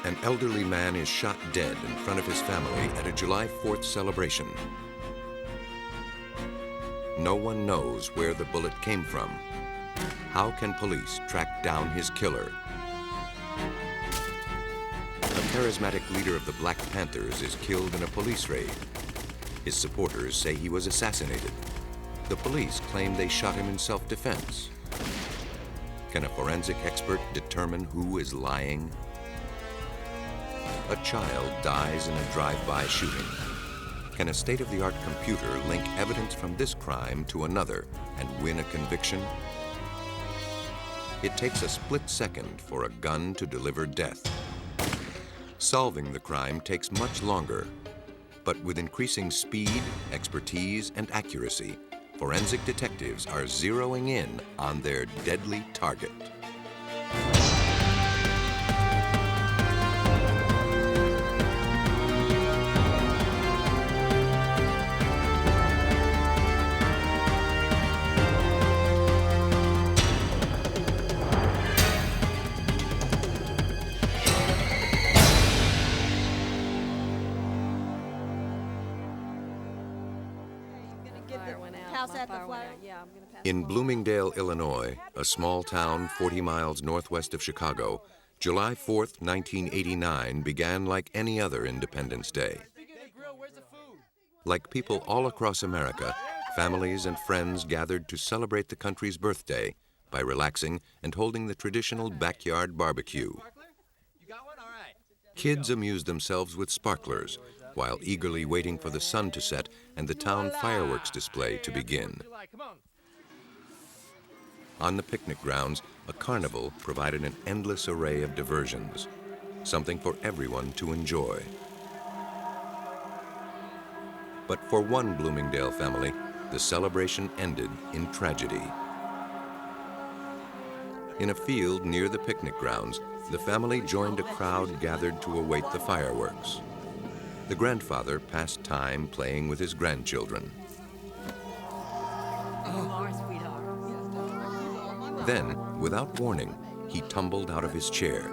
An elderly man is shot dead in front of his family at a July 4th celebration. No one knows where the bullet came from. How can police track down his killer? A charismatic leader of the Black Panthers is killed in a police raid. His supporters say he was assassinated. The police claim they shot him in self-defense. Can a forensic expert determine who is lying? A child dies in a drive-by shooting. Can a state-of-the-art computer link evidence from this crime to another and win a conviction? It takes a split second for a gun to deliver death. Solving the crime takes much longer, but with increasing speed, expertise, and accuracy, forensic detectives are zeroing in on their deadly target. In Bloomingdale, Illinois, a small town 40 miles northwest of Chicago, July 4th, 1989 began like any other Independence Day. Like people all across America, families and friends gathered to celebrate the country's birthday by relaxing and holding the traditional backyard barbecue. Kids amused themselves with sparklers while eagerly waiting for the sun to set and the town fireworks display to begin. On the picnic grounds, a carnival provided an endless array of diversions, something for everyone to enjoy. But for one Bloomingdale family, the celebration ended in tragedy. In a field near the picnic grounds, the family joined a crowd gathered to await the fireworks. The grandfather passed time playing with his grandchildren. Then, without warning, he tumbled out of his chair.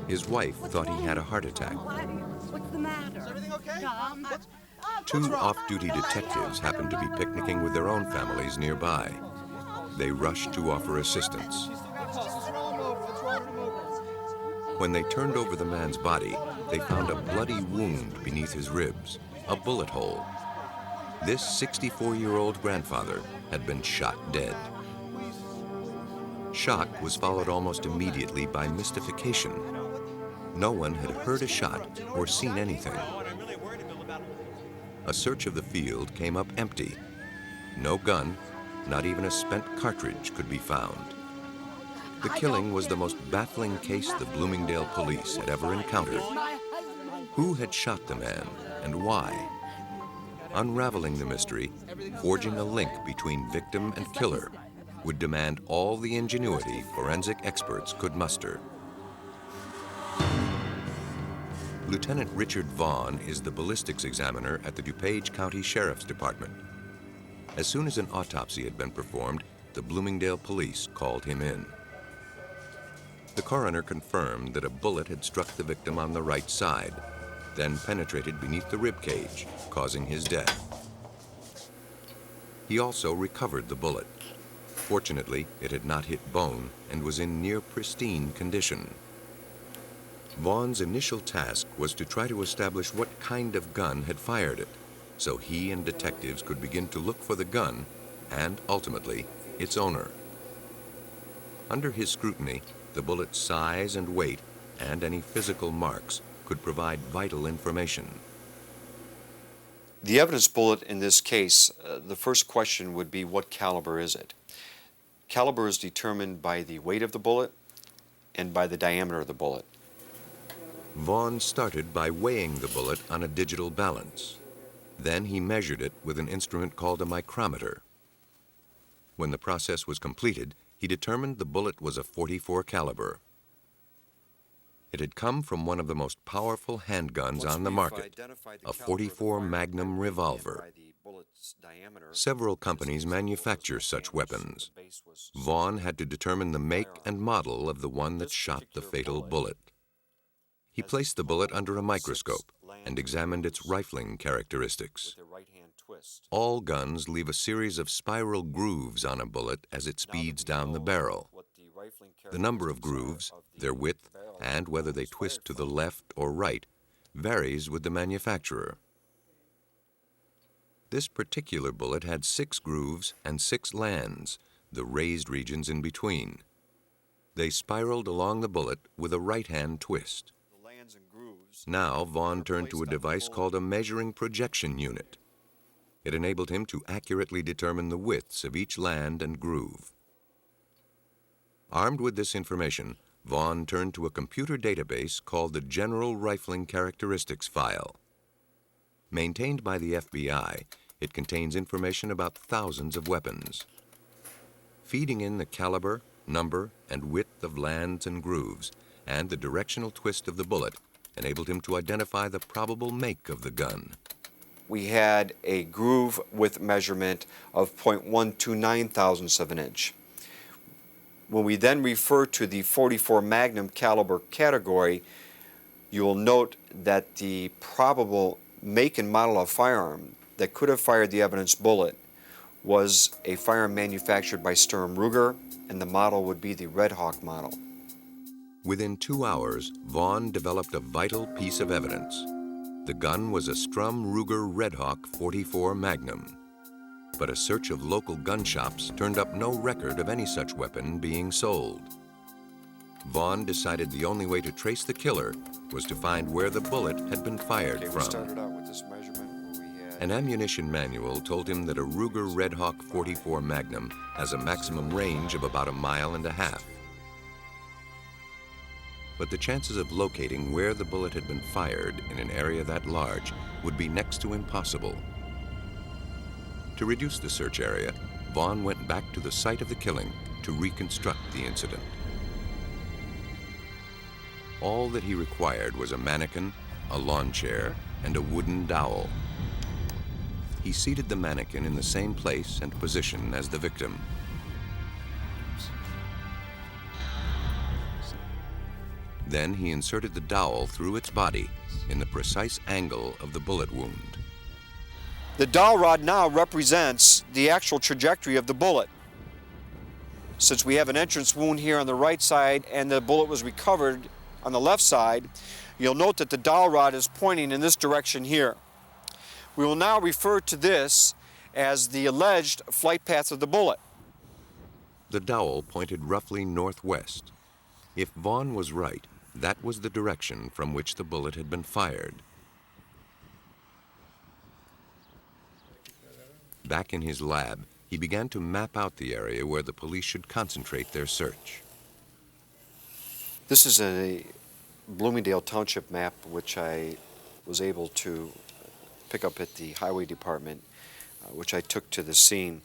His wife thought he had a heart attack. What's the matter? Is everything okay? Two off-duty detectives happened to be picnicking with their own families nearby. They rushed to offer assistance. When they turned over the man's body, they found a bloody wound beneath his ribs, a bullet hole. This 64-year-old grandfather had been shot dead. Shock was followed almost immediately by mystification. No one had heard a shot or seen anything. A search of the field came up empty. No gun, not even a spent cartridge could be found. The killing was the most baffling case the Bloomingdale police had ever encountered. Who had shot the man and why? Unraveling the mystery, forging a link between victim and killer, would demand all the ingenuity forensic experts could muster. Lieutenant Richard Vaughn is the ballistics examiner at the DuPage County Sheriff's Department. As soon as an autopsy had been performed, the Bloomingdale police called him in. The coroner confirmed that a bullet had struck the victim on the right side, then penetrated beneath the rib cage, causing his death. He also recovered the bullet. Fortunately, it had not hit bone and was in near pristine condition. Vaughn's initial task was to try to establish what kind of gun had fired it, so he and detectives could begin to look for the gun and, ultimately, its owner. Under his scrutiny, the bullet's size and weight and any physical marks could provide vital information. The evidence bullet in this case, the first question would be, what caliber is it? Caliber is determined by the weight of the bullet and by the diameter of the bullet. Vaughn started by weighing the bullet on a digital balance. Then he measured it with an instrument called a micrometer. When the process was completed, he determined the bullet was a .44 caliber. It had come from one of the most powerful handguns on the market, a .44 Magnum revolver. Several companies manufacture such weapons. Vaughn had to determine the make and model of the one that shot the fatal bullet. He placed the bullet under a microscope and examined its rifling characteristics. All guns leave a series of spiral grooves on a bullet as it speeds down the barrel. The number of grooves, their width, and whether they twist to the left or right varies with the manufacturer. This particular bullet had 6 grooves and 6 lands, the raised regions in between. They spiraled along the bullet with a right-hand twist. Now, Vaughn turned to a device called a measuring projection unit. It enabled him to accurately determine the widths of each land and groove. Armed with this information, Vaughn turned to a computer database called the General Rifling Characteristics File. Maintained by the FBI, it contains information about thousands of weapons. Feeding in the caliber, number, and width of lands and grooves, and the directional twist of the bullet, enabled him to identify the probable make of the gun. We had a groove width measurement of 0.129 thousandths of an inch. When we then refer to the .44 Magnum caliber category, you will note that the probable make and model of firearm that could have fired the evidence bullet was a firearm manufactured by Sturm Ruger, and the model would be the Red Hawk model. Within 2 hours, Vaughn developed a vital piece of evidence. The gun was a Sturm Ruger Red Hawk .44 Magnum. But a search of local gun shops turned up no record of any such weapon being sold. Vaughn decided the only way to trace the killer was to find where the bullet had been fired from. We started out with this measurement where we had... An ammunition manual told him that a Ruger Red Hawk .44 Magnum has a maximum range of about 1.5 miles. But the chances of locating where the bullet had been fired in an area that large would be next to impossible. To reduce the search area, Vaughn went back to the site of the killing to reconstruct the incident. All that he required was a mannequin, a lawn chair, and a wooden dowel. He seated the mannequin in the same place and position as the victim. Then he inserted the dowel through its body in the precise angle of the bullet wound. The dowel rod now represents the actual trajectory of the bullet. Since we have an entrance wound here on the right side and the bullet was recovered on the left side, you'll note that the dowel rod is pointing in this direction here. We will now refer to this as the alleged flight path of the bullet. The dowel pointed roughly northwest. If Vaughn was right, that was the direction from which the bullet had been fired. Back in his lab, he began to map out the area where the police should concentrate their search. This is a Bloomingdale Township map which I was able to pick up at the Highway Department, which I took to the scene.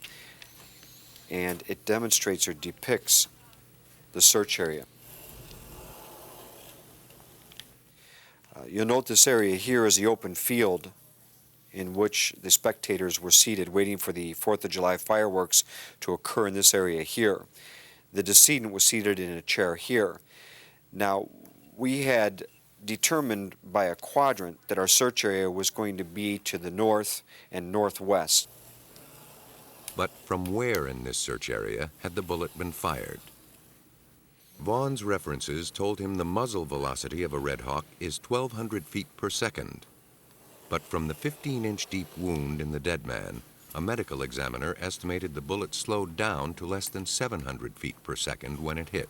And it demonstrates or depicts the search area. You'll note this area here is the open field in which the spectators were seated waiting for the 4th of July fireworks to occur in this area here. The decedent was seated in a chair here. Now, we had determined by a quadrant that our search area was going to be to the north and northwest. But from where in this search area had the bullet been fired? Vaughn's references told him the muzzle velocity of a Red Hawk is 1,200 feet per second. But from the 15-inch deep wound in the dead man, a medical examiner estimated the bullet slowed down to less than 700 feet per second when it hit.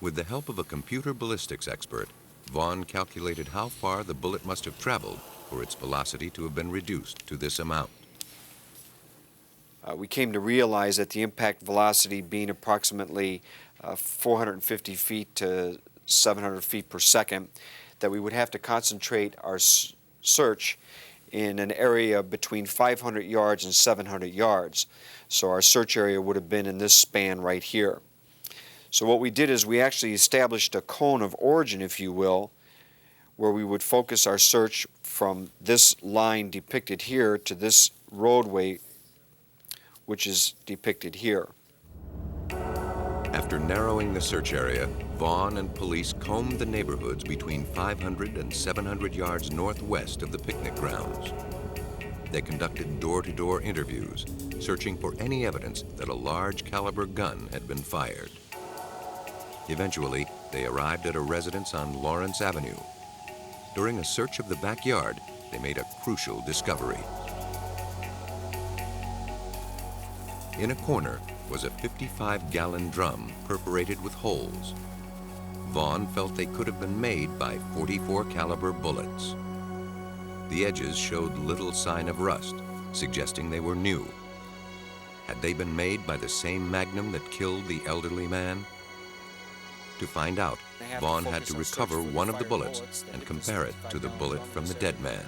With the help of a computer ballistics expert, Vaughn calculated how far the bullet must have traveled for its velocity to have been reduced to this amount. We came to realize that the impact velocity being approximately 450 feet to 700 feet per second, that we would have to concentrate our search in an area between 500 yards and 700 yards. So our search area would have been in this span right here. So what we did is we actually established a cone of origin, if you will, where we would focus our search from this line depicted here to this roadway, which is depicted here. After narrowing the search area, Vaughn and police combed the neighborhoods between 500 and 700 yards northwest of the picnic grounds. They conducted door-to-door interviews, searching for any evidence that a large caliber gun had been fired. Eventually, they arrived at a residence on Lawrence Avenue. During a search of the backyard, they made a crucial discovery. In a corner was a 55-gallon drum perforated with holes. Vaughn felt they could have been made by .44 caliber bullets. The edges showed little sign of rust, suggesting they were new. Had they been made by the same magnum that killed the elderly man? To find out, Vaughn had to recover one of the bullets and compare it to the bullet from the dead man.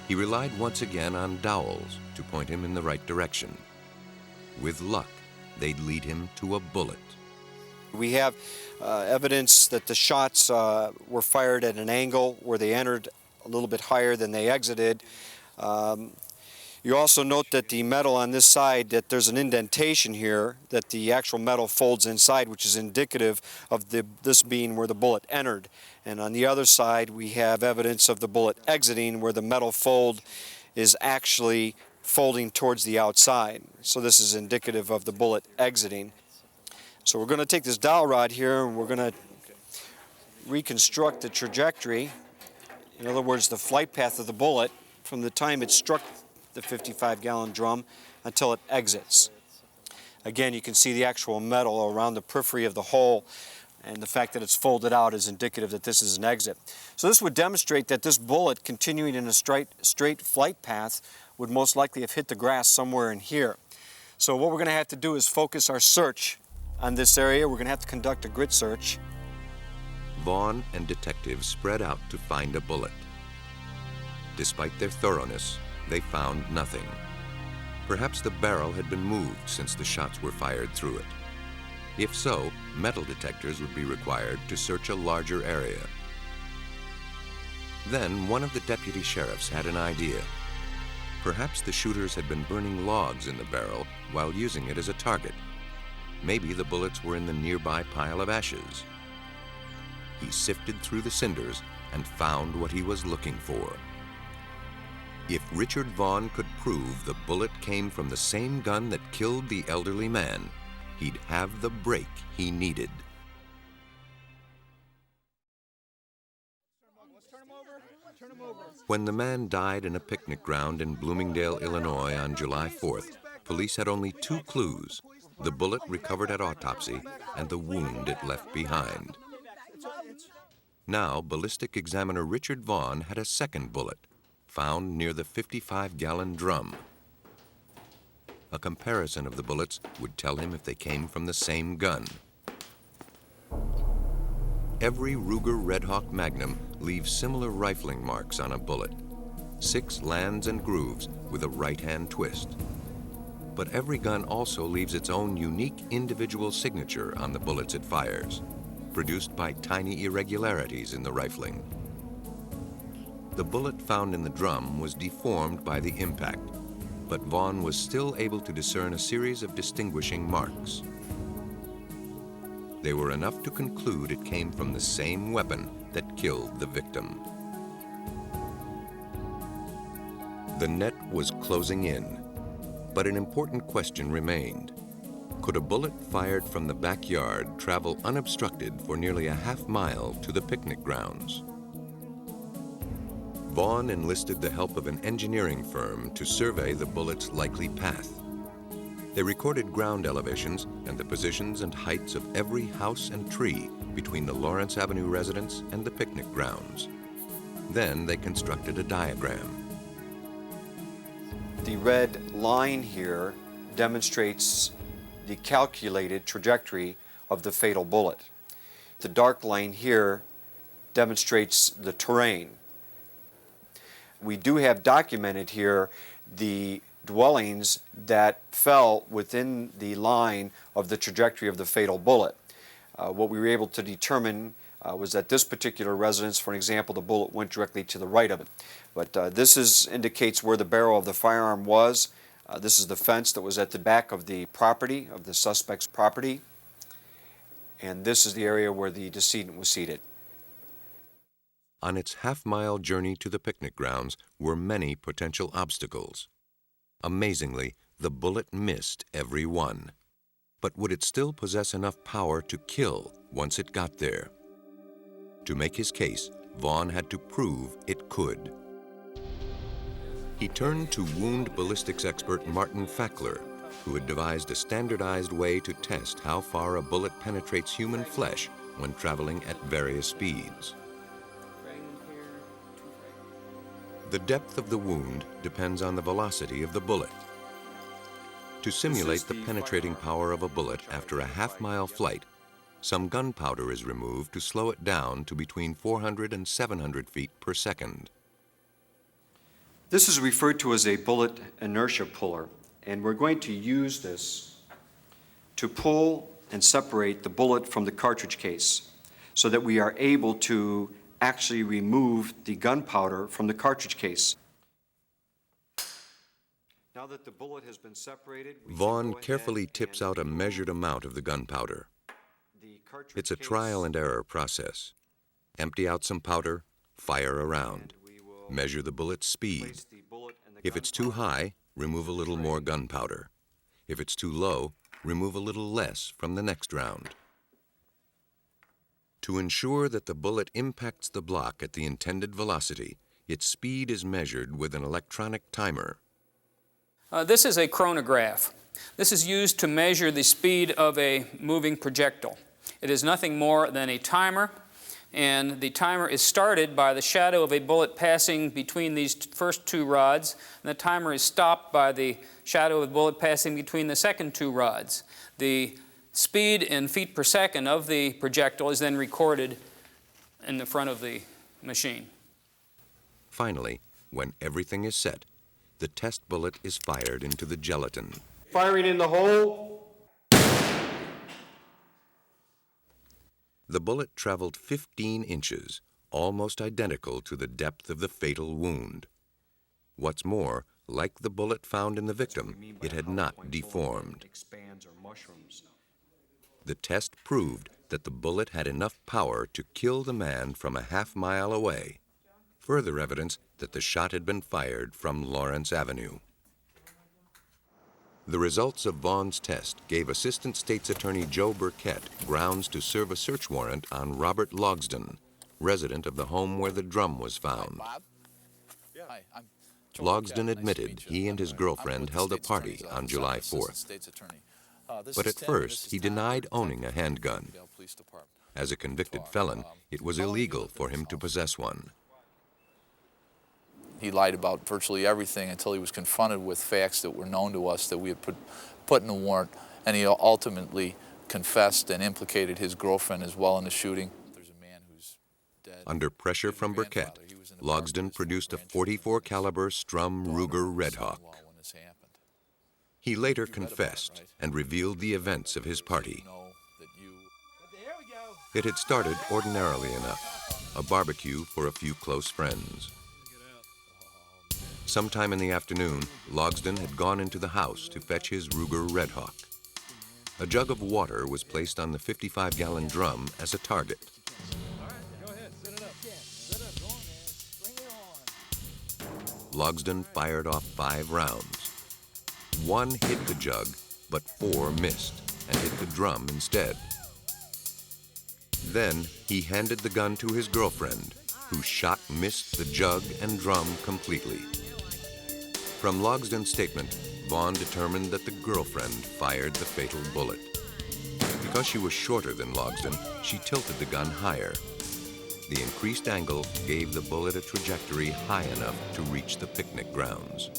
He relied once again on dowels to point him in the right direction. With luck, they'd lead him to a bullet. We have evidence that the shots were fired at an angle where they entered a little bit higher than they exited. You also note that the metal on this side, that there's an indentation here, that the actual metal folds inside, which is indicative of this being where the bullet entered. And on the other side, we have evidence of the bullet exiting, where the metal fold is actually folding towards the outside. So this is indicative of the bullet exiting. So we're going to take this dowel rod here and we're going to reconstruct the trajectory. In other words, the flight path of the bullet from the time it struck the 55-gallon drum until it exits. Again, you can see the actual metal around the periphery of the hole, and the fact that it's folded out is indicative that this is an exit. So this would demonstrate that this bullet, continuing in a straight flight path, would most likely have hit the grass somewhere in here. So what we're going to have to do is focus our search on this area. We're going to have to conduct a grid search. Vaughn and detectives spread out to find a bullet. Despite their thoroughness, they found nothing. Perhaps the barrel had been moved since the shots were fired through it. If so, metal detectors would be required to search a larger area. Then one of the deputy sheriffs had an idea. Perhaps the shooters had been burning logs in the barrel while using it as a target. Maybe the bullets were in the nearby pile of ashes. He sifted through the cinders and found what he was looking for. If Richard Vaughn could prove the bullet came from the same gun that killed the elderly man, he'd have the break he needed. When the man died in a picnic ground in Bloomingdale, Illinois on July 4th, police had only two clues: the bullet recovered at autopsy and the wound it left behind. Now, ballistic examiner Richard Vaughn had a second bullet, found near the 55-gallon drum. A comparison of the bullets would tell him if they came from the same gun. Every Ruger Red Hawk Magnum leaves similar rifling marks on a bullet. 6 lands and grooves with a right-hand twist. But every gun also leaves its own unique individual signature on the bullets it fires, produced by tiny irregularities in the rifling. The bullet found in the drum was deformed by the impact, but Vaughn was still able to discern a series of distinguishing marks. They were enough to conclude it came from the same weapon that killed the victim. The net was closing in, but an important question remained. Could a bullet fired from the backyard travel unobstructed for nearly a half-mile to the picnic grounds? Vaughn enlisted the help of an engineering firm to survey the bullet's likely path. They recorded ground elevations and the positions and heights of every house and tree between the Lawrence Avenue residence and the picnic grounds. Then they constructed a diagram. The red line here demonstrates the calculated trajectory of the fatal bullet. The dark line here demonstrates the terrain. We do have documented here the dwellings that fell within the line of the trajectory of the fatal bullet. What we were able to determine was that this particular residence, for example, the bullet went directly to the right of it. But this indicates where the barrel of the firearm was. This is the fence that was at the back of the property, of the suspect's property. and this is the area where the decedent was seated. On its half-mile journey to the picnic grounds were many potential obstacles. Amazingly, the bullet missed every one. But would it still possess enough power to kill once it got there? To make his case, Vaughn had to prove it could. He turned to wound ballistics expert Martin Fackler, who had devised a standardized way to test how far a bullet penetrates human flesh when traveling at various speeds. The depth of the wound depends on the velocity of the bullet. To simulate the penetrating power of a bullet after a half-mile flight, some gunpowder is removed to slow it down to between 400 and 700 feet per second. This is referred to as a bullet inertia puller, and we're going to use this to pull and separate the bullet from the cartridge case so that we are able to actually remove the gunpowder from the cartridge case. Now that the bullet has been separated, Vaughn carefully tips out a measured amount of the gunpowder. It's a trial and error process. Empty out some powder, fire around. Measure the bullet's speed. If it's too high, remove a little more gunpowder. If it's too low, remove a little less from the next round. To ensure that the bullet impacts the block at the intended velocity, its speed is measured with an electronic timer. This is a chronograph. This is used to measure the speed of a moving projectile. It is nothing more than a timer, and the timer is started by the shadow of a bullet passing between these first two rods, and the timer is stopped by the shadow of a bullet passing between the second two rods. The speed in feet per second of the projectile is then recorded in the front of the machine. Finally, when everything is set, the test bullet is fired into the gelatin. Firing in the hole. The bullet traveled 15 inches, almost identical to the depth of the fatal wound. What's more, like the bullet found in the victim, it had not deformed. The test proved that the bullet had enough power to kill the man from a half-mile away. Further evidence that the shot had been fired from Lawrence Avenue. The results of Vaughn's test gave Assistant State's Attorney Joe Burkett grounds to serve a search warrant on Robert Logsdon, resident of the home where the drum was found. Logsdon admitted he and his girlfriend held a party on July 4th. But at first, he denied owning a handgun. As a convicted felon, it was illegal for him to possess one. He lied about virtually everything until he was confronted with facts that were known to us that we had put in the warrant, and he ultimately confessed and implicated his girlfriend as well in the shooting. There's a man who's dead. Under pressure from Burkett, Logsdon produced a .44 caliber Strum Ruger Red Hawk. He later confessed and revealed the events of his party. It had started ordinarily enough, a barbecue for a few close friends. Sometime in the afternoon, Logsdon had gone into the house to fetch his Ruger Red Hawk. A jug of water was placed on the 55-gallon drum as a target. Logsdon fired off 5 rounds. 1 hit the jug, but 4 missed and hit the drum instead. Then he handed the gun to his girlfriend, whose shot missed the jug and drum completely. From Logsdon's statement, Vaughn determined that the girlfriend fired the fatal bullet. Because she was shorter than Logsdon, she tilted the gun higher. The increased angle gave the bullet a trajectory high enough to reach the picnic grounds.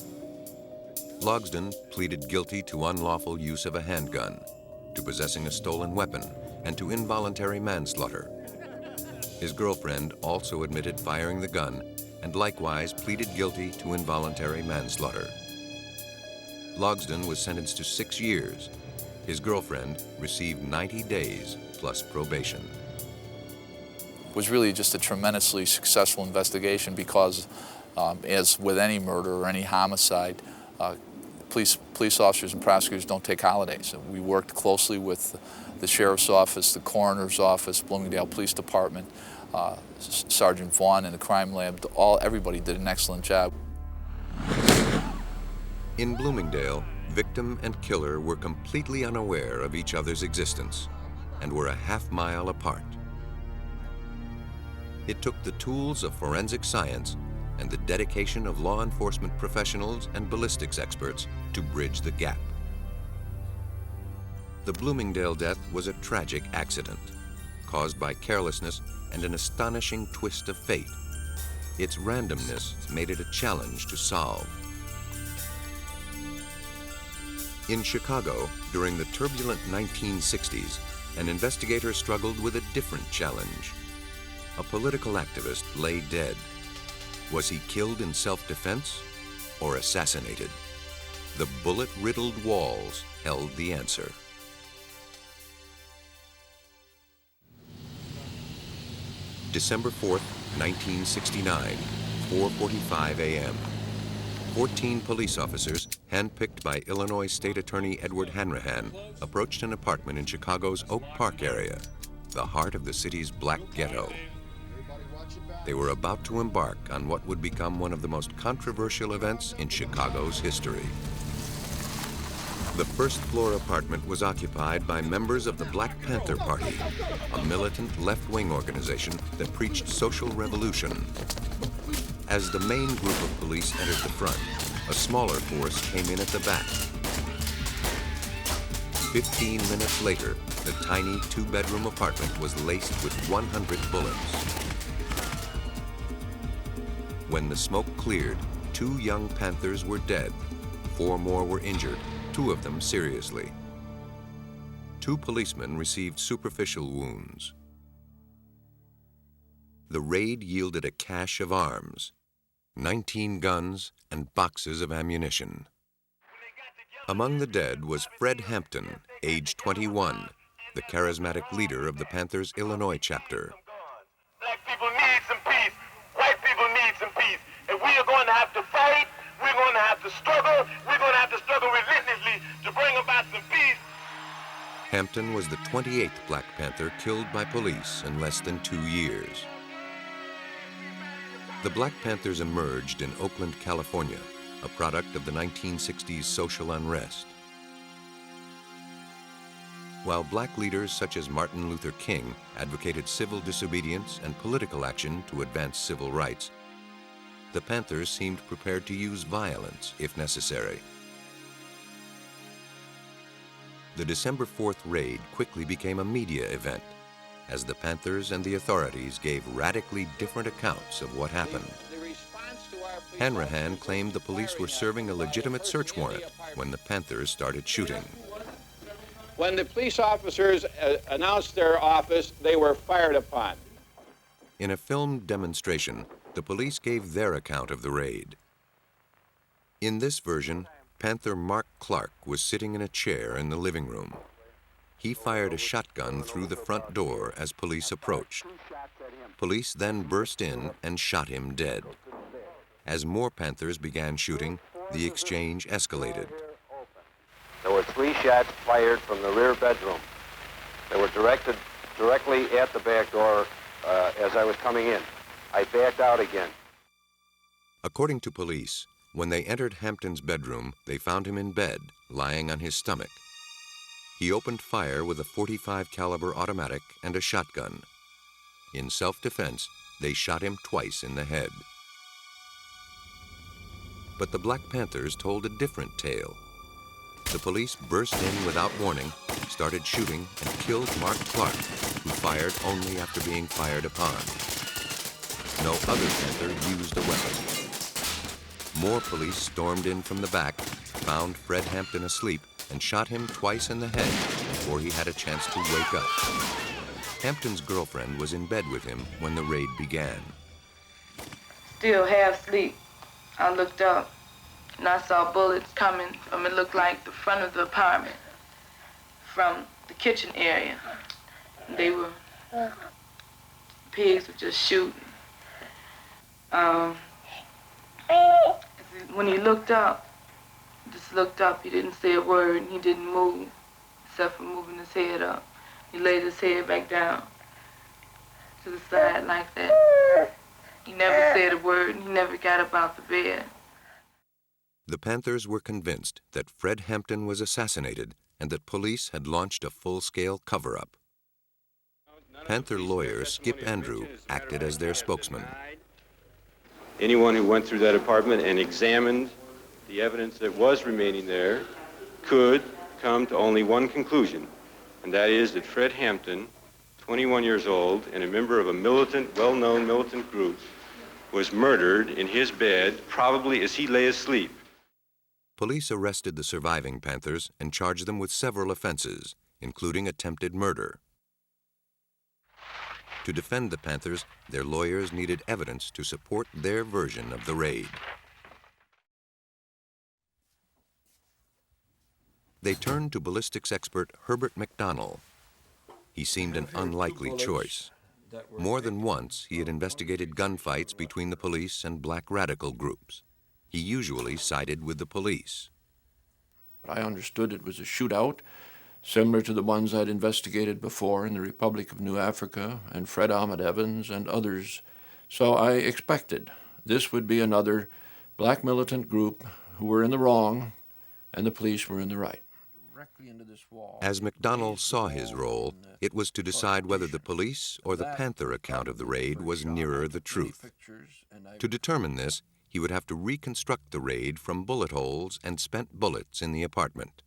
Logsdon pleaded guilty to unlawful use of a handgun, to possessing a stolen weapon, and to involuntary manslaughter. His girlfriend also admitted firing the gun and likewise pleaded guilty to involuntary manslaughter. Logsdon was sentenced to 6 years. His girlfriend received 90 days plus probation. It was really just a tremendously successful investigation because, as with any murder or any homicide, Police officers and prosecutors don't take holidays. We worked closely with the Sheriff's Office, the Coroner's Office, Bloomingdale Police Department, Sergeant Vaughn in the crime lab. Everybody did an excellent job. In Bloomingdale, victim and killer were completely unaware of each other's existence and were a half-mile apart. It took the tools of forensic science and the dedication of law enforcement professionals and ballistics experts to bridge the gap. The Bloomingdale death was a tragic accident, caused by carelessness and an astonishing twist of fate. Its randomness made it a challenge to solve. In Chicago, during the turbulent 1960s, an investigator struggled with a different challenge. A political activist lay dead. Was he killed in self-defense or assassinated? The bullet-riddled walls held the answer. December 4th, 1969, 4:45 a.m. 14 police officers, handpicked by Illinois State Attorney Edward Hanrahan, approached an apartment in Chicago's Oak Park area, the heart of the city's black ghetto. They were about to embark on what would become one of the most controversial events in Chicago's history. The first-floor apartment was occupied by members of the Black Panther Party, a militant left-wing organization that preached social revolution. As the main group of police entered the front, a smaller force came in at the back. 15 minutes later, the tiny two-bedroom apartment was laced with 100 bullets. When the smoke cleared, 2 young Panthers were dead. 4 more were injured, 2 of them seriously. 2 policemen received superficial wounds. The raid yielded a cache of arms, 19 guns and boxes of ammunition. Among the dead was Fred Hampton, age 21, the charismatic leader of the Panthers' Illinois chapter. Black people need some peace. White people need some peace. And we are going to have to fight. We're going to have to struggle. We're going to have to struggle relentlessly to bring about some peace. Hampton was the 28th Black Panther killed by police in less than 2 years. The Black Panthers emerged in Oakland, California, a product of the 1960s social unrest. While black leaders such as Martin Luther King advocated civil disobedience and political action to advance civil rights, the Panthers seemed prepared to use violence if necessary. The December 4th raid quickly became a media event, as the Panthers and the authorities gave radically different accounts of what happened. Hanrahan claimed the police were serving a legitimate search warrant when the Panthers started shooting. When the police officers announced their office, they were fired upon. In a filmed demonstration, the police gave their account of the raid. In this version, Panther Mark Clark was sitting in a chair in the living room. He fired a shotgun through the front door as police approached. Police then burst in and shot him dead. As more Panthers began shooting, the exchange escalated. There were 3 shots fired from the rear bedroom. They were directed directly at the back door as I was coming in. I backed out again. According to police, when they entered Hampton's bedroom, they found him in bed, lying on his stomach. He opened fire with a .45 caliber automatic and a shotgun. In self-defense, they shot him twice in the head. But the Black Panthers told a different tale. The police burst in without warning, started shooting, and killed Mark Clark, who fired only after being fired upon. No other Panther used a weapon. More police stormed in from the back, found Fred Hampton asleep, and shot him twice in the head before he had a chance to wake up. Hampton's girlfriend was in bed with him when the raid began. Still half asleep, I looked up and I saw bullets coming from, it looked like the front of the apartment, from the kitchen area. They were, pigs were just shooting. When he looked up, Just looked up. He didn't say a word, and he didn't move, except for moving his head up. He laid his head back down to the side like that. He never said a word, and he never got up out the bed. The Panthers were convinced that Fred Hampton was assassinated and that police had launched a full-scale cover-up. Panther lawyer Skip Andrew acted as their spokesman. Anyone who went through that apartment and examined the evidence that was remaining there could come to only one conclusion, and that is that Fred Hampton, 21 years old and a member of a militant, well-known militant group, was murdered in his bed, probably as he lay asleep. Police arrested the surviving Panthers and charged them with several offenses, including attempted murder. To defend the Panthers, their lawyers needed evidence to support their version of the raid. They turned to ballistics expert Herbert McDonnell. He seemed an unlikely choice. More than once, he had investigated gunfights between the police and black radical groups. He usually sided with the police. I understood it was a shootout, similar to the ones I'd investigated before in the Republic of New Africa and Fred Ahmed Evans and others. So I expected this would be another black militant group who were in the wrong and the police were in the right. As McDonnell saw his role, it was to decide whether the police or the Panther account of the raid was nearer the truth. To determine this, he would have to reconstruct the raid from bullet holes and spent bullets in the apartment.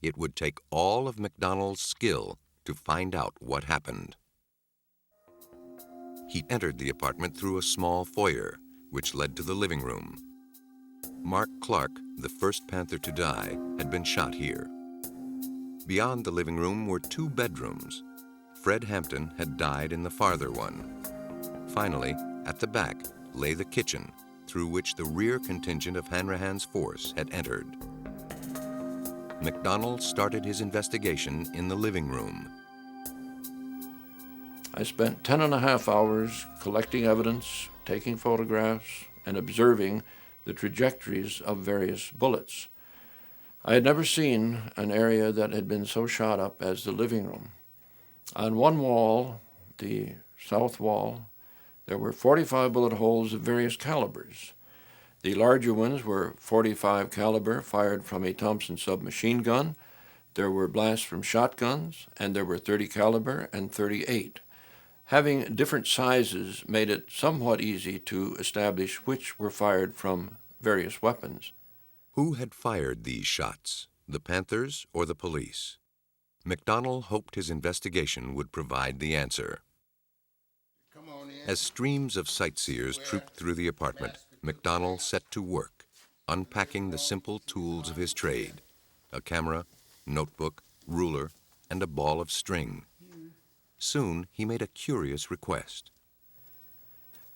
It would take all of McDonnell's skill to find out what happened. He entered the apartment through a small foyer, which led to the living room. Mark Clark, the first Panther to die, had been shot here. Beyond the living room were two bedrooms. Fred Hampton had died in the farther one. Finally, at the back, lay the kitchen, through which the rear contingent of Hanrahan's force had entered. McDonnell started his investigation in the living room. I spent 10.5 hours collecting evidence, taking photographs, and observing the trajectories of various bullets. I had never seen an area that had been so shot up as the living room. On one wall, the south wall, there were 45 bullet holes of various calibers. The larger ones were 45 caliber fired from a Thompson submachine gun. There were blasts from shotguns, and there were 30 caliber and 38. Having different sizes made it somewhat easy to establish which were fired from various weapons. Who had fired these shots, the Panthers or the police? McDonnell hoped his investigation would provide the answer. As streams of sightseers trooped through the apartment, McDonnell set to work, unpacking the simple tools of his trade: a camera, notebook, ruler, and a ball of string. Soon, he made a curious request.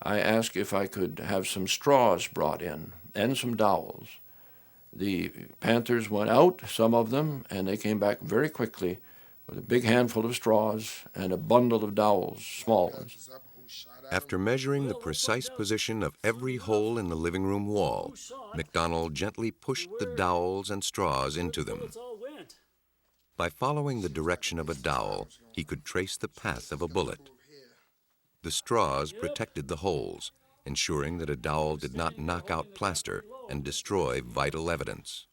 I asked if I could have some straws brought in and some dowels. The Panthers went out, some of them, and they came back very quickly with a big handful of straws and a bundle of dowels, small ones. After measuring the precise position of every hole in the living room wall, McDonnell gently pushed the dowels and straws into them. By following the direction of a dowel, he could trace the path of a bullet. The straws protected the holes, ensuring that a dowel did not knock out plaster and destroy vital evidence.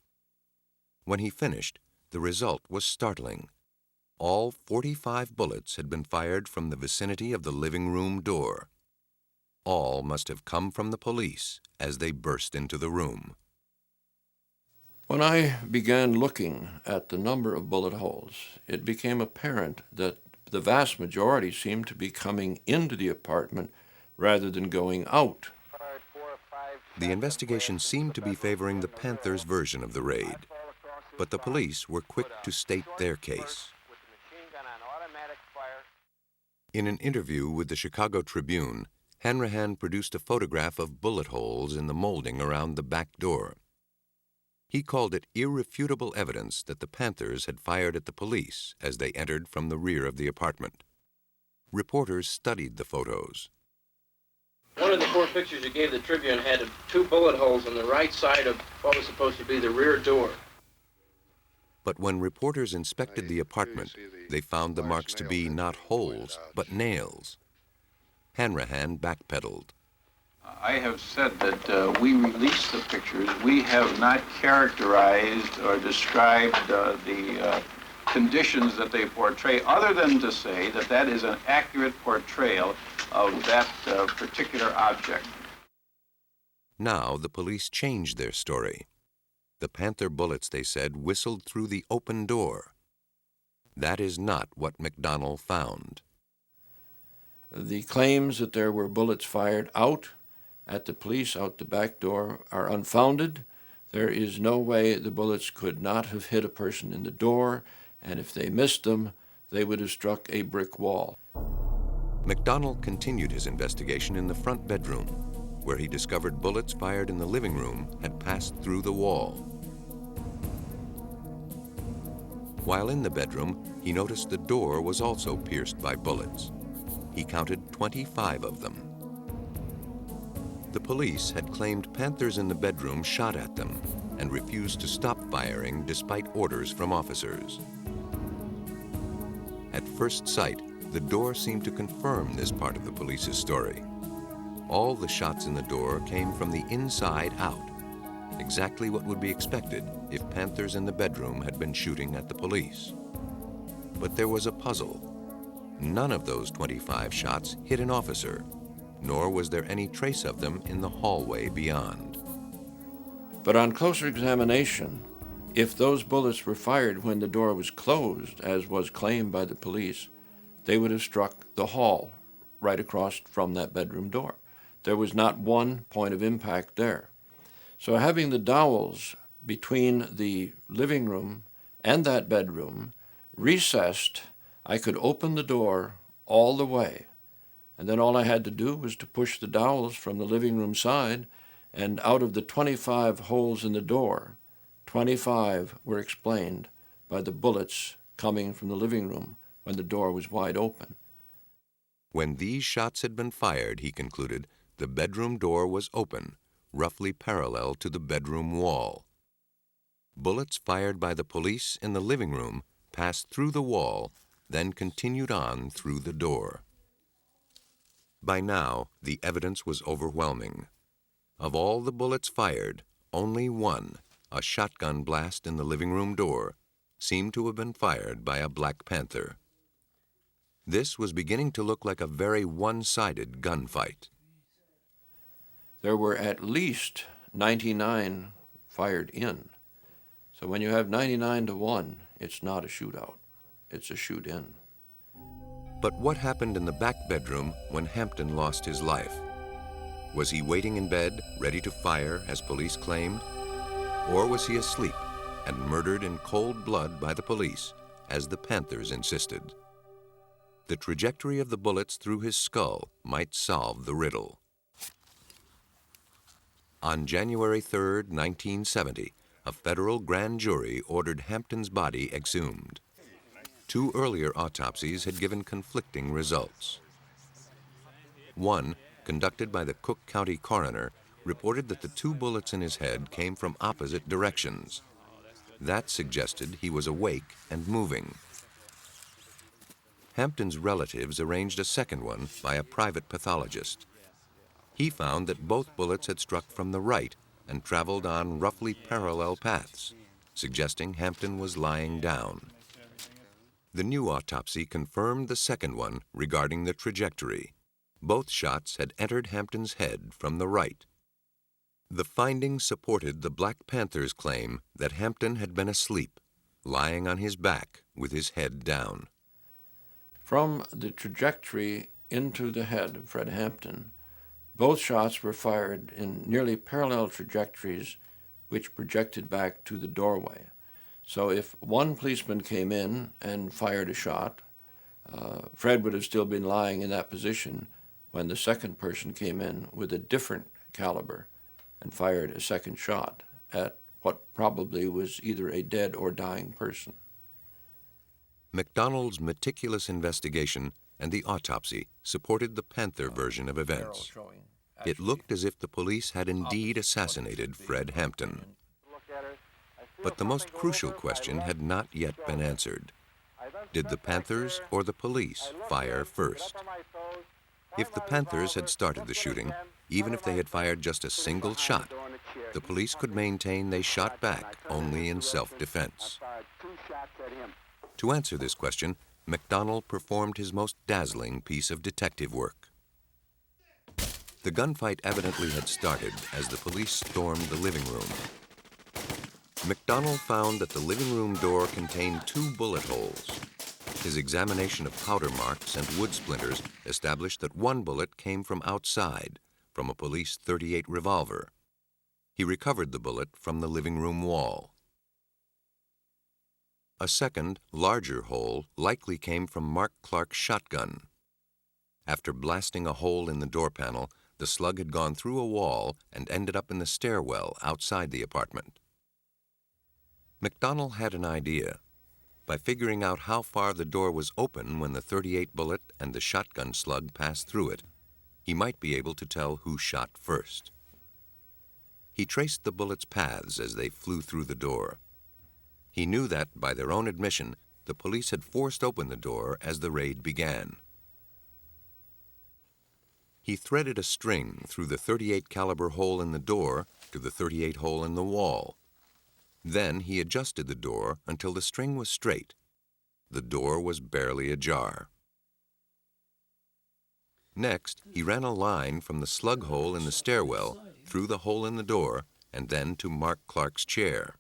When he finished, the result was startling. All 45 bullets had been fired from the vicinity of the living room door. All must have come from the police as they burst into the room. When I began looking at the number of bullet holes, it became apparent that the vast majority seemed to be coming into the apartment rather than going out. The investigation seemed to be favoring the Panthers' version of the raid, but the police were quick to state their case. In an interview with the Chicago Tribune, Hanrahan produced a photograph of bullet holes in the molding around the back door. He called it irrefutable evidence that the Panthers had fired at the police as they entered from the rear of the apartment. Reporters studied the photos. One One of the 4 pictures you gave the Tribune had 2 bullet holes on the right side of what was supposed to be the rear door. But when reporters inspected the apartment, they found the marks to be not holes, but nails. Hanrahan backpedaled. I have said that we released the pictures. We have not characterized or described the conditions that they portray, other than to say that that is an accurate portrayal of that particular object. Now the police changed their story. The Panther bullets, they said, whistled through the open door. That is not what McDonnell found. The claims that there were bullets fired out at the police out the back door are unfounded. There is no way the bullets could not have hit a person in the door, and if they missed them, they would have struck a brick wall. McDonnell continued his investigation in the front bedroom, where he discovered bullets fired in the living room had passed through the wall. While in the bedroom, he noticed the door was also pierced by bullets. He counted 25 of them. The police had claimed Panthers in the bedroom shot at them and refused to stop firing despite orders from officers. At first sight, the door seemed to confirm this part of the police's story. All the shots in the door came from the inside out, exactly what would be expected if Panthers in the bedroom had been shooting at the police. But there was a puzzle. None of those 25 shots hit an officer, nor was there any trace of them in the hallway beyond. But on closer examination, if those bullets were fired when the door was closed, as was claimed by the police, they would have struck the hall right across from that bedroom door. There was not one point of impact there. So having the dowels between the living room and that bedroom recessed, I could open the door all the way, and then all I had to do was to push the dowels from the living room side, and out of the 25 holes in the door, 25 were explained by the bullets coming from the living room when the door was wide open. When these shots had been fired, he concluded, the bedroom door was open, roughly parallel to the bedroom wall. Bullets fired by the police in the living room passed through the wall, then continued on through the door. By now, the evidence was overwhelming. Of all the bullets fired, only one, a shotgun blast in the living room door, seemed to have been fired by a Black Panther. This was beginning to look like a very one-sided gunfight. There were at least 99 fired in. So when you have 99 to 1, it's not a shootout. It's a shoot-in. But what happened in the back bedroom when Hampton lost his life? Was he waiting in bed, ready to fire, as police claimed? Or was he asleep and murdered in cold blood by the police, as the Panthers insisted? The trajectory of the bullets through his skull might solve the riddle. On January 3, 1970, a federal grand jury ordered Hampton's body exhumed. 2 earlier autopsies had given conflicting results. One, conducted by the Cook County coroner, reported that the 2 bullets in his head came from opposite directions. That suggested he was awake and moving. Hampton's relatives arranged a second one by a private pathologist. He found that both bullets had struck from the right and traveled on roughly parallel paths, suggesting Hampton was lying down. The new autopsy confirmed the second one regarding the trajectory. Both shots had entered Hampton's head from the right. The findings supported the Black Panther's claim that Hampton had been asleep, lying on his back with his head down. From the trajectory into the head of Fred Hampton, both shots were fired in nearly parallel trajectories which projected back to the doorway. So if one policeman came in and fired a shot, Fred would have still been lying in that position when the second person came in with a different caliber and fired a second shot at what probably was either a dead or dying person. McDonnell's meticulous investigation and the autopsy supported the Panther version of events. It looked as if the police had indeed assassinated Fred Hampton. But the most crucial question had not yet been answered. Did the Panthers or the police fire first? If the Panthers had started the shooting, even if they had fired just a single shot, the police could maintain they shot back only in self-defense. To answer this question, MacDonald performed his most dazzling piece of detective work. The gunfight evidently had started as the police stormed the living room. MacDonald found that the living room door contained 2 bullet holes. His examination of powder marks and wood splinters established that one bullet came from outside, from a police .38 revolver. He recovered the bullet from the living room wall. A second, larger hole likely came from Mark Clark's shotgun. After blasting a hole in the door panel, the slug had gone through a wall and ended up in the stairwell outside the apartment. MacDonald had an idea. By figuring out how far the door was open when the .38 bullet and the shotgun slug passed through it, he might be able to tell who shot first. He traced the bullets' paths as they flew through the door. He knew that, by their own admission, the police had forced open the door as the raid began. He threaded a string through the .38 caliber hole in the door to the .38 hole in the wall. Then he adjusted the door until the string was straight. The door was barely ajar. Next, he ran a line from the slug hole in the stairwell through the hole in the door and then to Mark Clark's chair.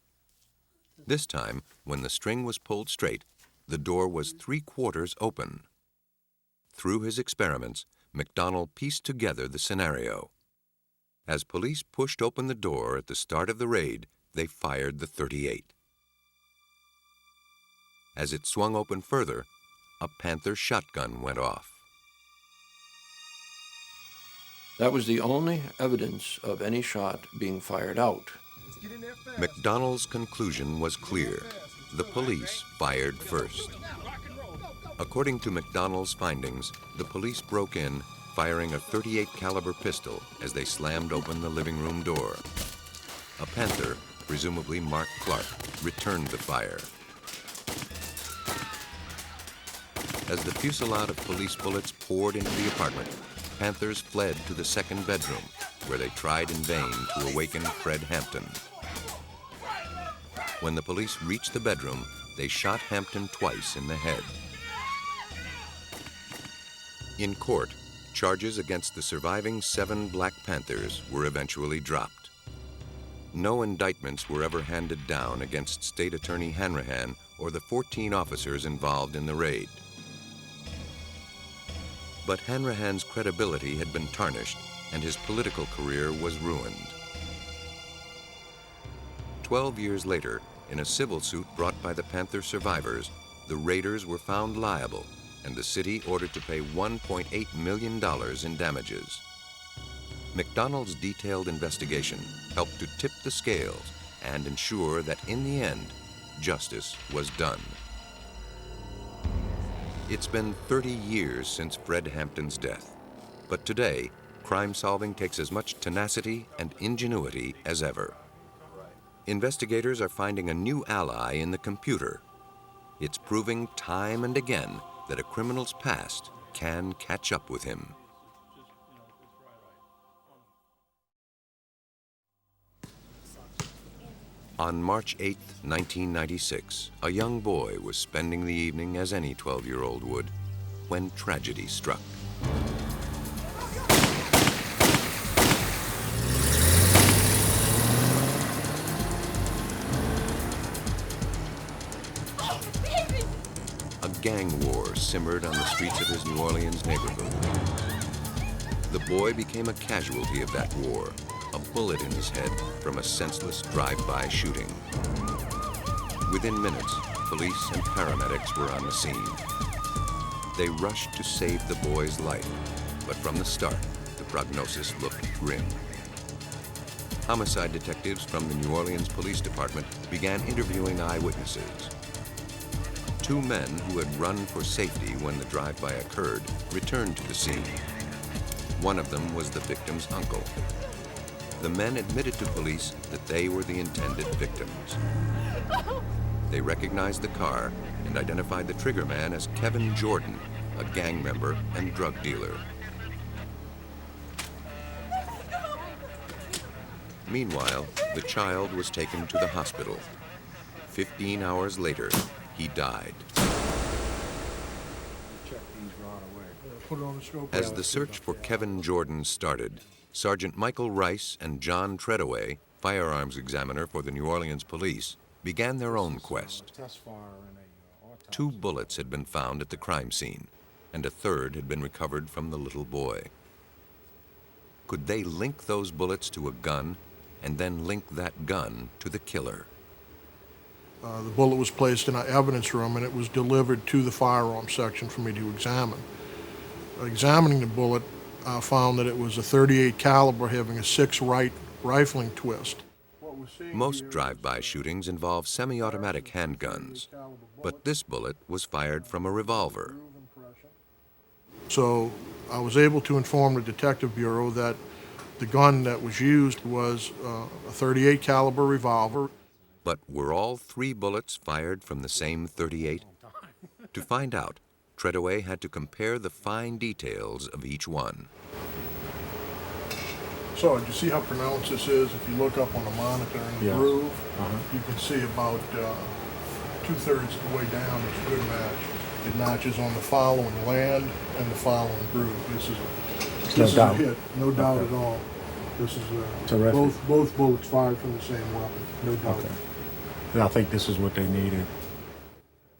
This time, when the string was pulled straight, the door was 3/4 open. Through his experiments, MacDonald pieced together the scenario. As police pushed open the door at the start of the raid, they fired the .38. As it swung open further, a Panther shotgun went off. That was the only evidence of any shot being fired out. MacDonald's conclusion was clear. The police fired first. According to MacDonald's findings, the police broke in, firing a .38 caliber pistol as they slammed open the living room door. A Panther, presumably Mark Clark, returned the fire. As the fusillade of police bullets poured into the apartment, Panthers fled to the second bedroom, where they tried in vain to awaken Fred Hampton. When the police reached the bedroom, they shot Hampton twice in the head. In court, charges against the surviving 7 Black Panthers were eventually dropped. No indictments were ever handed down against State Attorney Hanrahan or the 14 officers involved in the raid. But Hanrahan's credibility had been tarnished, and his political career was ruined. 12 years later, in a civil suit brought by the Panther survivors, the raiders were found liable, and the city ordered to pay $1.8 million in damages. MacDonald's detailed investigation helped to tip the scales and ensure that in the end, justice was done. It's been 30 years since Fred Hampton's death, but today, crime solving takes as much tenacity and ingenuity as ever. Investigators are finding a new ally in the computer. It's proving time and again that a criminal's past can catch up with him. On March 8, 1996, a young boy was spending the evening as any 12-year-old would, when tragedy struck. A gang war simmered on the streets of his New Orleans neighborhood. The boy became a casualty of that war, a bullet in his head from a senseless drive-by shooting. Within minutes, police and paramedics were on the scene. They rushed to save the boy's life, but from the start, the prognosis looked grim. Homicide detectives from the New Orleans Police Department began interviewing eyewitnesses. 2 men who had run for safety when the drive-by occurred returned to the scene. One of them was the victim's uncle. The men admitted to police that they were the intended victims. They recognized the car and identified the triggerman as Kevin Jordan, a gang member and drug dealer. Meanwhile, the child was taken to the hospital. 15 hours later, he died. As the search for Kevin Jordan started, Sergeant Michael Rice and John Treadaway, firearms examiner for the New Orleans police, began their own quest. 2 bullets had been found at the crime scene, and a third had been recovered from the little boy. Could they link those bullets to a gun and then link that gun to the killer? The bullet was placed in our evidence room and it was delivered to the firearms section for me to examine. Examining the bullet, I found that it was a .38 caliber having a 6 right rifling twist. Most drive-by shootings involve semi-automatic handguns, but this bullet was fired from a revolver. So I was able to inform the Detective Bureau that the gun that was used was a .38 caliber revolver. But were all 3 bullets fired from the same .38? To find out, Treadaway had to compare the fine details of each one. So, you see how pronounced this is? If you look up on the monitor in the groove, you can see about 2/3 of the way down, it's a good match. It notches on the following land and the following groove. This is a hit, no doubt at all. This is both bullets fired from the same weapon, no doubt. Okay. I think this is what they needed.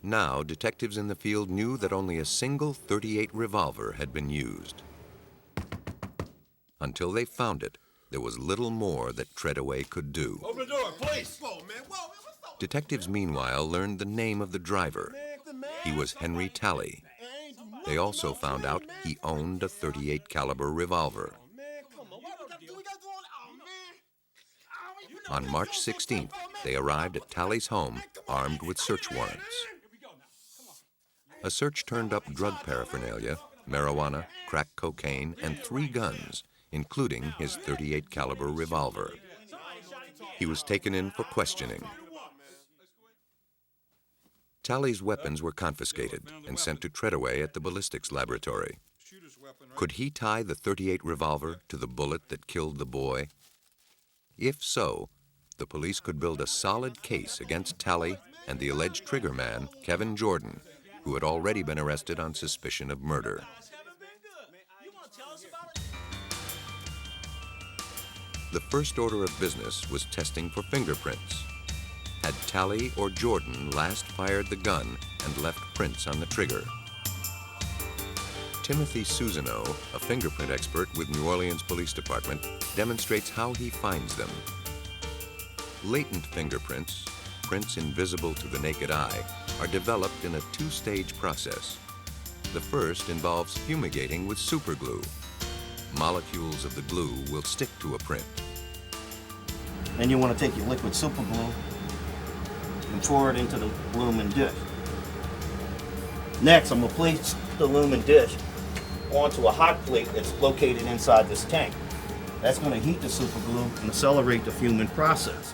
Now, detectives in the field knew that only a single .38 revolver had been used. Until they found it, there was little more that Treadaway could do. Open the door, please! Whoa, man, whoa, Detectives, meanwhile, learned the name of the driver. He was Henry Talley. They also found out he owned a .38 caliber revolver. On March 16th, they arrived at Talley's home, armed with search warrants. A search turned up drug paraphernalia, marijuana, crack cocaine, and 3 guns, including his .38 caliber revolver. He was taken in for questioning. Talley's weapons were confiscated and sent to Treadaway at the ballistics laboratory. Could he tie the .38 revolver to the bullet that killed the boy? If so, the police could build a solid case against Talley and the alleged triggerman, Kevin Jordan, who had already been arrested on suspicion of murder. The first order of business was testing for fingerprints. Had Talley or Jordan last fired the gun and left prints on the trigger? Timothy Susano, a fingerprint expert with New Orleans Police Department, demonstrates how he finds them. Latent fingerprints, prints invisible to the naked eye, are developed in a 2-stage process. The first involves fumigating with superglue. Molecules of the glue will stick to a print. Then you want to take your liquid superglue and pour it into the aluminum dish. Next, I'm going to place the aluminum dish onto a hot plate that's located inside this tank. That's going to heat the superglue and accelerate the fuming process.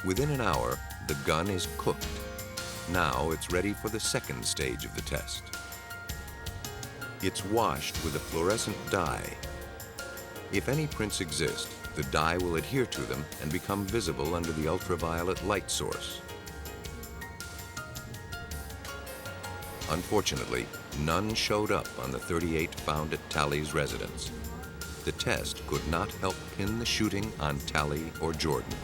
Within an hour, the gun is cooked. Now it's ready for the second stage of the test. It's washed with a fluorescent dye. If any prints exist, the dye will adhere to them and become visible under the ultraviolet light source. Unfortunately, none showed up on the .38 found at Talley's residence. The test could not help pin the shooting on Talley or Jordan.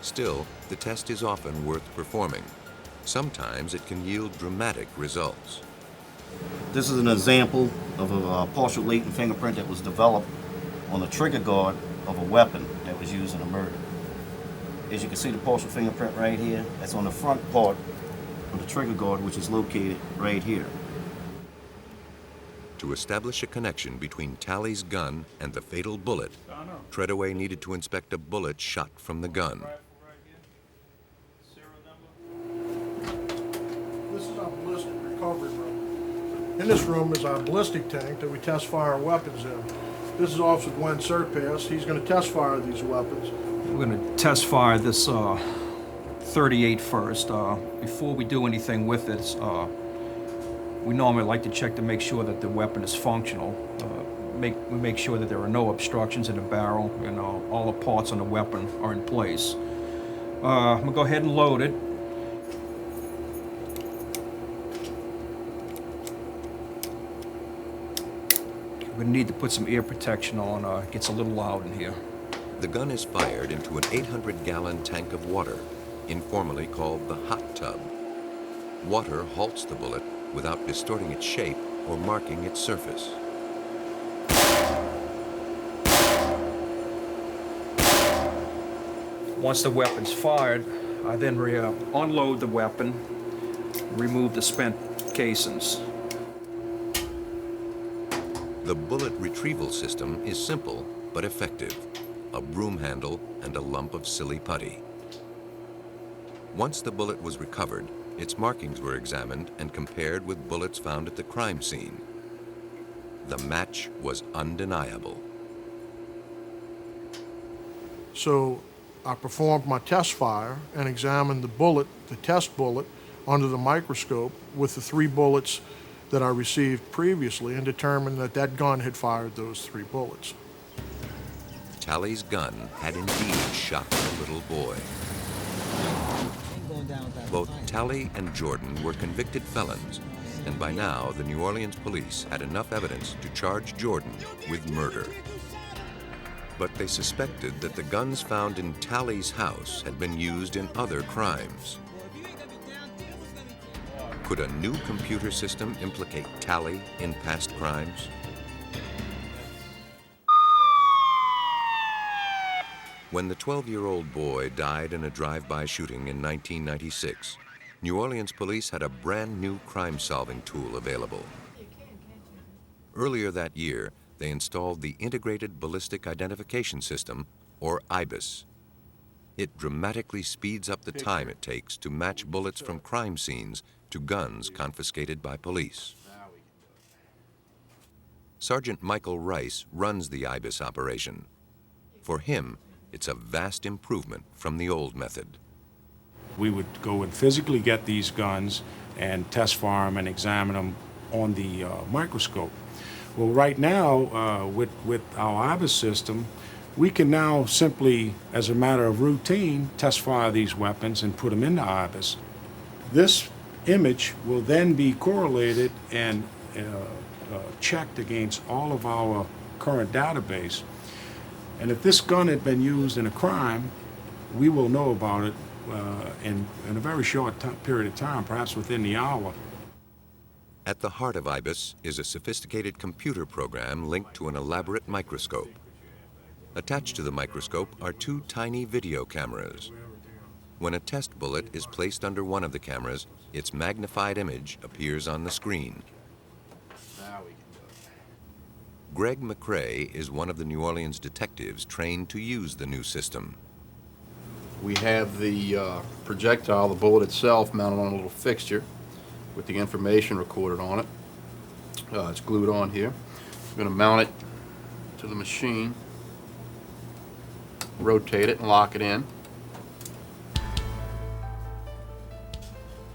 Still, the test is often worth performing. Sometimes it can yield dramatic results. This is an example of a partial latent fingerprint that was developed on the trigger guard of a weapon that was used in a murder. As you can see, the partial fingerprint right here, that's on the front part of the trigger guard, which is located right here. To establish a connection between Talley's gun and the fatal bullet, Treadaway needed to inspect a bullet shot from the gun. This is our ballistic recovery room. In this room is our ballistic tank that we test fire our weapons in. This is Officer Gwen Surpass. He's going to test fire these weapons. We're going to test fire this 38 first. Before we do anything with it, we normally like to check to make sure that the weapon is functional. We make sure that there are no obstructions in the barrel and all the parts on the weapon are in place. I'm going to go ahead and load it. We're going to need to put some ear protection on. It gets a little loud in here. The gun is fired into an 800-gallon tank of water, informally called the hot tub. Water halts the bullet without distorting its shape or marking its surface. Once the weapon's fired, I then unload the weapon, remove the spent casings. The bullet retrieval system is simple but effective. A broom handle and a lump of silly putty. Once the bullet was recovered, its markings were examined and compared with bullets found at the crime scene. The match was undeniable. So I performed my test fire and examined the bullet, the test bullet, under the microscope with the 3 bullets that I received previously and determined that that gun had fired those 3 bullets. Tally's gun had indeed shot the little boy. Both Tally and Jordan were convicted felons, and by now the New Orleans police had enough evidence to charge Jordan with murder. But they suspected that the guns found in Tally's house had been used in other crimes. Could a new computer system implicate Tally in past crimes? When the 12-year-old boy died in a drive-by shooting in 1996, New Orleans police had a brand new crime-solving tool available. Earlier that year, they installed the Integrated Ballistic Identification System, or IBIS. It dramatically speeds up the time it takes to match bullets from crime scenes to guns confiscated by police. Sergeant Michael Rice runs the IBIS operation. For him, it's a vast improvement from the old method. We would go and physically get these guns and test fire them and examine them on the microscope. Well, right now, with our IBIS system, we can now simply, as a matter of routine, test fire these weapons and put them into IBIS. This image will then be correlated and checked against all of our current database. And if this gun had been used in a crime, we will know about it in a very short period of time, perhaps within the hour. At the heart of IBIS is a sophisticated computer program linked to an elaborate microscope. Attached to the microscope are 2 tiny video cameras. When a test bullet is placed under one of the cameras, its magnified image appears on the screen. Greg McCrae is one of the New Orleans detectives trained to use the new system. We have the projectile, the bullet itself, mounted on a little fixture with the information recorded on it. It's glued on here. I'm going to mount it to the machine, rotate it, and lock it in.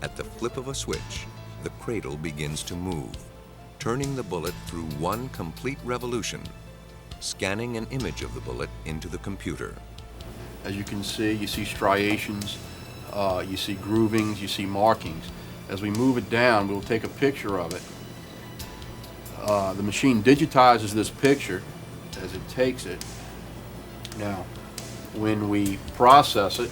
At the flip of a switch, the cradle begins to move, turning the bullet through one complete revolution, scanning an image of the bullet into the computer. As you can see, you see striations, you see groovings, you see markings. As we move it down, we'll take a picture of it. The machine digitizes this picture as it takes it. Now, when we process it,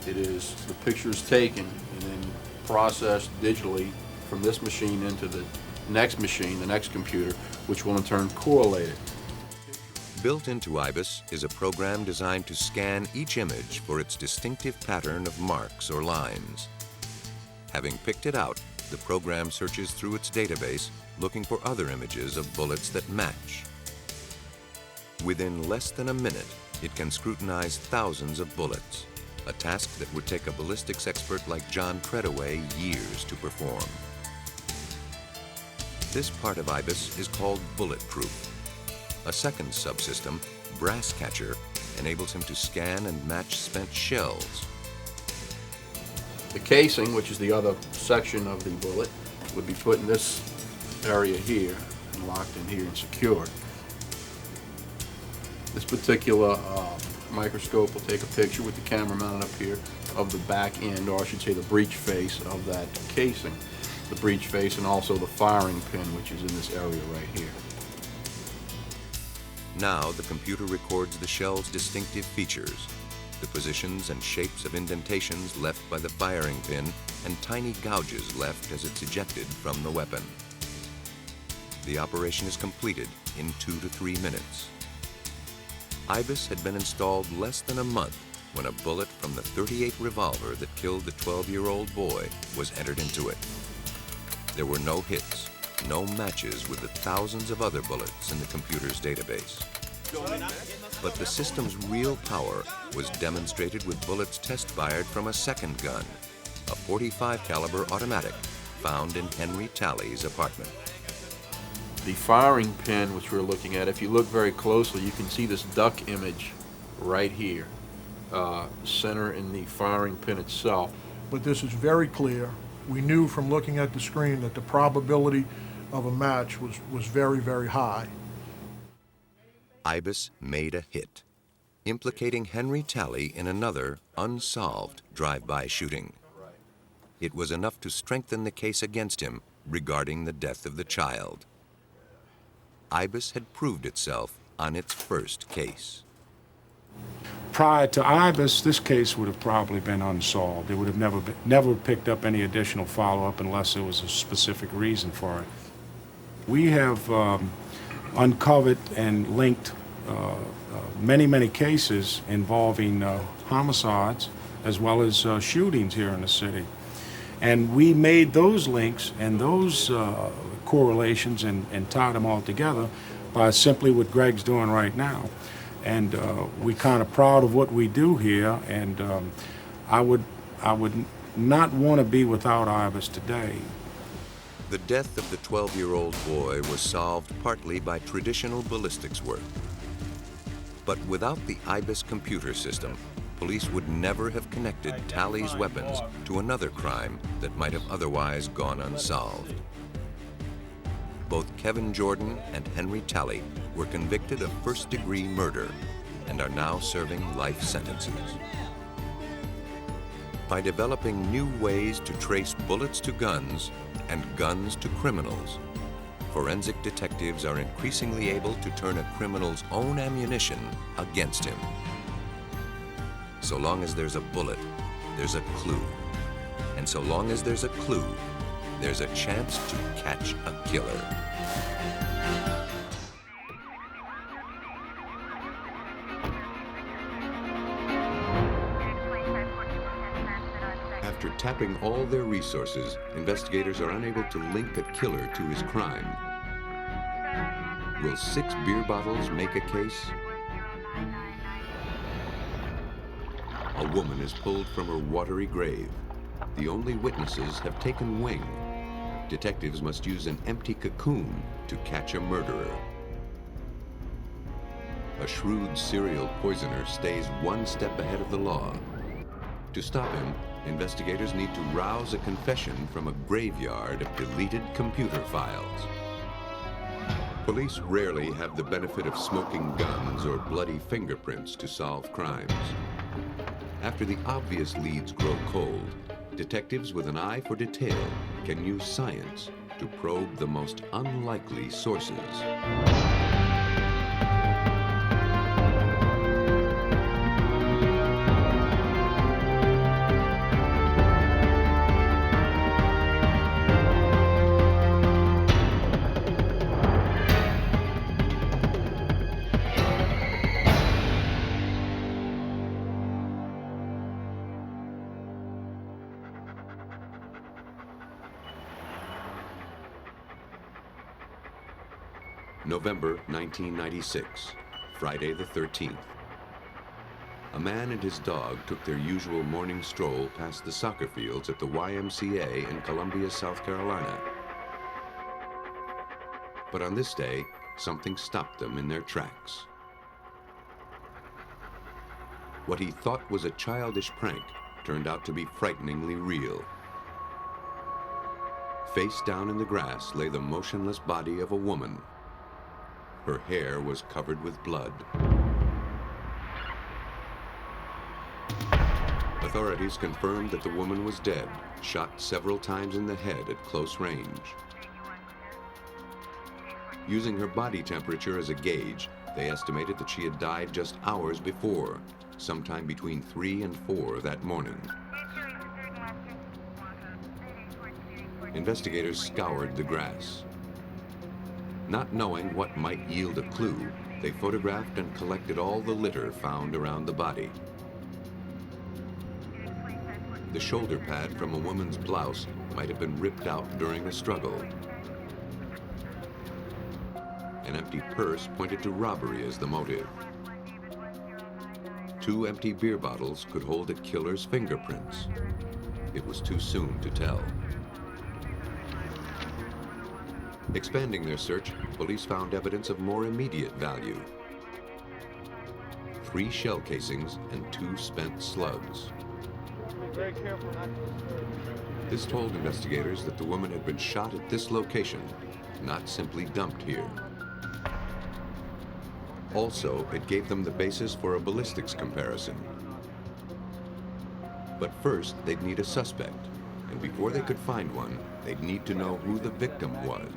the picture is taken and then processed digitally from this machine into the next machine, the next computer, which will in turn correlate it. Built into IBIS is a program designed to scan each image for its distinctive pattern of marks or lines. Having picked it out, the program searches through its database, looking for other images of bullets that match. Within less than a minute, it can scrutinize thousands of bullets. a task that would take a ballistics expert like John Treadaway years to perform. This part of IBIS is called bulletproof. A second subsystem, brass catcher, enables him to scan and match spent shells. The casing, which is the other section of the bullet, would be put in this area here and locked in here and secured. This particular microscope will take a picture with the camera mounted up here of the back end, or I should say the breech face of that casing. The breech face and also the firing pin, which is in this area right here. Now the computer records the shell's distinctive features, the positions and shapes of indentations left by the firing pin and tiny gouges left as it's ejected from the weapon. The operation is completed in 2 to 3 minutes. IBIS had been installed less than a month when a bullet from the .38 revolver that killed the 12-year-old boy was entered into it. There were no hits, no matches with the thousands of other bullets in the computer's database. But the system's real power was demonstrated with bullets test-fired from a second gun, a .45 caliber automatic found in Henry Talley's apartment. The firing pin, which we're looking at, if you look very closely, you can see this duck image right here, center in the firing pin itself. But this is very clear. We knew from looking at the screen that the probability of a match was very, very high. IBIS made a hit, implicating Henry Talley in another unsolved drive-by shooting. It was enough to strengthen the case against him regarding the death of the child. IBIS had proved itself on its first case. Prior to IBIS, this case would have probably been unsolved. It would have never picked up any additional follow-up unless there was a specific reason for it. We have uncovered and linked many cases involving homicides as well as shootings here in the city. And we made those links and those correlations and tied them all together by simply what Greg's doing right now. And we're kind of proud of what we do here, and I would not want to be without IBIS today. The death of the 12-year-old boy was solved partly by traditional ballistics work. But without the IBIS computer system, police would never have connected Talley's weapons to another crime that might have otherwise gone unsolved. Both Kevin Jordan and Henry Talley were convicted of first-degree murder and are now serving life sentences. By developing new ways to trace bullets to guns and guns to criminals, forensic detectives are increasingly able to turn a criminal's own ammunition against him. So long as there's a bullet, there's a clue. And so long as there's a clue, there's a chance to catch a killer. After tapping all their resources, investigators are unable to link a killer to his crime. Will 6 beer bottles make a case? A woman is pulled from her watery grave. The only witnesses have taken wing. Detectives must use an empty cocoon to catch a murderer. A shrewd serial poisoner stays one step ahead of the law. To stop him, investigators need to rouse a confession from a graveyard of deleted computer files. Police rarely have the benefit of smoking guns or bloody fingerprints to solve crimes. After the obvious leads grow cold, detectives with an eye for detail can use science to probe the most unlikely sources. November 1996, Friday the 13th. A man and his dog took their usual morning stroll past the soccer fields at the YMCA in Columbia, South Carolina. But on this day, something stopped them in their tracks. What he thought was a childish prank turned out to be frighteningly real. Face down in the grass lay the motionless body of a woman. Her hair was covered with blood. Authorities confirmed that the woman was dead, shot several times in the head at close range. Using her body temperature as a gauge, they estimated that she had died just hours before, sometime between 3 and 4 that morning. Investigators scoured the grass. Not knowing what might yield a clue, they photographed and collected all the litter found around the body. The shoulder pad from a woman's blouse might have been ripped out during a struggle. An empty purse pointed to robbery as the motive. 2 empty beer bottles could hold a killer's fingerprints. It was too soon to tell. Expanding their search, police found evidence of more immediate value. 3 shell casings and 2 spent slugs. Very careful not to disturb. This told investigators that the woman had been shot at this location, not simply dumped here. Also, it gave them the basis for a ballistics comparison. But first, they'd need a suspect, and before they could find one, they'd need to know who the victim was.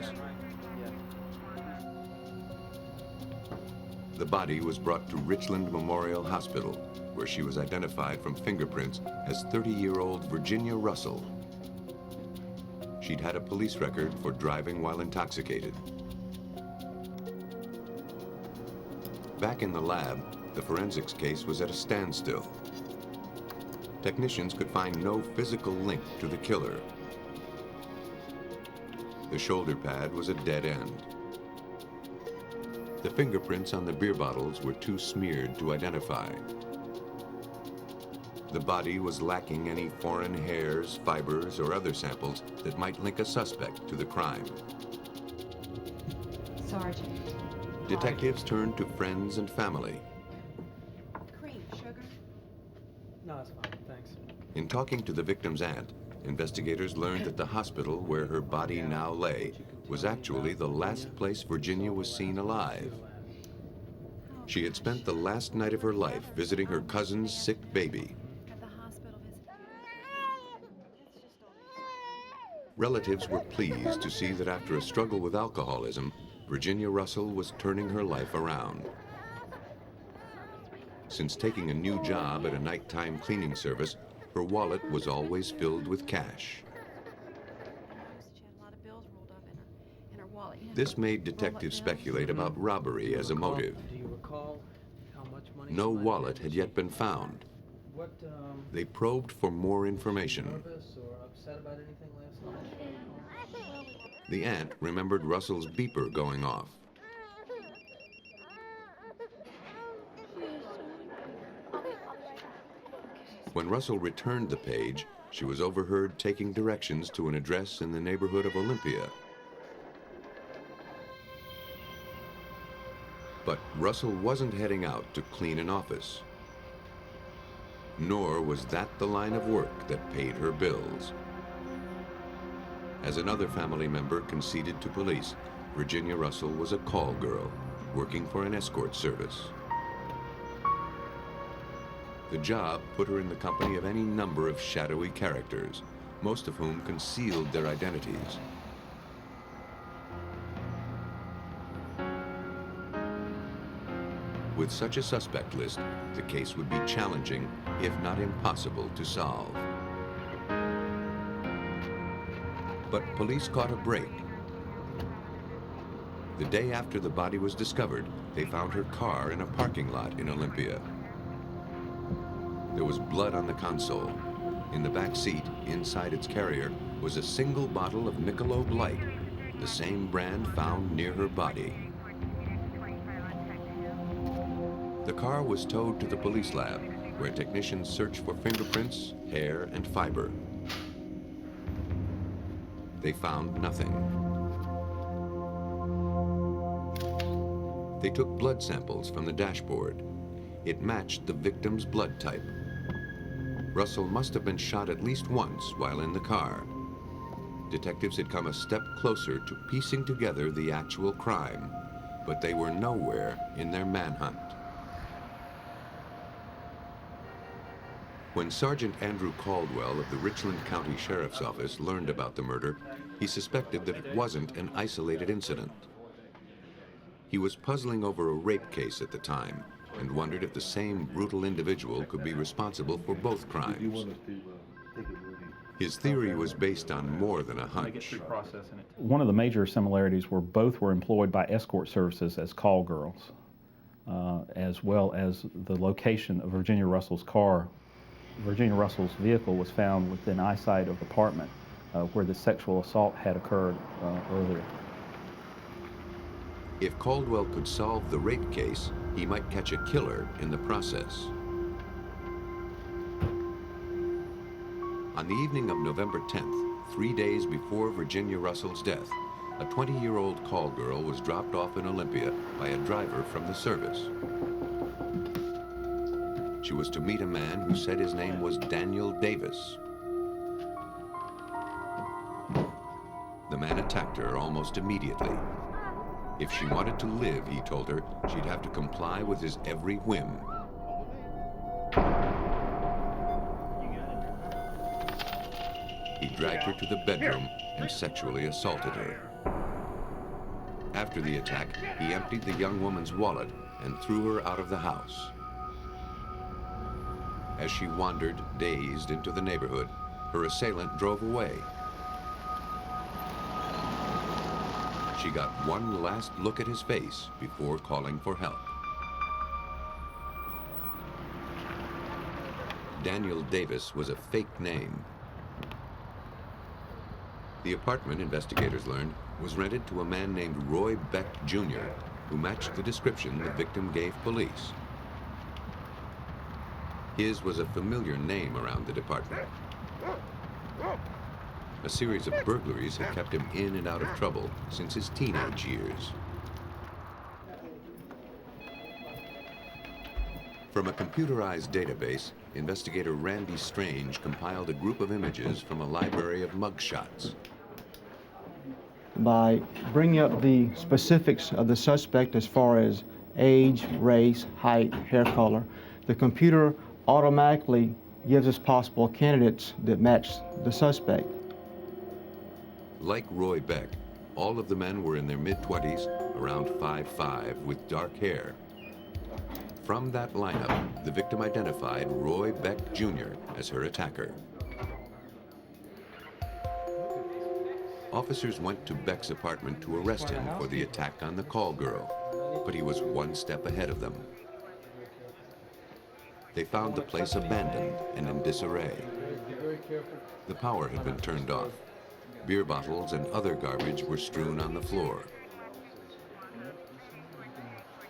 The body was brought to Richland Memorial Hospital, where she was identified from fingerprints as 30-year-old Virginia Russell. She'd had a police record for driving while intoxicated. Back in the lab, the forensics case was at a standstill. Technicians could find no physical link to the killer. The shoulder pad was a dead end. The fingerprints on the beer bottles were too smeared to identify. The body was lacking any foreign hairs, fibers, or other samples that might link a suspect to the crime. Sergeant. Detectives turned to friends and family. Cream, sugar? No, it's fine, thanks. In talking to the victim's aunt, investigators learned that the hospital where her body now lay was actually the last place Virginia was seen alive. She had spent the last night of her life visiting her cousin's sick baby. Relatives were pleased to see that after a struggle with alcoholism, Virginia Russell was turning her life around. Since taking a new job at a nighttime cleaning service, her wallet was always filled with cash. This made detectives speculate about robbery as a motive. Do you recall how much money? No wallet had yet been found. What, They probed for more information. nervous or upset about anything last night? The aunt remembered Russell's beeper going off. When Russell returned the page, she was overheard taking directions to an address in the neighborhood of Olympia. But Russell wasn't heading out to clean an office. Nor was that the line of work that paid her bills. As another family member conceded to police, Virginia Russell was a call girl working for an escort service. The job put her in the company of any number of shadowy characters, most of whom concealed their identities. With such a suspect list, the case would be challenging, if not impossible, to solve. But police caught a break. The day after the body was discovered, they found her car in a parking lot in Olympia. There was blood on the console. In the back seat, inside its carrier, was a single bottle of Michelob Light, the same brand found near her body. The car was towed to the police lab, where technicians searched for fingerprints, hair, and fiber. They found nothing. They took blood samples from the dashboard. It matched the victim's blood type. Russell must have been shot at least once while in the car. Detectives had come a step closer to piecing together the actual crime, but they were nowhere in their manhunt. When Sergeant Andrew Caldwell of the Richland County Sheriff's Office learned about the murder, he suspected that it wasn't an isolated incident. He was puzzling over a rape case at the time and wondered if the same brutal individual could be responsible for both crimes. His theory was based on more than a hunch. One of the major similarities were both were employed by escort services as call girls, as well as the location of Virginia Russell's car. Virginia Russell's vehicle was found within eyesight of the apartment where the sexual assault had occurred earlier. If Caldwell could solve the rape case, he might catch a killer in the process. On the evening of November 10th, 3 days before Virginia Russell's death, a 20-year-old call girl was dropped off in Olympia by a driver from the service. She was to meet a man who said his name was Daniel Davis. The man attacked her almost immediately. If she wanted to live, he told her, she'd have to comply with his every whim. He dragged her to the bedroom and sexually assaulted her. After the attack, he emptied the young woman's wallet and threw her out of the house. As she wandered, dazed, into the neighborhood, her assailant drove away. She got one last look at his face before calling for help. Daniel Davis was a fake name. The apartment, investigators learned, was rented to a man named Roy Beck, Jr., who matched the description the victim gave police. His was a familiar name around the department. A series of burglaries had kept him in and out of trouble since his teenage years. From a computerized database, investigator Randy Strange compiled a group of images from a library of mugshots. By bringing up the specifics of the suspect as far as age, race, height, hair color, the computer automatically gives us possible candidates that match the suspect. Like Roy Beck, all of the men were in their mid-20s, around 5'5", with dark hair. From that lineup, the victim identified Roy Beck, Jr. as her attacker. Officers went to Beck's apartment to arrest him for the attack on the call girl, but he was one step ahead of them. They found the place abandoned and in disarray. The power had been turned off. Beer bottles and other garbage were strewn on the floor.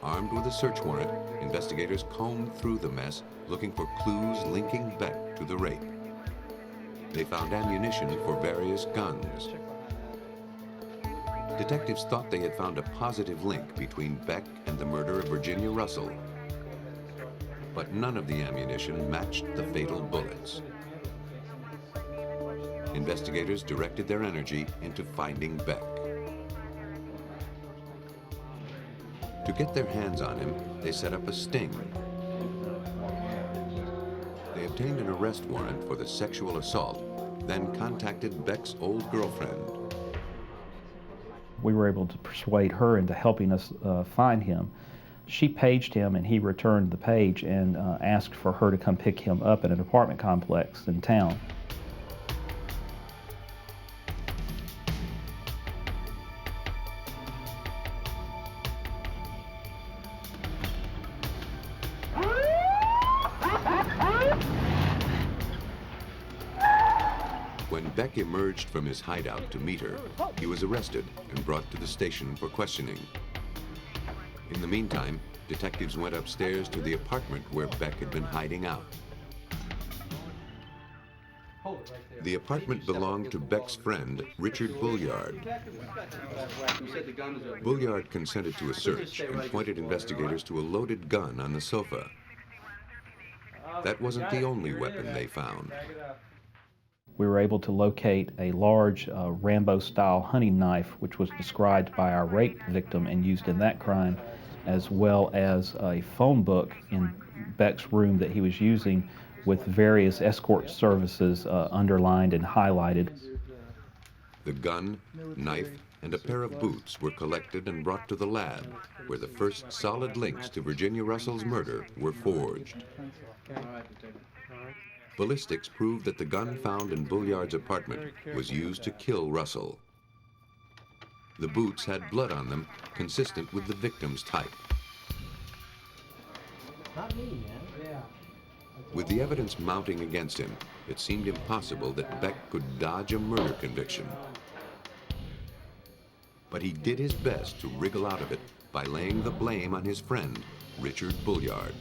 Armed with a search warrant, investigators combed through the mess, looking for clues linking Beck to the rape. They found ammunition for various guns. Detectives thought they had found a positive link between Beck and the murder of Virginia Russell. But none of the ammunition matched the fatal bullets. Investigators directed their energy into finding Beck. To get their hands on him, they set up a sting. They obtained an arrest warrant for the sexual assault, then contacted Beck's old girlfriend. We were able to persuade her into helping us find him. She paged him and he returned the page and asked for her to come pick him up at an apartment complex in town. When Beck emerged from his hideout to meet her, he was arrested and brought to the station for questioning. In the meantime, detectives went upstairs to the apartment where Beck had been hiding out. The apartment belonged to Beck's friend, Richard Bulliard. Bulliard consented to a search and pointed investigators to a loaded gun on the sofa. That wasn't the only weapon they found. We were able to locate a large Rambo-style hunting knife, which was described by our rape victim and used in that crime, as well as a phone book in Beck's room that he was using with various escort services underlined and highlighted. The gun, knife, and a pair of boots were collected and brought to the lab, where the first solid links to Virginia Russell's murder were forged. Ballistics proved that the gun found in Bulliard's apartment was used to kill Russell. The boots had blood on them, consistent with the victim's type. Not me, man. Yeah. With the evidence mounting against him, it seemed impossible that Beck could dodge a murder conviction. But he did his best to wriggle out of it by laying the blame on his friend, Richard Bulliard.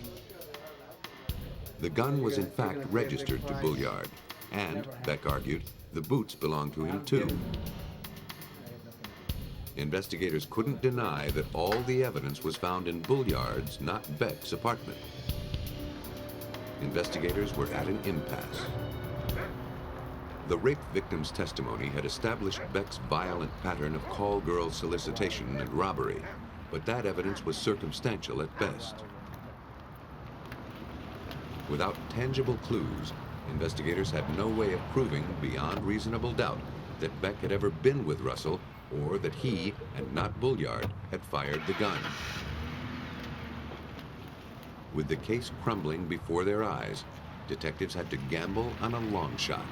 The gun was in fact registered to Bulliard, and, Beck argued, the boots belonged to him too. Investigators couldn't deny that all the evidence was found in Bulliard's, not Beck's, apartment. Investigators were at an impasse. The rape victim's testimony had established Beck's violent pattern of call girl solicitation and robbery, but that evidence was circumstantial at best. Without tangible clues, investigators had no way of proving beyond reasonable doubt that Beck had ever been with Russell or that he, and not Bulliard, had fired the gun. With the case crumbling before their eyes, detectives had to gamble on a long shot.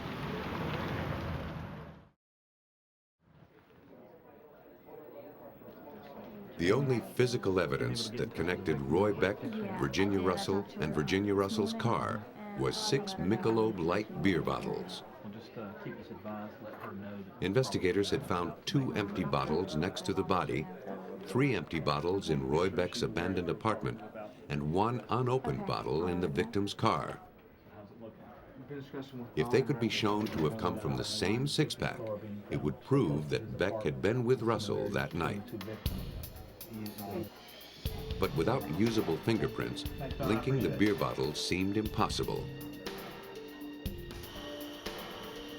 The only physical evidence that connected Roy Beck, Virginia Russell, and Virginia Russell's car was 6 Michelob Light beer bottles. Investigators had found 2 empty bottles next to the body, 3 empty bottles in Roy Beck's abandoned apartment, and 1 unopened bottle in the victim's car. If they could be shown to have come from the same six-pack, it would prove that Beck had been with Russell that night. But without usable fingerprints, linking the beer bottles seemed impossible.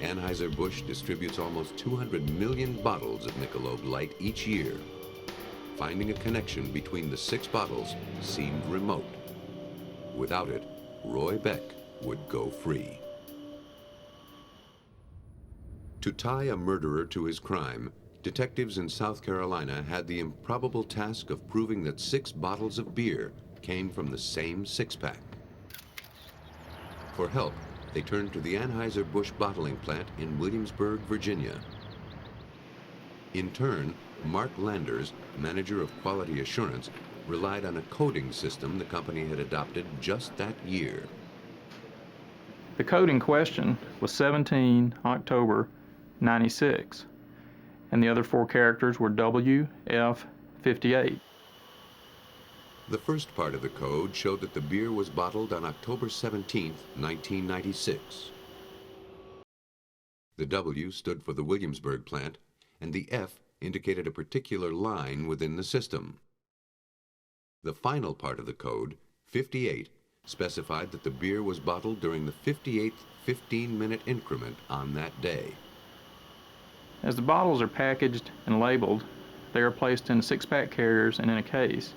Anheuser-Busch distributes almost 200 million bottles of Michelob Light each year. Finding a connection between the 6 bottles seemed remote. Without it, Roy Beck would go free. To tie a murderer to his crime, detectives in South Carolina had the improbable task of proving that 6 bottles of beer came from the same six-pack. For help, they turned to the Anheuser-Busch bottling plant in Williamsburg, Virginia. In turn, Mark Landers, manager of quality assurance, relied on a coding system the company had adopted just that year. The code in question was 17 October 96, and the other 4 characters were WF58. The first part of the code showed that the beer was bottled on October 17, 1996. The W stood for the Williamsburg plant, and the F indicated a particular line within the system. The final part of the code, 58, specified that the beer was bottled during the 58th 15-minute increment on that day. As the bottles are packaged and labeled, they are placed in 6-pack carriers and in a case.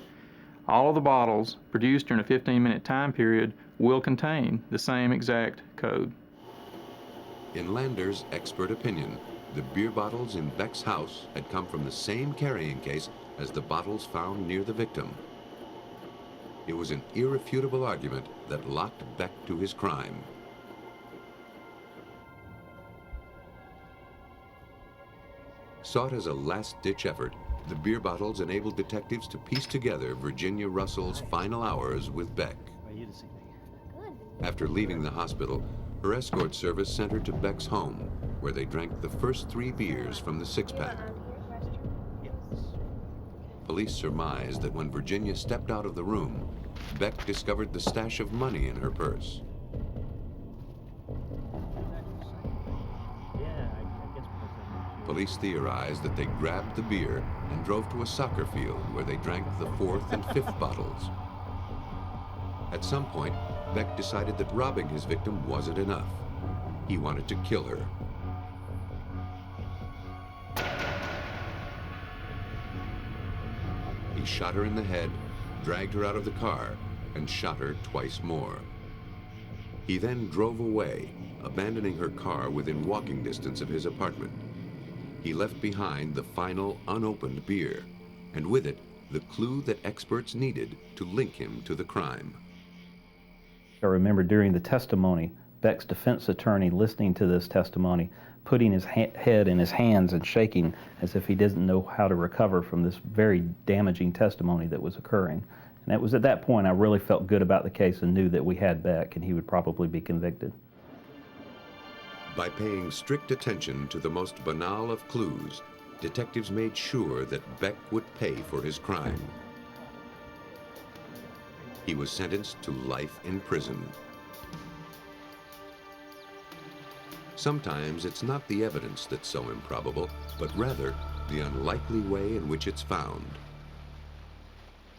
All of the bottles produced during a 15-minute time period will contain the same exact code. In Landers' expert opinion, the beer bottles in Beck's house had come from the same carrying case as the bottles found near the victim. It was an irrefutable argument that locked Beck to his crime. Sought as a last-ditch effort, the beer bottles enabled detectives to piece together Virginia Russell's final hours with Beck. After leaving the hospital, her escort service sent her to Beck's home, where they drank the first 3 beers from the 6-pack. Police surmised that when Virginia stepped out of the room, Beck discovered the stash of money in her purse. Police theorized that they grabbed the beer and drove to a soccer field where they drank the 4th and 5th bottles. At some point, Beck decided that robbing his victim wasn't enough. He wanted to kill her. He shot her in the head, dragged her out of the car, and shot her twice more. He then drove away, abandoning her car within walking distance of his apartment. He left behind the final unopened beer, and with it, the clue that experts needed to link him to the crime. I remember during the testimony, Beck's defense attorney listening to this testimony, putting his head in his hands and shaking as if he didn't know how to recover from this very damaging testimony that was occurring. And it was at that point I really felt good about the case and knew that we had Beck and he would probably be convicted. By paying strict attention to the most banal of clues, detectives made sure that Beck would pay for his crime. He was sentenced to life in prison. Sometimes it's not the evidence that's so improbable, but rather the unlikely way in which it's found.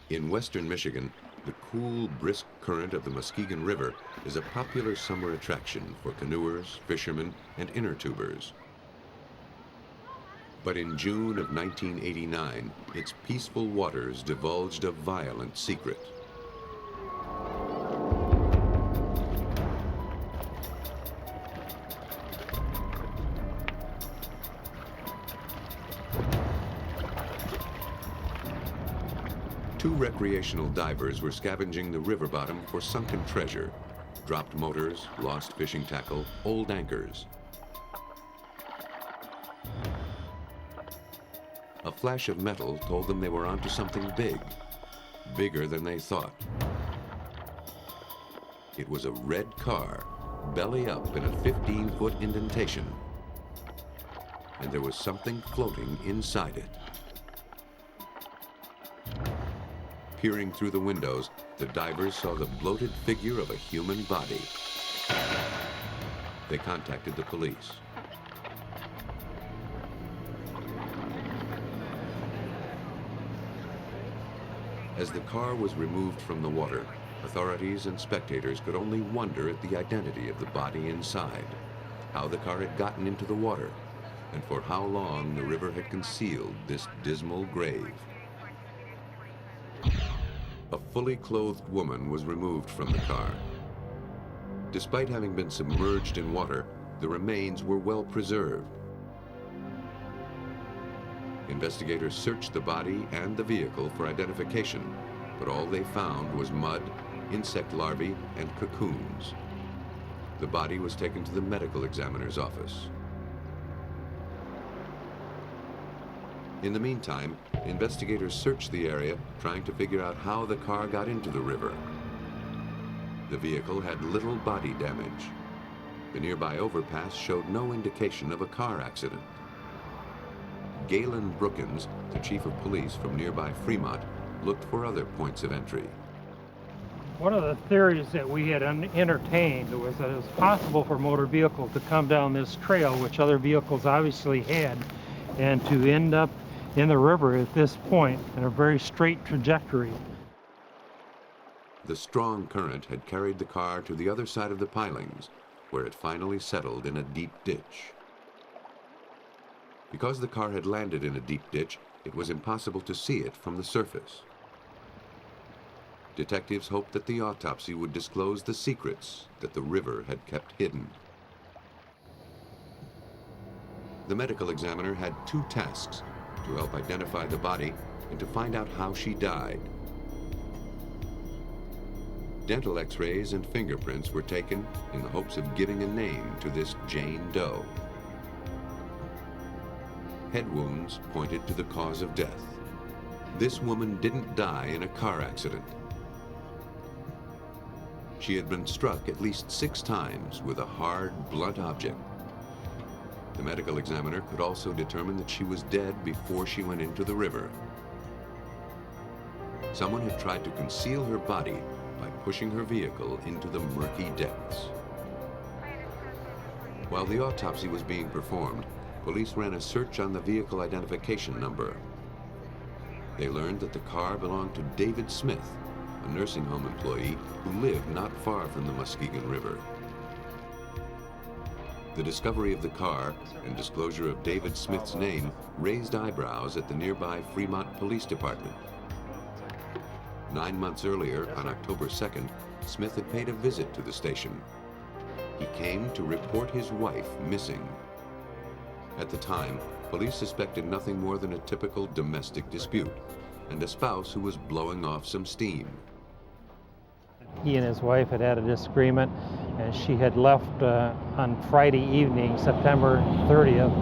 In western Michigan, the cool, brisk current of the Muskegon River is a popular summer attraction for canoers, fishermen, and inner tubers. But in June of 1989, its peaceful waters divulged a violent secret. Two recreational divers were scavenging the river bottom for sunken treasure, dropped motors, lost fishing tackle, old anchors. A flash of metal told them they were onto something big, bigger than they thought. It was a red car, belly up in a 15-foot indentation, and there was something floating inside it. Peering through the windows, the divers saw the bloated figure of a human body. They contacted the police. As the car was removed from the water, authorities and spectators could only wonder at the identity of the body inside, how the car had gotten into the water, and for how long the river had concealed this dismal grave. A fully clothed woman was removed from the car. Despite having been submerged in water, the remains were well preserved. Investigators searched the body and the vehicle for identification, but all they found was mud, insect larvae, and cocoons. The body was taken to the medical examiner's office. In the meantime, investigators searched the area, trying to figure out how the car got into the river. The vehicle had little body damage. The nearby overpass showed no indication of a car accident. Galen Brookins, the chief of police from nearby Fremont, looked for other points of entry. One of the theories that we had entertained was that it was possible for motor vehicles to come down this trail, which other vehicles obviously had, and to end up in the river at this point in a very straight trajectory. The strong current had carried the car to the other side of the pilings, where it finally settled in a deep ditch. Because the car had landed in a deep ditch, it was impossible to see it from the surface. Detectives hoped that the autopsy would disclose the secrets that the river had kept hidden. The medical examiner had two tasks: to help identify the body and to find out how she died. Dental x-rays and fingerprints were taken in the hopes of giving a name to this Jane Doe. Head wounds pointed to the cause of death. This woman didn't die in a car accident. She had been struck at least 6 times with a hard, blunt object. The medical examiner could also determine that she was dead before she went into the river. Someone had tried to conceal her body by pushing her vehicle into the murky depths. While the autopsy was being performed, police ran a search on the vehicle identification number. They learned that the car belonged to David Smith, a nursing home employee who lived not far from the Muskegon River. The discovery of the car and disclosure of David Smith's name raised eyebrows at the nearby Fremont Police Department. 9 months earlier, on October 2nd, Smith had paid a visit to the station. He came to report his wife missing. At the time, police suspected nothing more than a typical domestic dispute and a spouse who was blowing off some steam. He and his wife had had a disagreement, and she had left on Friday evening, September 30th,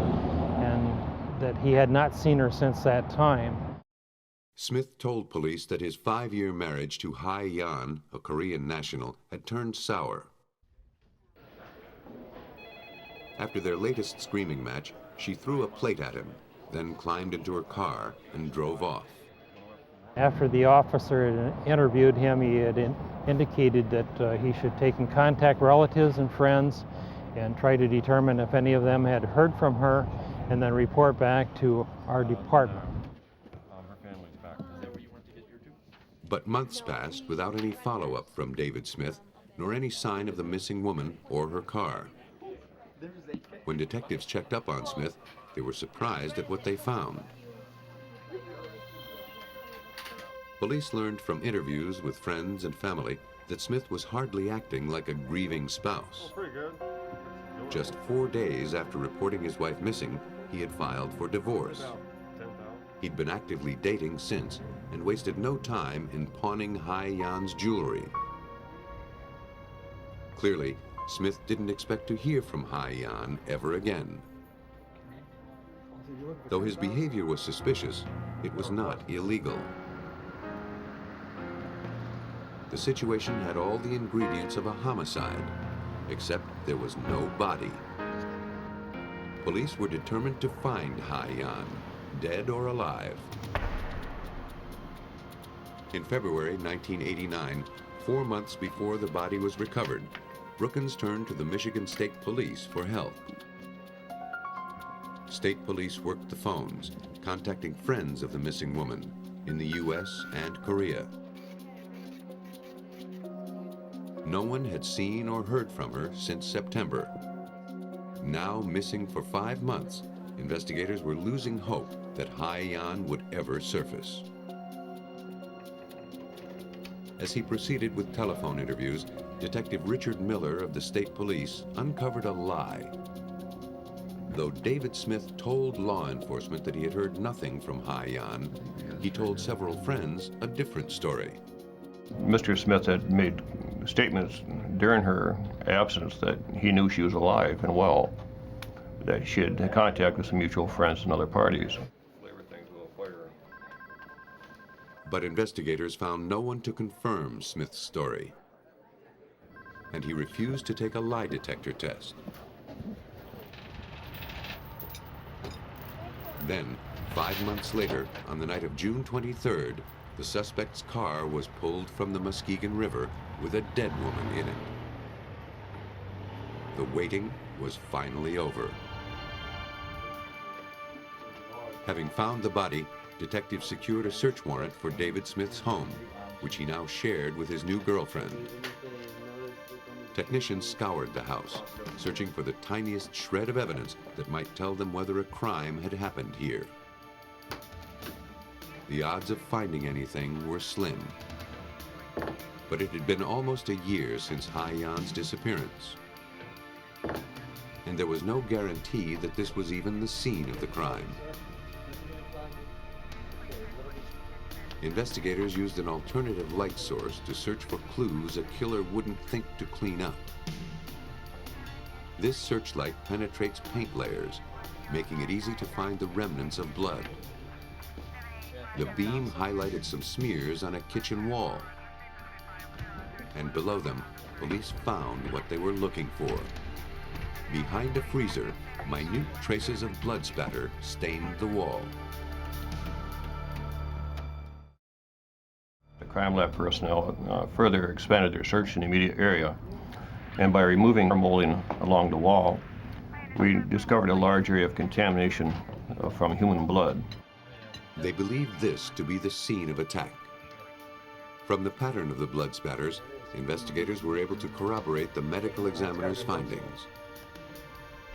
and that he had not seen her since that time. Smith told police that his 5-year marriage to Hai Yan, a Korean national, had turned sour. After their latest screaming match, she threw a plate at him, then climbed into her car and drove off. After the officer had interviewed him, he had indicated that he should take and contact relatives and friends and try to determine if any of them had heard from her, and then report back to our department. But months passed without any follow-up from David Smith, nor any sign of the missing woman or her car. When detectives checked up on Smith, they were surprised at what they found. Police learned from interviews with friends and family that Smith was hardly acting like a grieving spouse. Just 4 days after reporting his wife missing, he had filed for divorce. He'd been actively dating since and wasted no time in pawning Hai Yan's jewelry. Clearly, Smith didn't expect to hear from Hai Yan ever again. Though his behavior was suspicious, it was not illegal. The situation had all the ingredients of a homicide, except there was no body. Police were determined to find Hai Yan, dead or alive. In February 1989, 4 months before the body was recovered, Brookins turned to the Michigan State Police for help. State police worked the phones, contacting friends of the missing woman in the U.S. and Korea. No one had seen or heard from her since September. Now missing for 5 months, investigators were losing hope that Hai Yan would ever surface. As he proceeded with telephone interviews, Detective Richard Miller of the State Police uncovered a lie. Though David Smith told law enforcement that he had heard nothing from Hai Yan, he told several friends a different story. Mr. Smith had made statements during her absence that he knew she was alive and well, that she had contact with some mutual friends and other parties. But investigators found no one to confirm Smith's story, and he refused to take a lie detector test. Then, 5 months later, on the night of June 23rd, the suspect's car was pulled from the Muskegon River with a dead woman in it. The waiting was finally over. Having found the body, detectives secured a search warrant for David Smith's home, which he now shared with his new girlfriend. Technicians scoured the house, searching for the tiniest shred of evidence that might tell them whether a crime had happened here. The odds of finding anything were slim. But it had been almost a year since Hai Yan's disappearance. And there was no guarantee that this was even the scene of the crime. Investigators used an alternative light source to search for clues a killer wouldn't think to clean up. This searchlight penetrates paint layers, making it easy to find the remnants of blood. The beam highlighted some smears on a kitchen wall. And below them, police found what they were looking for. Behind a freezer, minute traces of blood spatter stained the wall. crime lab personnel further expanded their search in the immediate area, and by removing molding along the wall, we discovered a large area of contamination from human blood. They believed this to be the scene of attack. From the pattern of the blood spatters, investigators were able to corroborate the medical examiner's findings.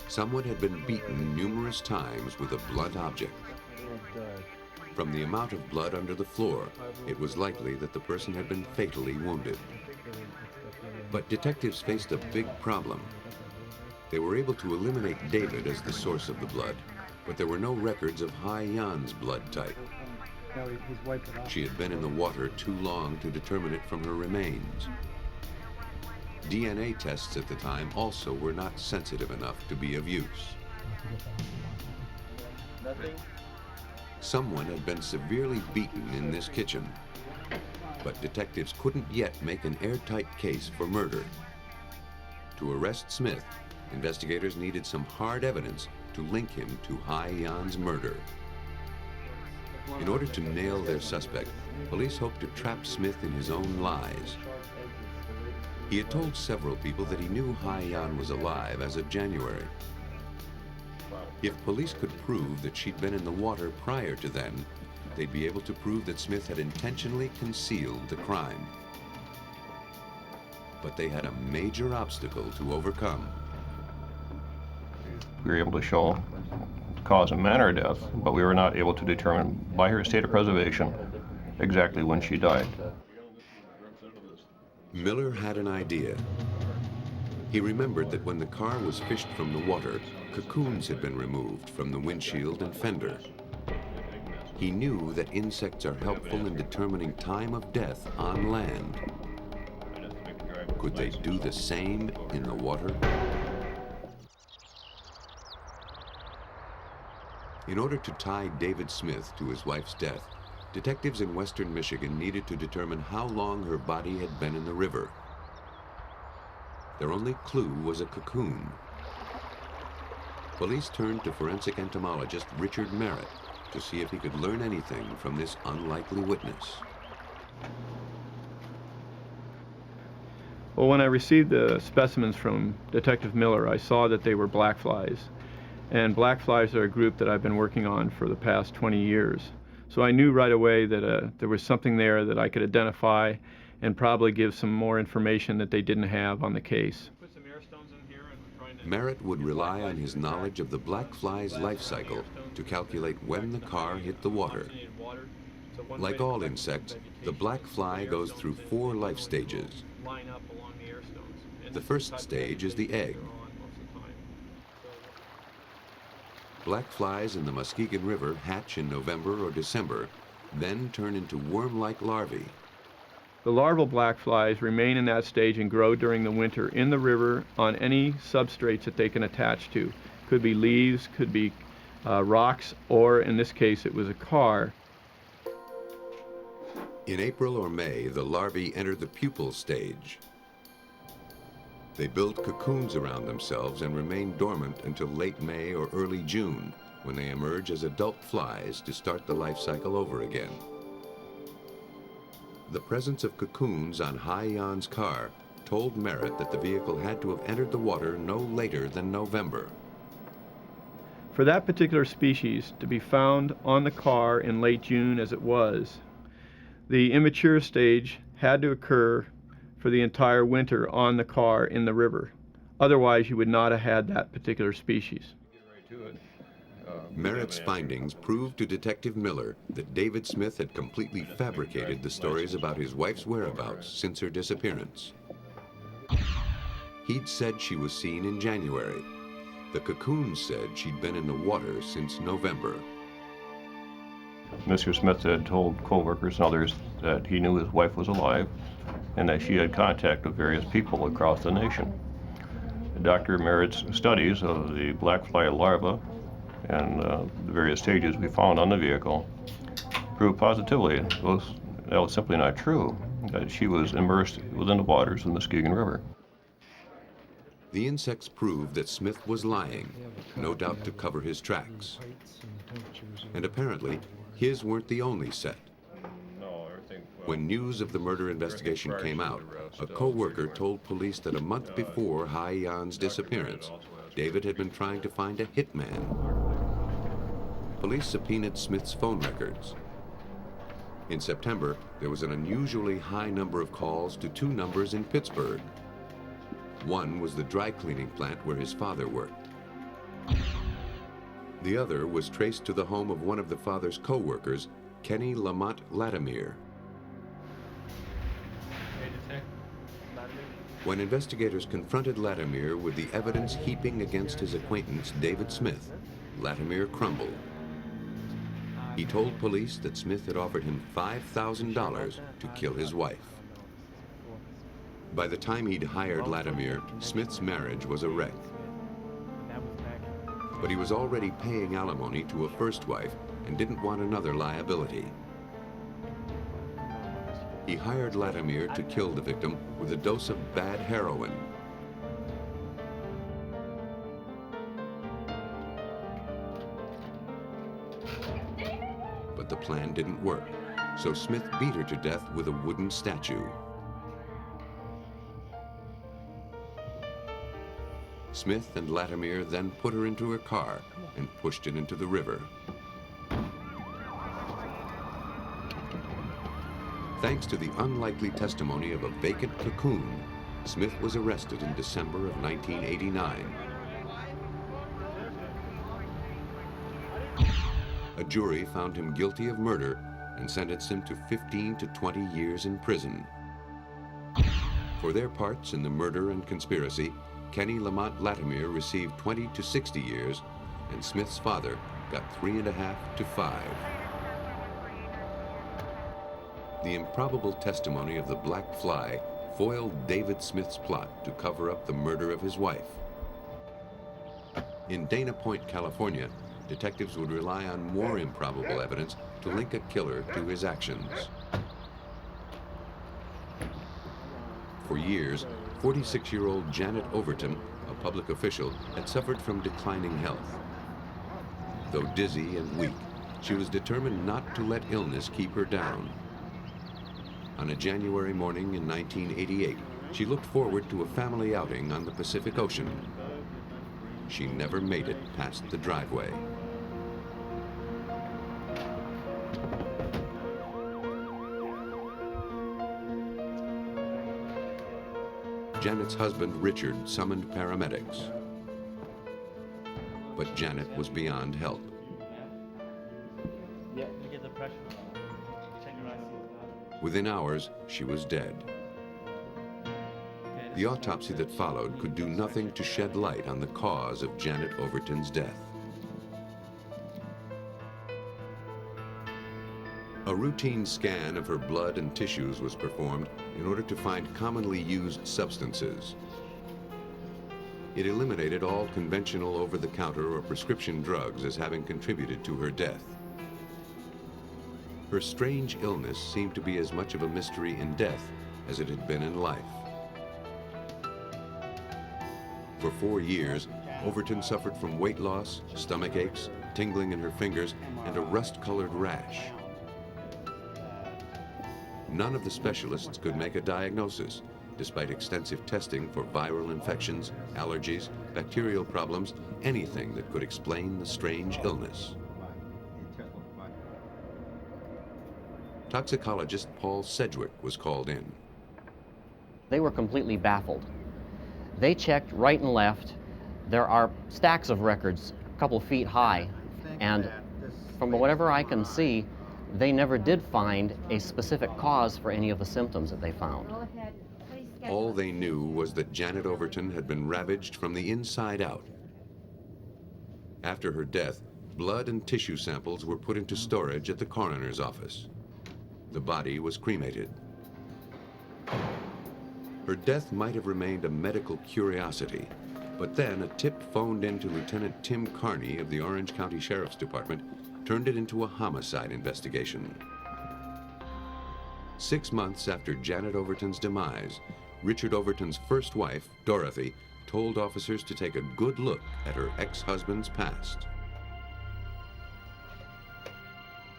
Someone had been beaten numerous times with a blunt object. From the amount of blood under the floor, it was likely that the person had been fatally wounded. But detectives faced a big problem. They were able to eliminate David as the source of the blood, but there were no records of Hai-Yan's blood type. She had been in the water too long to determine it from her remains. DNA tests at the time also were not sensitive enough to be of use. Someone had been severely beaten in this kitchen, but detectives couldn't yet make an airtight case for murder. To arrest Smith, investigators needed some hard evidence to link him to Hai-Yan's murder. In order to nail their suspect, police hoped to trap Smith in his own lies. He had told several people that he knew Hai-Yan was alive as of January. If police could prove that she'd been in the water prior to then, they'd be able to prove that Smith had intentionally concealed the crime. But they had a major obstacle to overcome. We were able to show the cause and manner of death, but we were not able to determine by her state of preservation exactly when she died. Miller had an idea. He remembered that when the car was fished from the water, cocoons had been removed from the windshield and fender. He knew that insects are helpful in determining time of death on land. Could they do the same in the water? In order to tie David Smith to his wife's death, detectives in western Michigan needed to determine how long her body had been in the river. Their only clue was a cocoon. Police turned to forensic entomologist Richard Merritt to see if he could learn anything from this unlikely witness. Well, when I received the specimens from Detective Miller, I saw that they were black flies. And black flies are a group that I've been working on for the past 20 years. So I knew right away that there was something there that I could identify and probably give some more information that they didn't have on the case. Merritt would rely on his knowledge of the black fly's life cycle to calculate when the car hit the water. Like all insects, the black fly goes through 4 life stages. The first stage is the egg. Black flies in the Muskegon River hatch in November or December, then turn into worm-like larvae. The larval black flies remain in that stage and grow during the winter in the river on any substrates that they can attach to. Could be leaves, could be rocks, or in this case it was a car. In April or May, the larvae enter the pupal stage. They build cocoons around themselves and remain dormant until late May or early June, when they emerge as adult flies to start the life cycle over again. The presence of cocoons on Hai-Yan's car told Merritt that the vehicle had to have entered the water no later than November. For that particular species to be found on the car in late June as it was, the immature stage had to occur for the entire winter on the car in the river. Otherwise, you would not have had that particular species. Merritt's findings proved to Detective Miller that David Smith had completely fabricated the stories about his wife's whereabouts since her disappearance. He'd said she was seen in January. The cocoons said she'd been in the water since November. Mr. Smith had told co-workers and others that he knew his wife was alive and that she had contact with various people across the nation. Dr. Merritt's studies of the black fly larva and the various stages we found on the vehicle proved positively that was simply not true, that she was immersed within the waters of the Muskegon River. The insects proved that Smith was lying, no doubt to cover his tracks. And apparently, his weren't the only set. No, everything When news of the murder investigation came out, a co-worker told police that a month before Hai Yan's disappearance, David had been trying to find a hitman. Police subpoenaed Smith's phone records. In September, there was an unusually high number of calls to two numbers in Pittsburgh. One was the dry cleaning plant where his father worked. The other was traced to the home of one of the father's co-workers, Kenny Lamont Latimer. When investigators confronted Latimer with the evidence heaping against his acquaintance, David Smith, Latimer crumbled. He told police that Smith had offered him $5,000 to kill his wife. By the time he'd hired Latimer, Smith's marriage was a wreck. But he was already paying alimony to a first wife and didn't want another liability. He hired Latimer to kill the victim with a dose of bad heroin. But the plan didn't work, so Smith beat her to death with a wooden statue. Smith and Latimer then put her into her car and pushed it into the river. Thanks to the unlikely testimony of a vacant cocoon, Smith was arrested in December of 1989. A jury found him guilty of murder and sentenced him to 15 to 20 years in prison. For their parts in the murder and conspiracy, Kenny Lamont Latimer received 20 to 60 years, and Smith's father got 3.5 to 5. The improbable testimony of the Black Fly foiled David Smith's plot to cover up the murder of his wife. In Dana Point, California, detectives would rely on more improbable evidence to link a killer to his actions. For years, 46-year-old Janet Overton, a public official, had suffered from declining health. Though dizzy and weak, she was determined not to let illness keep her down. On a January morning in 1988, she looked forward to a family outing on the Pacific Ocean. She never made it past the driveway. Janet's husband, Richard, summoned paramedics. But Janet was beyond help. Within hours, she was dead. The autopsy that followed could do nothing to shed light on the cause of Janet Overton's death. A routine scan of her blood and tissues was performed in order to find commonly used substances. It eliminated all conventional over-the-counter or prescription drugs as having contributed to her death. Her strange illness seemed to be as much of a mystery in death as it had been in life. For 4 years, Overton suffered from weight loss, stomach aches, tingling in her fingers, and a rust-colored rash. None of the specialists could make a diagnosis, despite extensive testing for viral infections, allergies, bacterial problems, anything that could explain the strange illness. Toxicologist Paul Sedgwick was called in. They were completely baffled. They checked right and left. There are stacks of records, a couple feet high, and from whatever I can see, they never did find a specific cause for any of the symptoms that they found. All they knew was that Janet Overton had been ravaged from the inside out. After her death, blood and tissue samples were put into storage at the coroner's office. The body was cremated. Her death might have remained a medical curiosity, but then a tip phoned in to Lieutenant Tim Carney of the Orange County Sheriff's Department turned it into a homicide investigation. 6 months after Janet Overton's demise, Richard Overton's first wife, Dorothy, told officers to take a good look at her ex-husband's past.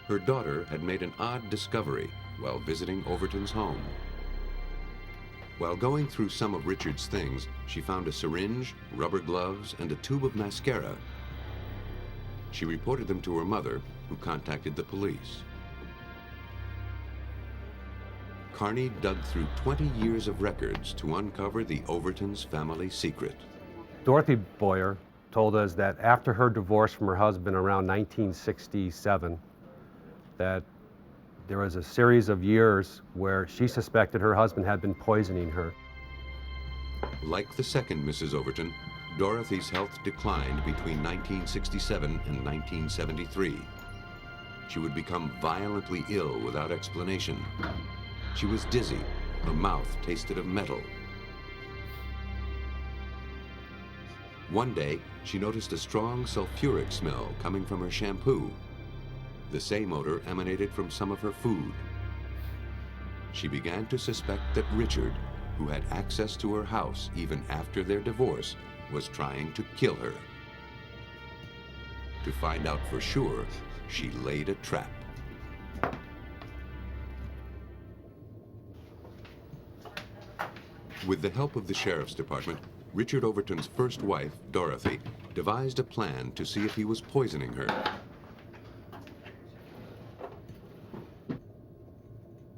Her daughter had made an odd discovery while visiting Overton's home. While going through some of Richard's things, she found a syringe, rubber gloves, and a tube of mascara. She reported them to her mother, who contacted the police. Carney dug through 20 years of records to uncover the Overton's family secret. Dorothy Boyer told us that after her divorce from her husband around 1967, that there was a series of years where she suspected her husband had been poisoning her. Like the second Mrs. Overton, Dorothy's health declined between 1967 and 1973. She would become violently ill without explanation. She was dizzy. Her mouth tasted of metal. One day, she noticed a strong sulfuric smell coming from her shampoo. The same odor emanated from some of her food. She began to suspect that Richard, who had access to her house even after their divorce, was trying to kill her. To find out for sure, she laid a trap. With the help of the sheriff's department, Richard Overton's first wife, Dorothy, devised a plan to see if he was poisoning her.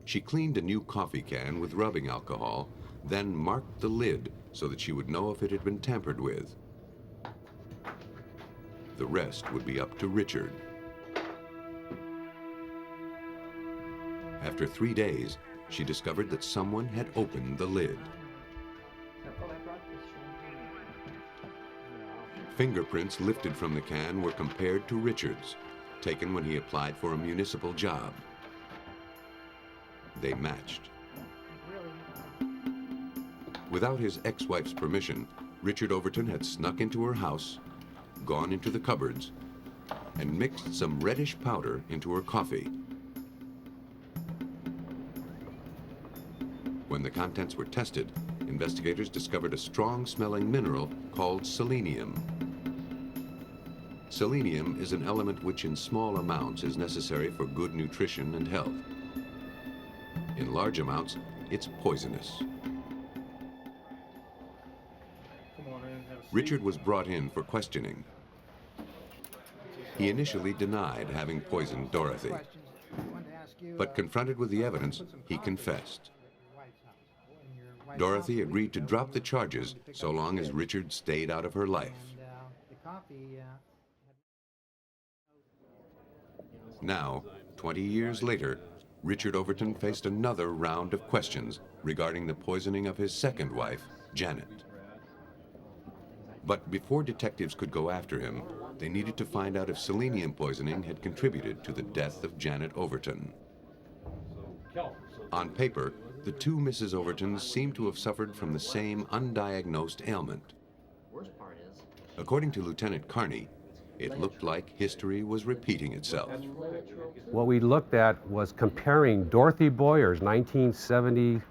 She cleaned a new coffee can with rubbing alcohol, then marked the lid so that she would know if it had been tampered with. The rest would be up to Richard. After 3 days, she discovered that someone had opened the lid. Fingerprints lifted from the can were compared to Richard's, taken when he applied for a municipal job. They matched. Without his ex-wife's permission, Richard Overton had snuck into her house, gone into the cupboards, and mixed some reddish powder into her coffee. When the contents were tested, investigators discovered a strong-smelling mineral called selenium. Selenium is an element which in small amounts is necessary for good nutrition and health. In large amounts, it's poisonous. Richard was brought in for questioning. He initially denied having poisoned Dorothy, but confronted with the evidence, he confessed. Dorothy agreed to drop the charges so long as Richard stayed out of her life. Now, 20 years later, Richard Overton faced another round of questions regarding the poisoning of his second wife, Janet. But before detectives could go after him, they needed to find out if selenium poisoning had contributed to the death of Janet Overton. On paper, the two Mrs. Overtons seemed to have suffered from the same undiagnosed ailment. According to Lieutenant Carney, it looked like history was repeating itself. What we looked at was comparing Dorothy Boyer's 1970,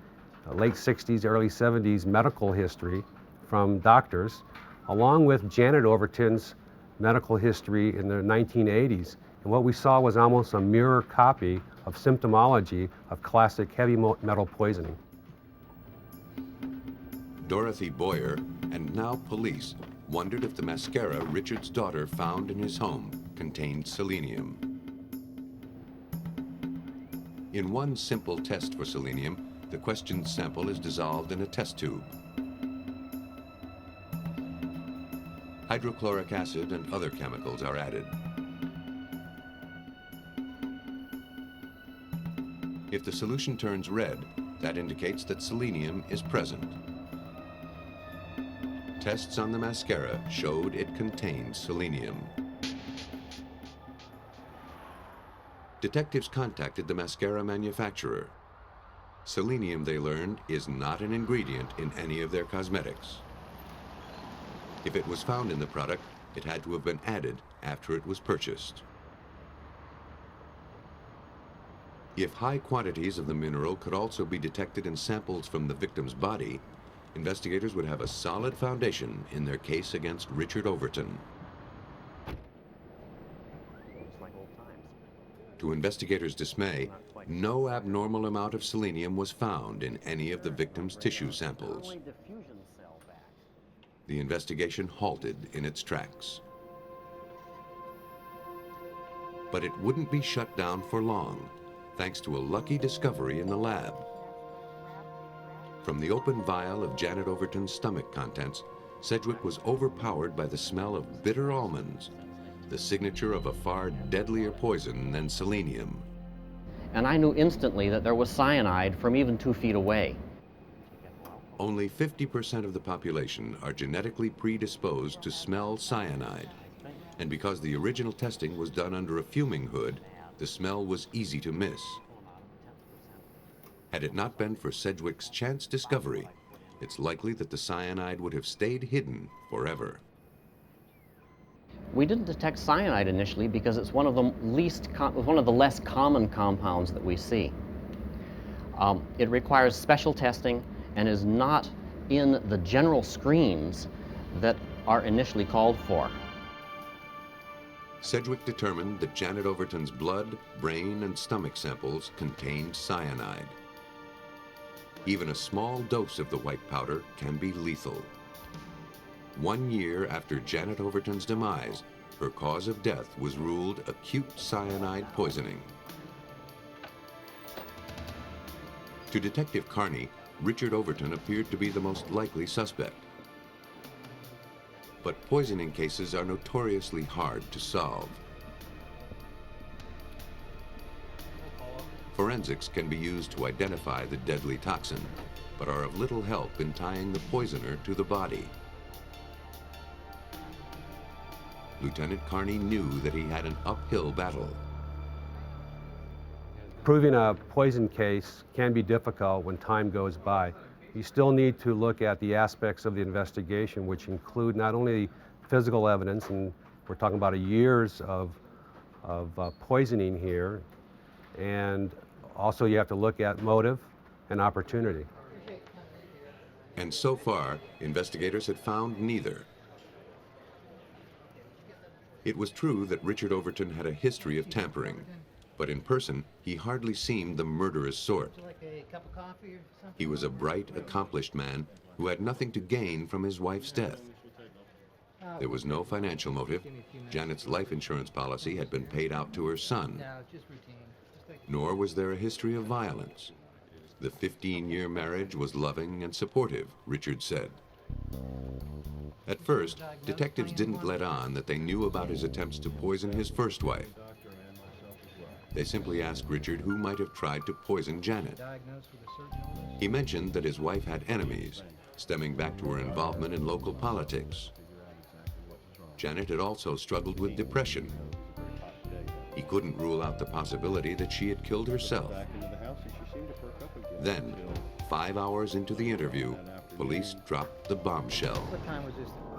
late 60s, early 70s medical history from doctors, along with Janet Overton's medical history in the 1980s. And what we saw was almost a mirror copy of symptomology of classic heavy metal poisoning. Dorothy Boyer, and now police, wondered if the mascara Richard's daughter found in his home contained selenium. In one simple test for selenium, the questioned sample is dissolved in a test tube. Hydrochloric acid and other chemicals are added. If the solution turns red, that indicates that selenium is present. Tests on the mascara showed it contained selenium. Detectives contacted the mascara manufacturer. Selenium, they learned, is not an ingredient in any of their cosmetics. If it was found in the product, it had to have been added after it was purchased. If high quantities of the mineral could also be detected in samples from the victim's body, investigators would have a solid foundation in their case against Richard Overton. To investigators' dismay, No abnormal amount of selenium was found in any of the victim's tissue samples. The investigation halted in its tracks. But it wouldn't be shut down for long, thanks to a lucky discovery in the lab. From the open vial of Janet Overton's stomach contents, Sedgwick was overpowered by the smell of bitter almonds, the signature of a far deadlier poison than selenium. And I knew instantly that there was cyanide from even 2 feet away. Only 50% of the population are genetically predisposed to smell cyanide. And because the original testing was done under a fuming hood, the smell was easy to miss. Had it not been for Sedgwick's chance discovery, it's likely that the cyanide would have stayed hidden forever. We didn't detect cyanide initially because it's one of the less common compounds that we see. It requires special testing and is not in the general screens that are initially called for. Sedgwick determined that Janet Overton's blood, brain, and stomach samples contained cyanide. Even a small dose of the white powder can be lethal. 1 year after Janet Overton's demise, her cause of death was ruled acute cyanide poisoning. To Detective Carney, Richard Overton appeared to be the most likely suspect. But poisoning cases are notoriously hard to solve. Forensics can be used to identify the deadly toxin, but are of little help in tying the poisoner to the body. Lieutenant Carney knew that he had an uphill battle. Proving a poison case can be difficult when time goes by. You still need to look at the aspects of the investigation, which include not only physical evidence, and we're talking about years of poisoning here, and also you have to look at motive and opportunity. And so far, investigators had found neither. It was true that Richard Overton had a history of tampering, but in person, he hardly seemed the murderous sort. He was a bright, accomplished man who had nothing to gain from his wife's death. There was no financial motive. Janet's life insurance policy had been paid out to her son. Nor was there a history of violence. The 15-year marriage was loving and supportive, Richard said. At first, detectives didn't let on that they knew about his attempts to poison his first wife. They simply asked Richard who might have tried to poison Janet. He mentioned that his wife had enemies, stemming back to her involvement in local politics. Janet had also struggled with depression. He couldn't rule out the possibility that she had killed herself. Then, 5 hours into the interview, police dropped the bombshell.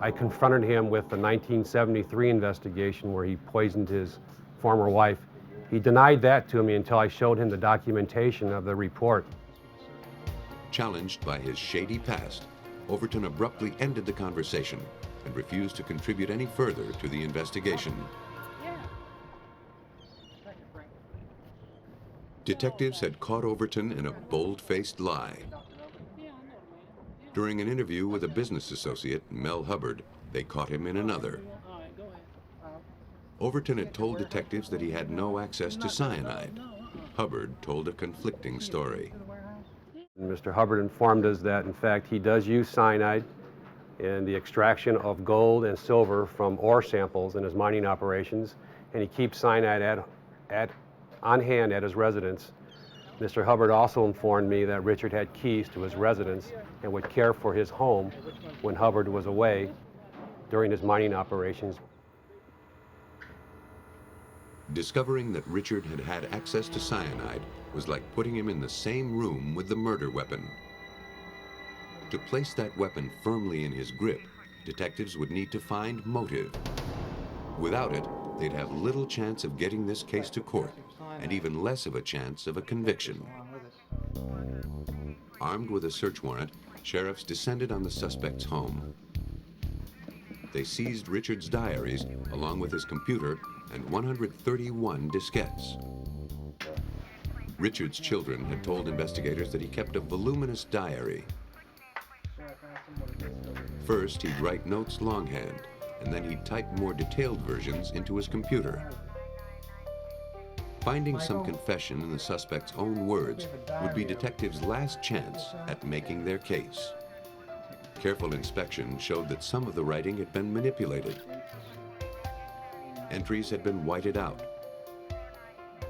I confronted him with the 1973 investigation where he poisoned his former wife. He denied that to me until I showed him the documentation of the report. Challenged by his shady past, Overton abruptly ended the conversation and refused to contribute any further to the investigation. Detectives had caught Overton in a bold-faced lie. During an interview with a business associate, Mel Hubbard, they caught him in another. Overton had told detectives that he had no access to cyanide. Hubbard told a conflicting story. Mr. Hubbard informed us that, in fact, he does use cyanide in the extraction of gold and silver from ore samples in his mining operations, and he keeps cyanide on hand at his residence. Mr. Hubbard also informed me that Richard had keys to his residence and would care for his home when Hubbard was away during his mining operations. Discovering that Richard had had access to cyanide was like putting him in the same room with the murder weapon. To place that weapon firmly in his grip, detectives would need to find motive. Without it, they'd have little chance of getting this case to court, and even less of a chance of a conviction. Armed with a search warrant, sheriffs descended on the suspect's home. They seized Richard's diaries, along with his computer and 131 diskettes. Richard's children had told investigators that he kept a voluminous diary. First, he'd write notes longhand, and then he'd type more detailed versions into his computer. Finding some confession in the suspect's own words would be detectives' last chance at making their case. Careful inspection showed that some of the writing had been manipulated. Entries had been whited out.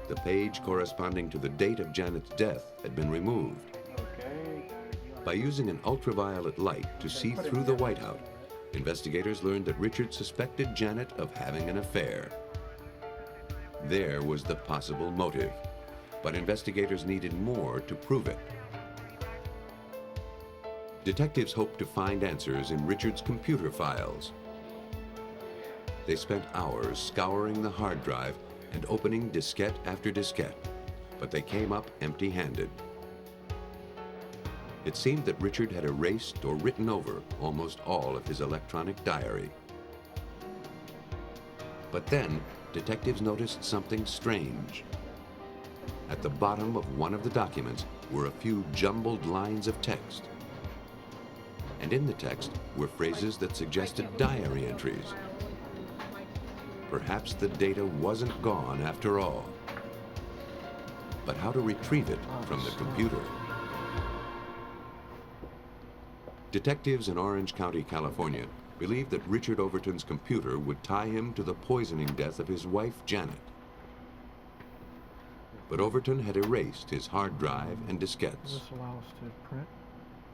The page corresponding to the date of Janet's death had been removed. By using an ultraviolet light to see through the whiteout, investigators learned that Richard suspected Janet of having an affair. There was the possible motive, but investigators needed more to prove it. Detectives hoped to find answers in Richard's computer files. They spent hours scouring the hard drive and opening diskette after diskette, but they came up empty-handed. It seemed that Richard had erased or written over almost all of his electronic diary. But then, detectives noticed something strange. At the bottom of one of the documents were a few jumbled lines of text. And in the text were phrases that suggested diary entries. Perhaps the data wasn't gone after all. But how to retrieve it from the computer? Detectives in Orange County, California, believed that Richard Overton's computer would tie him to the poisoning death of his wife, Janet. But Overton had erased his hard drive and diskettes. Does this allow us to print?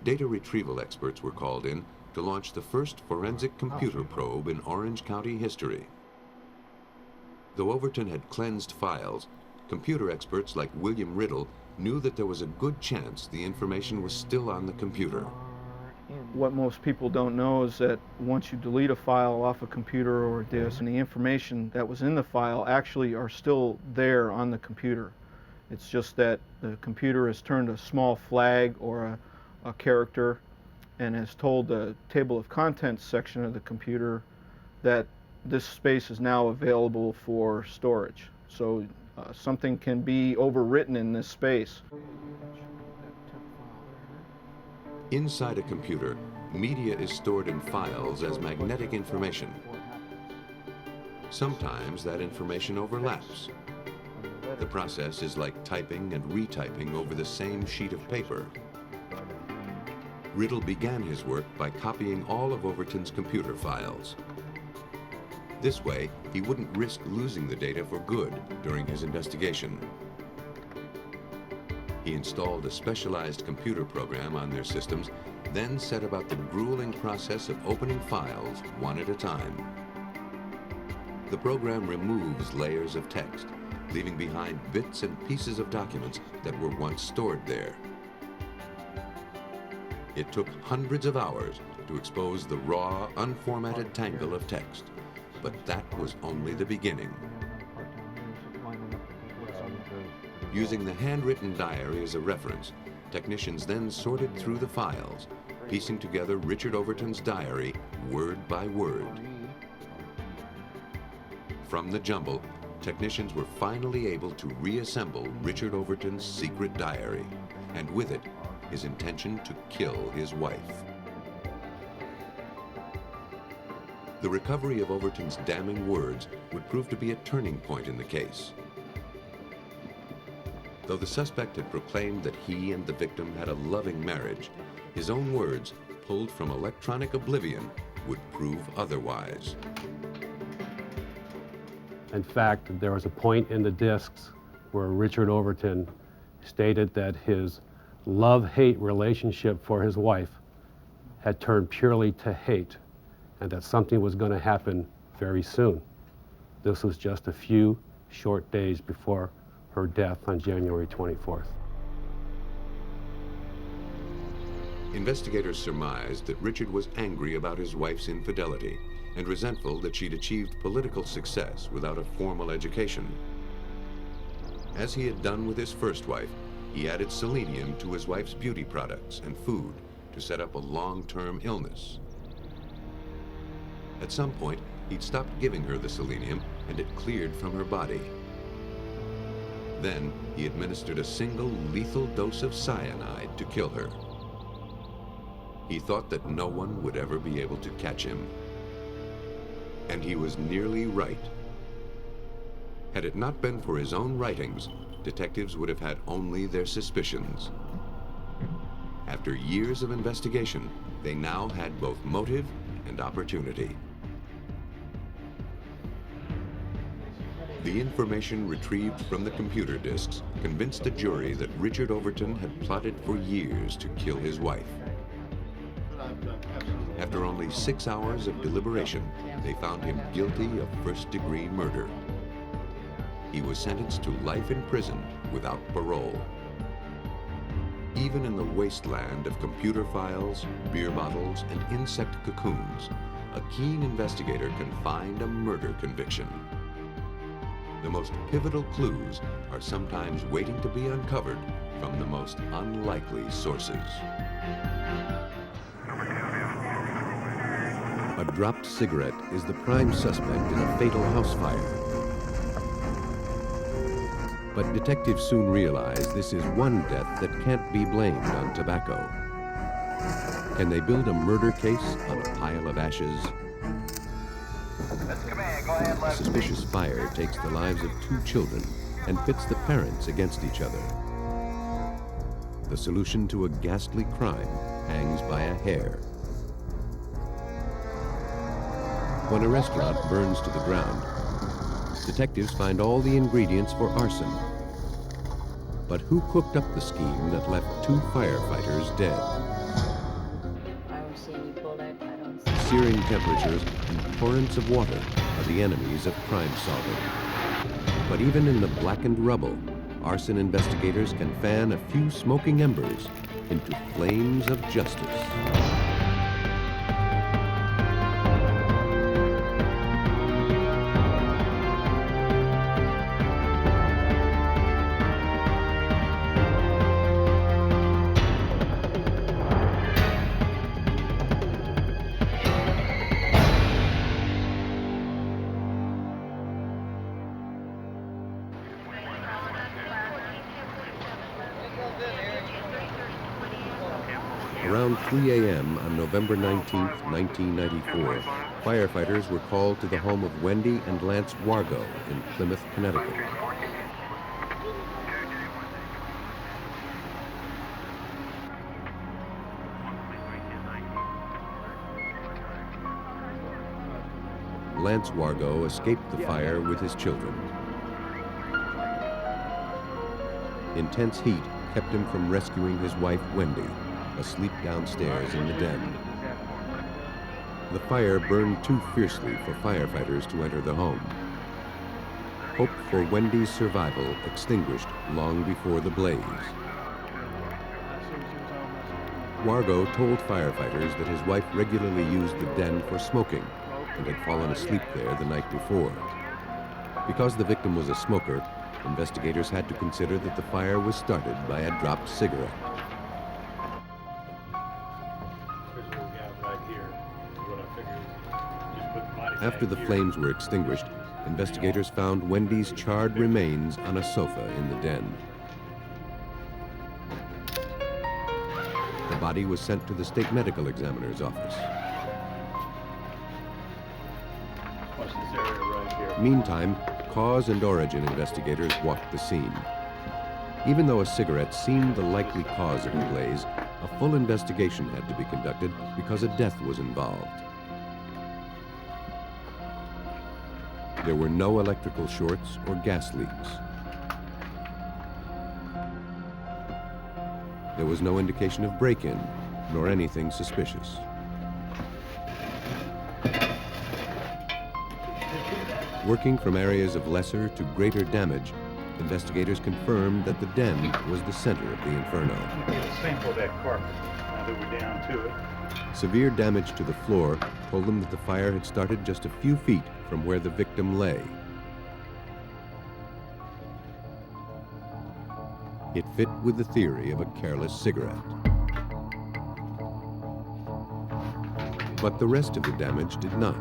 Data retrieval experts were called in to launch the first forensic computer probe in Orange County history. Though Overton had cleansed files, computer experts like William Riddle knew that there was a good chance the information was still on the computer. What most people don't know is that once you delete a file off a computer or a disk, and the information that was in the file actually are still there on the computer. It's just that the computer has turned a small flag or a character and has told the table of contents section of the computer that this space is now available for storage. So something can be overwritten in this space. Inside a computer, media is stored in files as magnetic information. Sometimes that information overlaps. The process is like typing and retyping over the same sheet of paper. Riddle began his work by copying all of Overton's computer files. This way, he wouldn't risk losing the data for good during his investigation. He installed a specialized computer program on their systems, then set about the grueling process of opening files one at a time. The program removes layers of text, leaving behind bits and pieces of documents that were once stored there. It took hundreds of hours to expose the raw, unformatted tangle of text, but that was only the beginning. Using the handwritten diary as a reference, technicians then sorted through the files, piecing together Richard Overton's diary word by word. From the jumble, technicians were finally able to reassemble Richard Overton's secret diary, and with it, his intention to kill his wife. The recovery of Overton's damning words would prove to be a turning point in the case. Though the suspect had proclaimed that he and the victim had a loving marriage, his own words, pulled from electronic oblivion, would prove otherwise. In fact, there was a point in the discs where Richard Overton stated that his love-hate relationship for his wife had turned purely to hate, and that something was going to happen very soon. This was just a few short days before her death on January 24th. Investigators surmised that Richard was angry about his wife's infidelity and resentful that she'd achieved political success without a formal education. As he had done with his first wife, he added selenium to his wife's beauty products and food to set up a long-term illness. At some point, he'd stopped giving her the selenium and it cleared from her body. Then he administered a single lethal dose of cyanide to kill her. He thought that no one would ever be able to catch him. And he was nearly right. Had it not been for his own writings, detectives would have had only their suspicions. After years of investigation, they now had both motive and opportunity. The information retrieved from the computer disks convinced a jury that Richard Overton had plotted for years to kill his wife. After only 6 hours of deliberation, they found him guilty of first-degree murder. He was sentenced to life in prison without parole. Even in the wasteland of computer files, beer bottles, and insect cocoons, a keen investigator can find a murder conviction. The most pivotal clues are sometimes waiting to be uncovered from the most unlikely sources. A dropped cigarette is the prime suspect in a fatal house fire. But detectives soon realize this is one death that can't be blamed on tobacco. Can they build a murder case on a pile of ashes? A suspicious fire takes the lives of 2 children and pits the parents against each other. The solution to a ghastly crime hangs by a hair. When a restaurant burns to the ground, detectives find all the ingredients for arson. But who cooked up the scheme that left 2 firefighters dead? I don't see any bullet. I don't see... Searing temperatures and torrents of water are the enemies of crime solving. But even in the blackened rubble, arson investigators can fan a few smoking embers into flames of justice. Around 3 a.m. on November 19, 1994, firefighters were called to the home of Wendy and Lance Wargo in Plymouth, Connecticut. Lance Wargo escaped the fire with his children. Intense heat kept him from rescuing his wife, Wendy, asleep downstairs in the den. The fire burned too fiercely for firefighters to enter the home. Hope for Wendy's survival extinguished long before the blaze. Wargo told firefighters that his wife regularly used the den for smoking and had fallen asleep there the night before. Because the victim was a smoker, investigators had to consider that the fire was started by a dropped cigarette. After the flames were extinguished, investigators found Wendy's charred remains on a sofa in the den. The body was sent to the state medical examiner's office. Meantime, cause and origin investigators walked the scene. Even though a cigarette seemed the likely cause of the blaze, a full investigation had to be conducted because a death was involved. There were no electrical shorts or gas leaks. There was no indication of break-in, nor anything suspicious. Working from areas of lesser to greater damage, investigators confirmed that the den was the center of the inferno. A sample of that carpet, now that we're down to it. Severe damage to the floor told them that the fire had started just a few feet from where the victim lay. It fit with the theory of a careless cigarette. But the rest of the damage did not.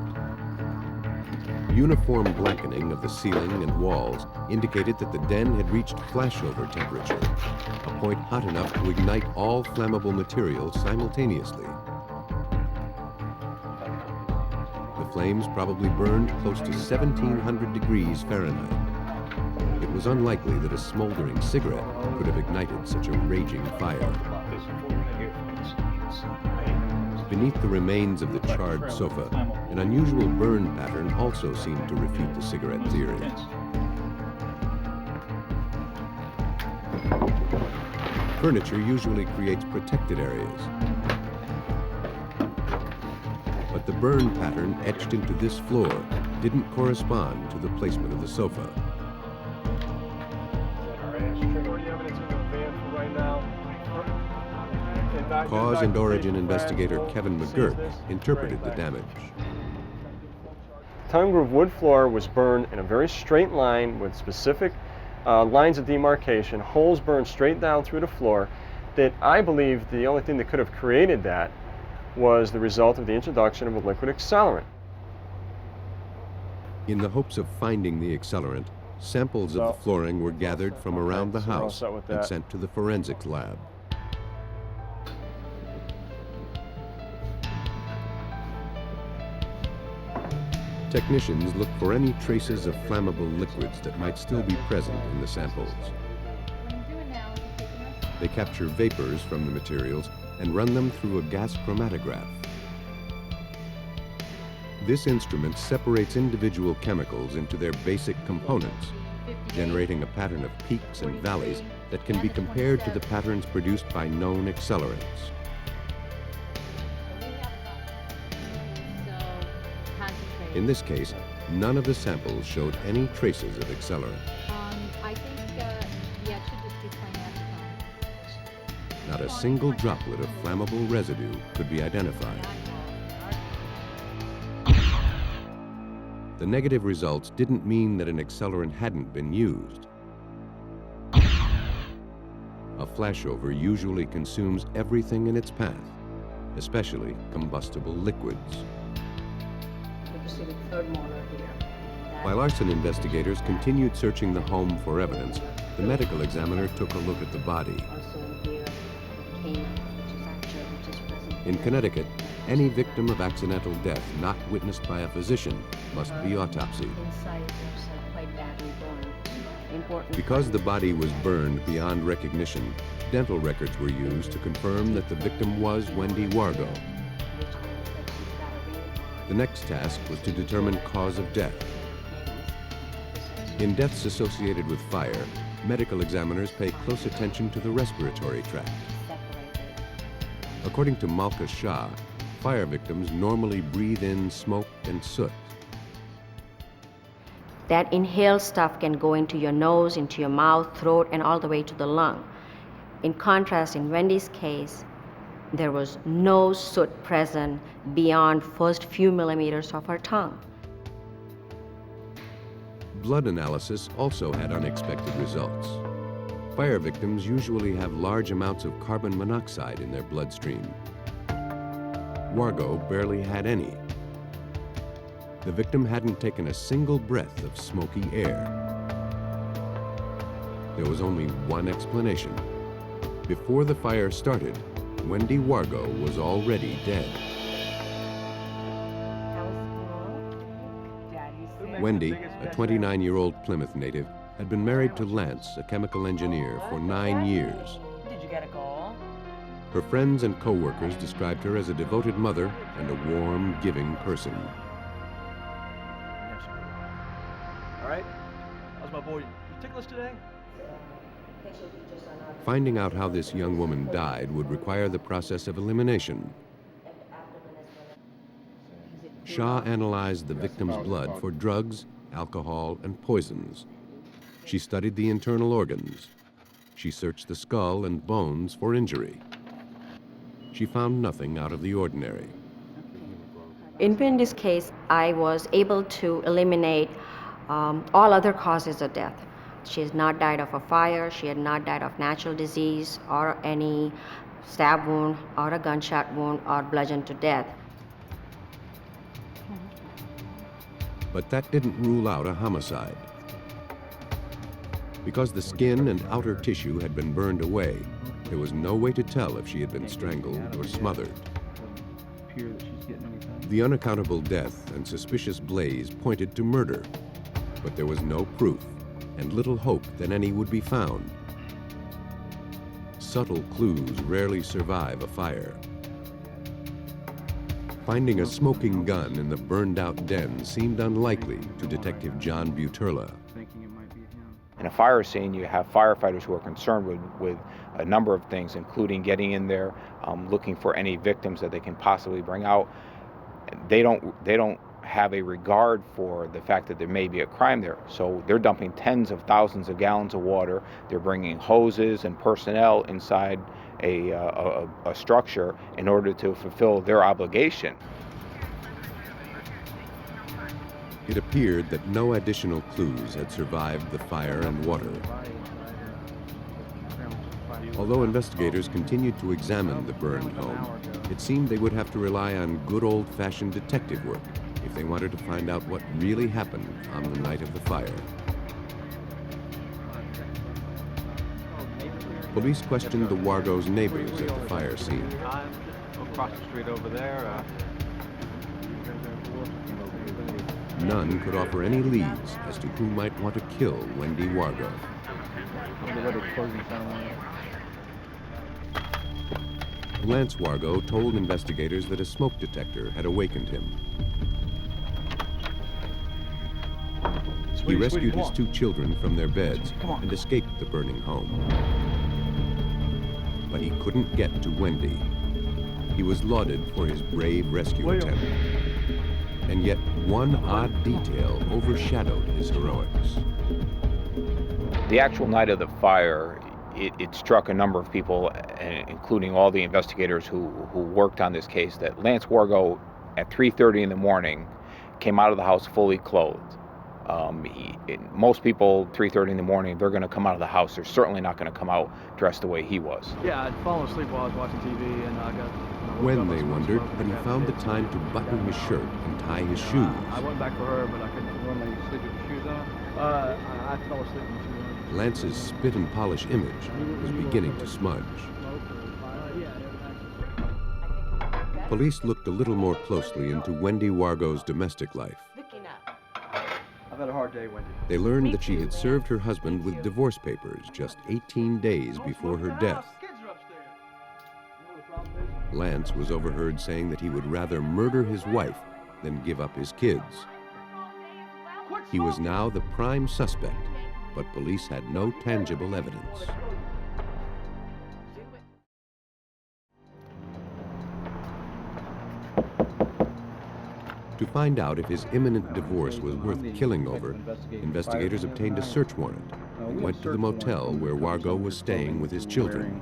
Uniform blackening of the ceiling and walls indicated that the den had reached flashover temperature, a point hot enough to ignite all flammable materials simultaneously. The flames probably burned close to 1,700 degrees Fahrenheit. It was unlikely that a smoldering cigarette could have ignited such a raging fire. Beneath the remains of the charred sofa, an unusual burn pattern also seemed to refute the cigarette theory. Furniture usually creates protected areas. But the burn pattern etched into this floor didn't correspond to the placement of the sofa. Cause and origin investigator Kevin McGurk interpreted the damage. The tongue groove wood floor was burned in a very straight line with specific lines of demarcation, holes burned straight down through the floor, that I believe the only thing that could have created that was the result of the introduction of a liquid accelerant. In the hopes of finding the accelerant, samples of the flooring were gathered from around the house and sent to the forensics lab. Technicians look for any traces of flammable liquids that might still be present in the samples. They capture vapors from the materials and run them through a gas chromatograph. This instrument separates individual chemicals into their basic components, generating a pattern of peaks and valleys that can be compared to the patterns produced by known accelerants. In this case, none of the samples showed any traces of accelerant. I think we actually just be playing after. Not a single droplet of flammable residue could be identified. The negative results didn't mean that an accelerant hadn't been used. A flashover usually consumes everything in its path, especially combustible liquids. While arson investigators continued searching the home for evidence, the medical examiner took a look at the body. In Connecticut, any victim of accidental death not witnessed by a physician must be autopsied. Because the body was burned beyond recognition, dental records were used to confirm that the victim was Wendy Wargo. The next task was to determine cause of death. In deaths associated with fire, medical examiners pay close attention to the respiratory tract. According to Malka Shah, fire victims normally breathe in smoke and soot. That inhaled stuff can go into your nose, into your mouth, throat, and all the way to the lung. In contrast, in Wendy's case, there was no soot present beyond first few millimeters of her tongue. Blood analysis also had unexpected results. Fire victims usually have large amounts of carbon monoxide in their bloodstream. Wargo barely had any. The victim hadn't taken a single breath of smoky air. There was only one explanation. Before the fire started, Wendy Wargo was already dead. Wendy, a 29-year-old Plymouth native, had been married to Lance, a chemical engineer, for 9 years. Did you get a call? Her friends and co-workers described her as a devoted mother and a warm, giving person. All right. How's my boy? You ticklish today? Finding out how this young woman died would require the process of elimination. Shah analyzed the victim's blood for drugs, alcohol, and poisons. She studied the internal organs. She searched the skull and bones for injury. She found nothing out of the ordinary. In Wendy's case, I was able to eliminate all other causes of death. She has not died of a fire, she had not died of natural disease, or any stab wound, or a gunshot wound, or bludgeoned to death. But that didn't rule out a homicide. Because the skin and outer tissue had been burned away, there was no way to tell if she had been strangled or smothered. The unaccountable death and suspicious blaze pointed to murder, but there was no proof and little hope that any would be found. Subtle clues rarely survive a fire. Finding a smoking gun in the burned-out den seemed unlikely to Detective John Buterla. In a fire scene, you have firefighters who are concerned with a number of things, including getting in there, looking for any victims that they can possibly bring out. They don't have a regard for the fact that there may be a crime there. So they're dumping tens of thousands of gallons of water. They're bringing hoses and personnel inside a structure in order to fulfill their obligation. It appeared that no additional clues had survived the fire and water. Although investigators continued to examine the burned home, it seemed they would have to rely on good old-fashioned detective work if they wanted to find out what really happened on the night of the fire. Police questioned the Wargos' neighbors at the fire scene. Across the street over there. None could offer any leads as to who might want to kill Wendy Wargo. Lance Wargo told investigators that a smoke detector had awakened him. He rescued his two children from their beds and escaped the burning home. But he couldn't get to Wendy. He was lauded for his brave rescue attempt. And yet one odd detail overshadowed his heroics. The actual night of the fire, it struck a number of people, including all the investigators who worked on this case, that Lance Wargo at 3:30 in the morning came out of the house fully clothed. Most people, 3:30 in the morning, they're going to come out of the house. They're certainly not going to come out dressed the way he was. Yeah, I'd fallen asleep while I was watching TV, and I got... When they wondered, but he found the time to button his shirt and tie his shoes. I went back for her, but I couldn't. Normally you sleep with your shoes on? I fell asleep with my shoes on. Lance's spit and polish image was beginning to smudge. Police looked a little more closely into Wendy Wargo's domestic life. I've had a hard day, Wendy. They learned that she had served her husband with divorce papers just 18 days before her death. Lance was overheard saying that he would rather murder his wife than give up his kids. He was now the prime suspect, but police had no tangible evidence. To find out if his imminent divorce was worth killing over, investigators obtained a search warrant and went to the motel where Wargo was staying with his children.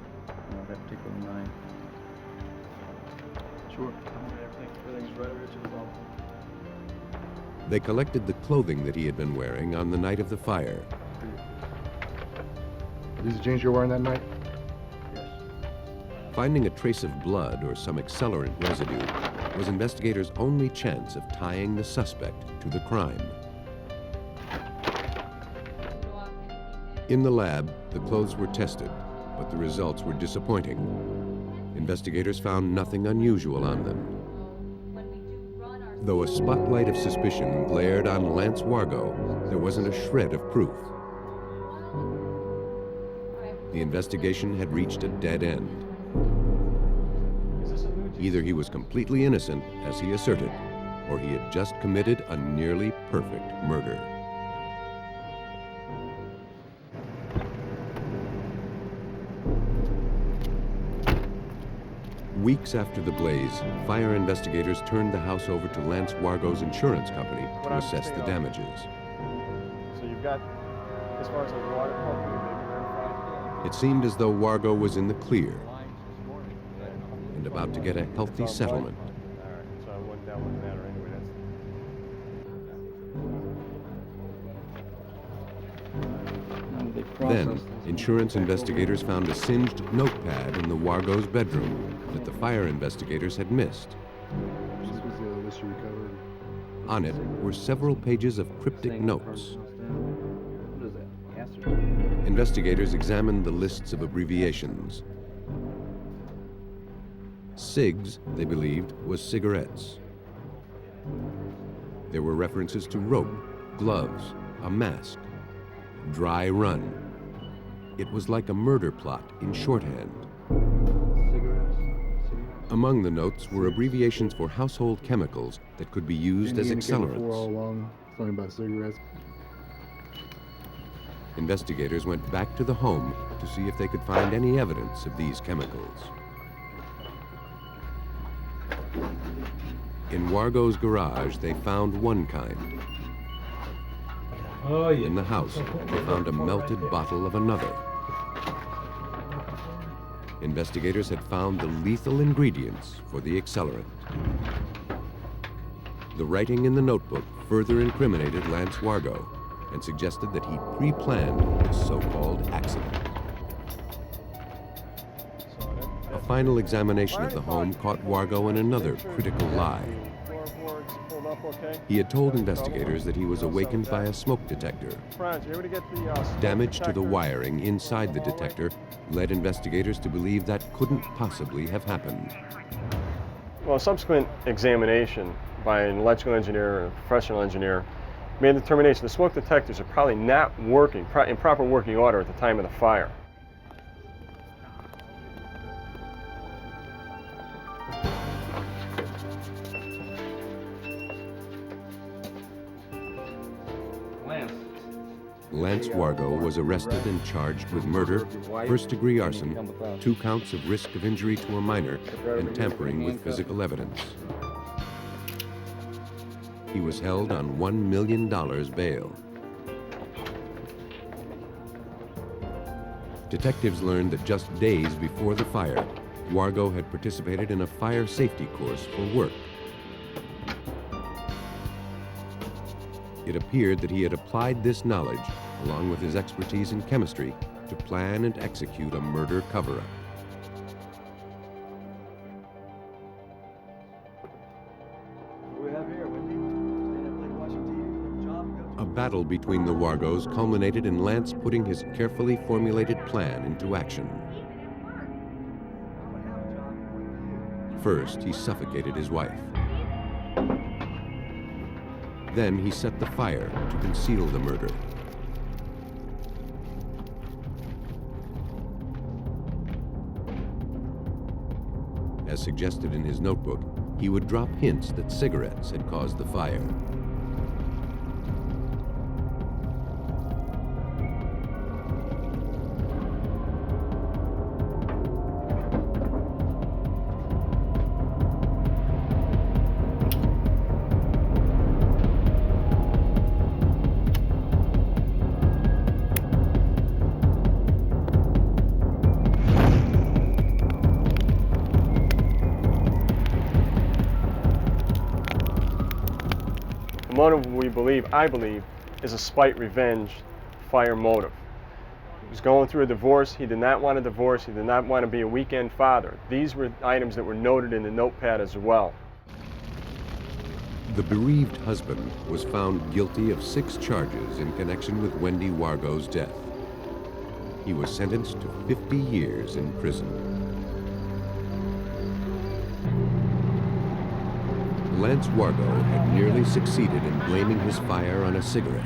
Sure. Everything's right over to the ball. They collected the clothing that he had been wearing on the night of the fire. Are these the jeans you were wearing that night? Finding a trace of blood or some accelerant residue was investigators' only chance of tying the suspect to the crime. In the lab, the clothes were tested, but the results were disappointing. Investigators found nothing unusual on them. Though a spotlight of suspicion glared on Lance Wargo, there wasn't a shred of proof. The investigation had reached a dead end. Either he was completely innocent, as he asserted, or he had just committed a nearly perfect murder. Weeks after the blaze, fire investigators turned the house over to Lance Wargo's insurance company to assess the damages. So you've got, as far as the water pump, It seemed as though Wargo was in the clear and about to get a healthy settlement. so that wouldn't matter anyway. Then, insurance investigators found a singed notepad in the Wargo's bedroom that the fire investigators had missed. This was the list you recovered? On it were several pages of cryptic notes. Investigators examined the lists of abbreviations. Cigs, they believed, was cigarettes. There were references to rope, gloves, a mask, dry run. It was like a murder plot in shorthand. Among the notes were abbreviations for household chemicals that could be used as accelerants. All along, something about cigarettes. Investigators went back to the home to see if they could find any evidence of these chemicals. In Wargo's garage, they found one kind. In the house, they found a melted bottle of another. Investigators had found the lethal ingredients for the accelerant. The writing in the notebook further incriminated Lance Wargo and suggested that he pre-planned the so-called accident. A final examination of the home caught Wargo in another critical lie. He had told investigators that he was awakened by a smoke detector. Damage to the wiring inside the detector led investigators to believe that couldn't possibly have happened. Well, a subsequent examination by an electrical engineer or a professional engineer made the determination the smoke detectors are probably not working in proper working order at the time of the fire. Lance Wargo was arrested and charged with murder, first-degree arson, 2 counts of risk of injury to a minor, and tampering with physical evidence. He was held on $1 million bail. Detectives learned that just days before the fire, Wargo had participated in a fire safety course for work. It appeared that he had applied this knowledge, along with his expertise in chemistry, to plan and execute a murder cover-up. A battle between the Wargos culminated in Lance putting his carefully formulated plan into action. First, he suffocated his wife. Then he set the fire to conceal the murder. As suggested in his notebook, he would drop hints that cigarettes had caused the fire. The motive I believe, is a spite revenge fire motive. He was going through a divorce. He did not want a divorce. He did not want to be a weekend father. These were items that were noted in the notepad as well. The bereaved husband was found guilty of 6 charges in connection with Wendy Wargo's death. He was sentenced to 50 years in prison. Lance Wargo had nearly succeeded in blaming his fire on a cigarette.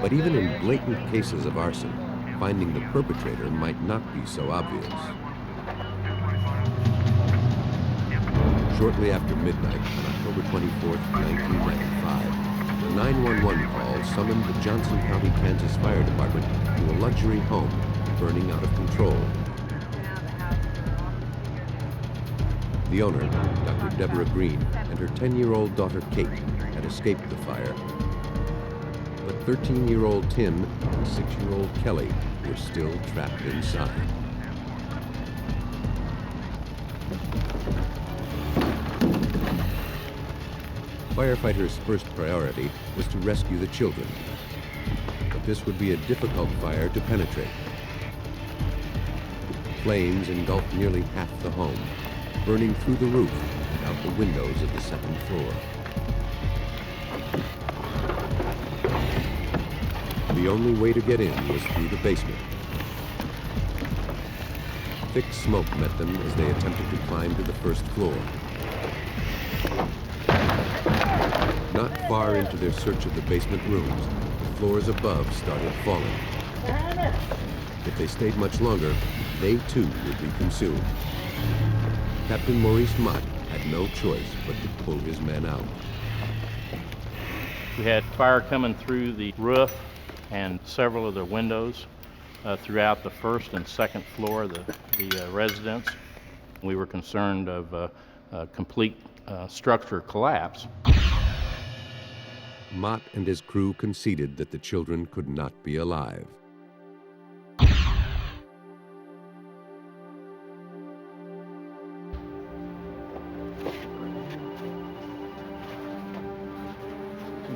But even in blatant cases of arson, finding the perpetrator might not be so obvious. Shortly after midnight on October 24, 1995, the 911 call summoned the Johnson County, Kansas Fire Department to a luxury home burning out of control. The owner, Dr. Deborah Green, and her 10-year-old daughter Kate had escaped the fire. But 13-year-old Tim and 6-year-old Kelly were still trapped inside. Firefighters' first priority was to rescue the children. But this would be a difficult fire to penetrate. Flames engulfed nearly half the home, burning through the roof and out the windows of the 2nd floor. The only way to get in was through the basement. Thick smoke met them as they attempted to climb to the first floor. Not far into their search of the basement rooms, the floors above started falling. If they stayed much longer, they too would be consumed. Captain Maurice Mott had no choice but to pull his men out. We had fire coming through the roof and several of the windows throughout the first and second floor of the residence. We were concerned of complete structure collapse. Mott and his crew conceded that the children could not be alive.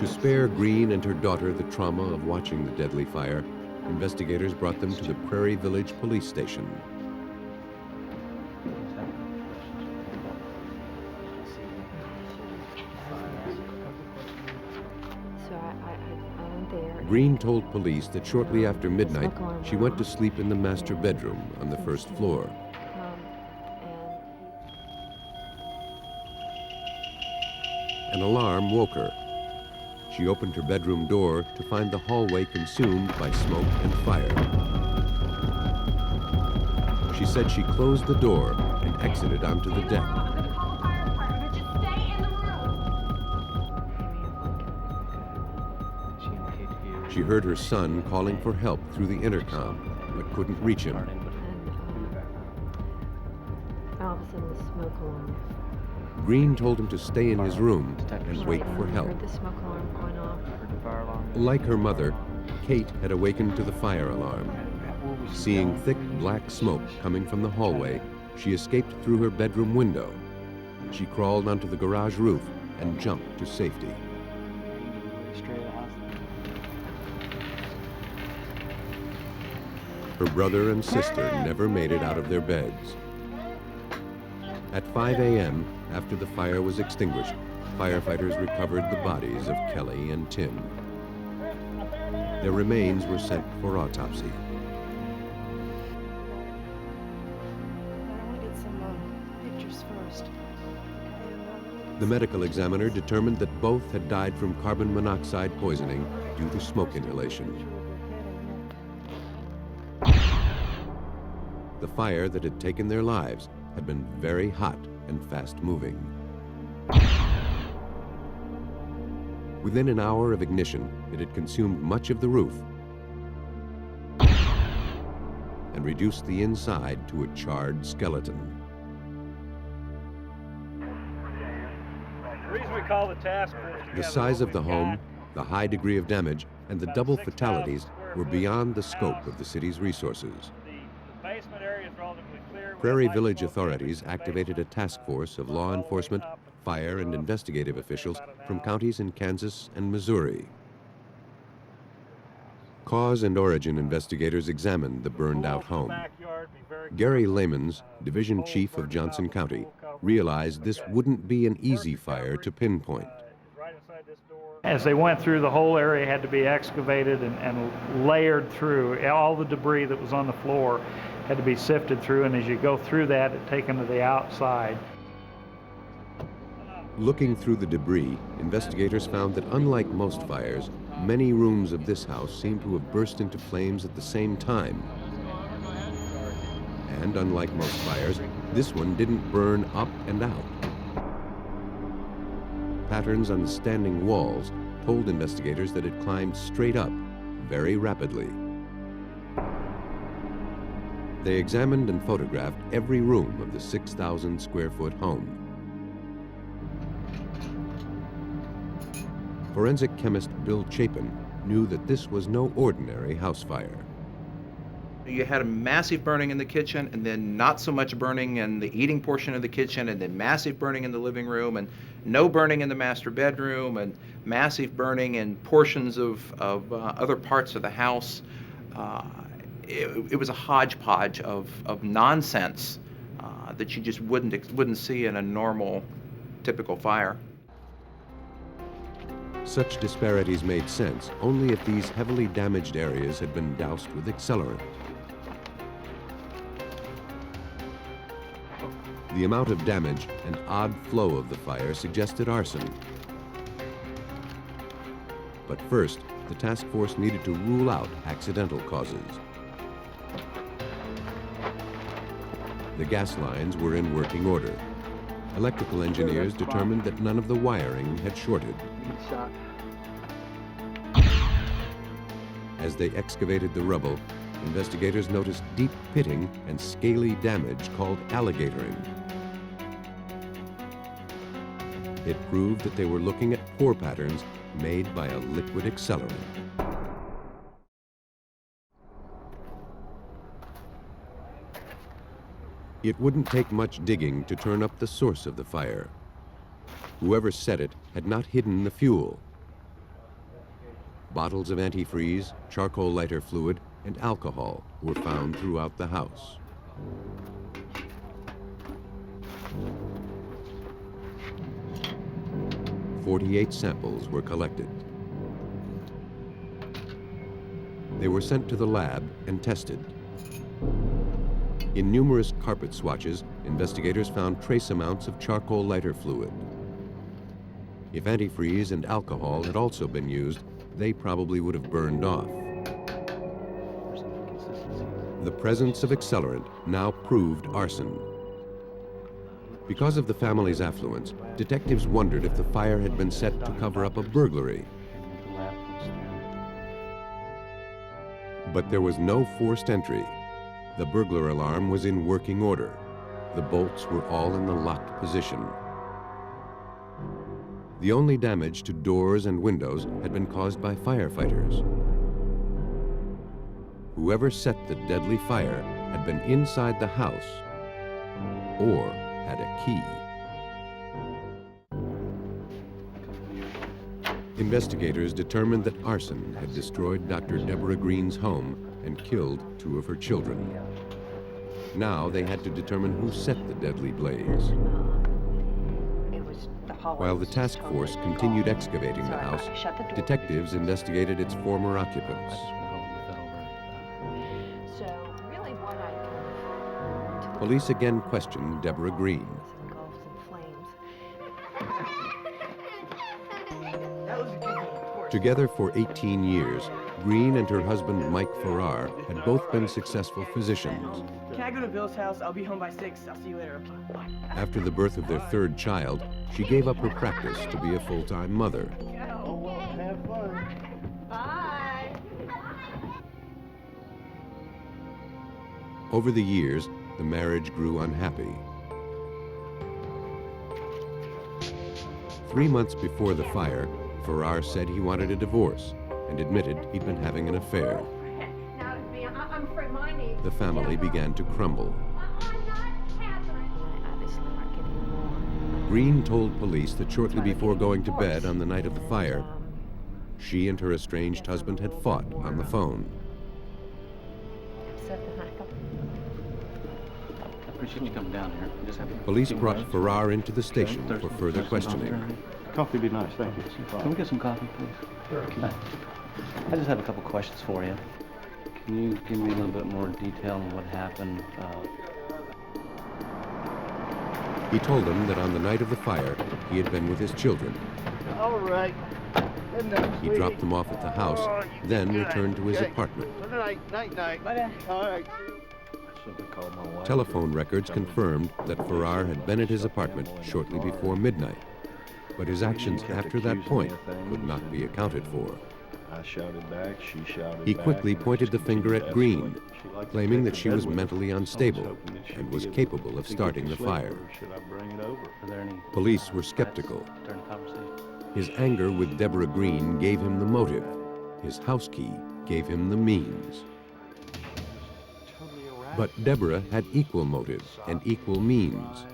To spare Green and her daughter the trauma of watching the deadly fire, investigators brought them to the Prairie Village police station. Green told police that shortly after midnight, she went to sleep in the master bedroom on the first floor. An alarm woke her. She opened her bedroom door to find the hallway consumed by smoke and fire. She said she closed the door and exited onto the deck. She heard her son calling for help through the intercom, but couldn't reach him. All of a sudden, the smoke alarm. Green told him to stay in his room and wait for help. Heard the smoke alarm going off. Like her mother, Kate had awakened to the fire alarm. Seeing thick black smoke coming from the hallway, she escaped through her bedroom window. She crawled onto the garage roof and jumped to safety. Her brother and sister never made it out of their beds. At 5 a.m., after the fire was extinguished, firefighters recovered the bodies of Kelly and Tim. Their remains were sent for autopsy. I want to get some pictures first. The medical examiner determined that both had died from carbon monoxide poisoning due to smoke inhalation. The fire that had taken their lives had been very hot and fast-moving. Within an hour of ignition, it had consumed much of the roof and reduced the inside to a charred skeleton. The reason we call the task force The size of the home, the high degree of damage, and the double fatalities were beyond the scope of the city's resources. Prairie Village authorities activated a task force of law enforcement, fire, and investigative officials from counties in Kansas and Missouri. Cause and origin investigators examined the burned-out home. Gary Lamons, division chief of Johnson County, realized this wouldn't be an easy fire to pinpoint. As they went through, the whole area had to be excavated and layered through. All the debris that was on the floor had to be sifted through, and as you go through that, it's taken to the outside. Looking through the debris, investigators found that unlike most fires, many rooms of this house seemed to have burst into flames at the same time. And unlike most fires, this one didn't burn up and out. Patterns on the standing walls told investigators that it climbed straight up very rapidly. They examined and photographed every room of the 6,000 square foot home. Forensic chemist Bill Chapin knew that this was no ordinary house fire. You had a massive burning in the kitchen, and then not so much burning in the eating portion of the kitchen, and then massive burning in the living room, and no burning in the master bedroom, and massive burning in portions of other parts of the house. It was a hodgepodge of nonsense that you just wouldn't see in a normal, typical fire. Such disparities made sense only if these heavily damaged areas had been doused with accelerant. The amount of damage and odd flow of the fire suggested arson. But first, the task force needed to rule out accidental causes. The gas lines were in working order. Electrical engineers determined that none of the wiring had shorted. As they excavated the rubble, investigators noticed deep pitting and scaly damage called alligatoring. It proved that they were looking at pore patterns made by a liquid accelerant. It wouldn't take much digging to turn up the source of the fire. Whoever set it had not hidden the fuel. Bottles of antifreeze, charcoal lighter fluid, and alcohol were found throughout the house. "48 samples were collected. They were sent to the lab and tested. In numerous carpet swatches, investigators found trace amounts of charcoal lighter fluid. If antifreeze and alcohol had also been used, they probably would have burned off. The presence of accelerant now proved arson. Because of the family's affluence, detectives wondered if the fire had been set to cover up a burglary. But there was no forced entry. The burglar alarm was in working order. The bolts were all in the locked position. The only damage to doors and windows had been caused by firefighters. Whoever set the deadly fire had been inside the house or had a key. Investigators determined that arson had destroyed Dr. Deborah Green's home and killed 2 of her children. Now they had to determine who set the deadly blaze. While the task force continued excavating the house, detectives investigated its former occupants. Police again questioned Deborah Green. Together for 18 years, Green and her husband Mike Farrar had both been successful physicians. Can I go to Bill's house? I'll be home by 6. I'll see you later. After the birth of their 3rd child, she gave up her practice to be a full-time mother. Have fun. Bye. Over the years, the marriage grew unhappy. 3 months before the fire, Farrar said he wanted a divorce and admitted he'd been having an affair. The family began to crumble. Green told police that shortly before going to bed on the night of the fire, she and her estranged husband had fought on the phone. I appreciate you coming down here. Police brought Farrar into the station for further questioning. Coffee would be nice, thank you. Can we get some coffee, please? Sure. I just have a couple questions for you. Can you give me a little bit more detail on what happened? He told them that on the night of the fire, he had been with his children. All right. He dropped them off at the house, then returned to his apartment. Night. All right. Telephone records confirmed that Farrar had been at his apartment shortly before midnight, but his actions after that point could not be accounted for. I shouted back, she shouted back. He quickly pointed the finger at Green, claiming that she was mentally unstable and was capable of starting the fire. Police were skeptical. His anger with Deborah Green gave him the motive. His house key gave him the means. But Deborah had equal motive and equal means.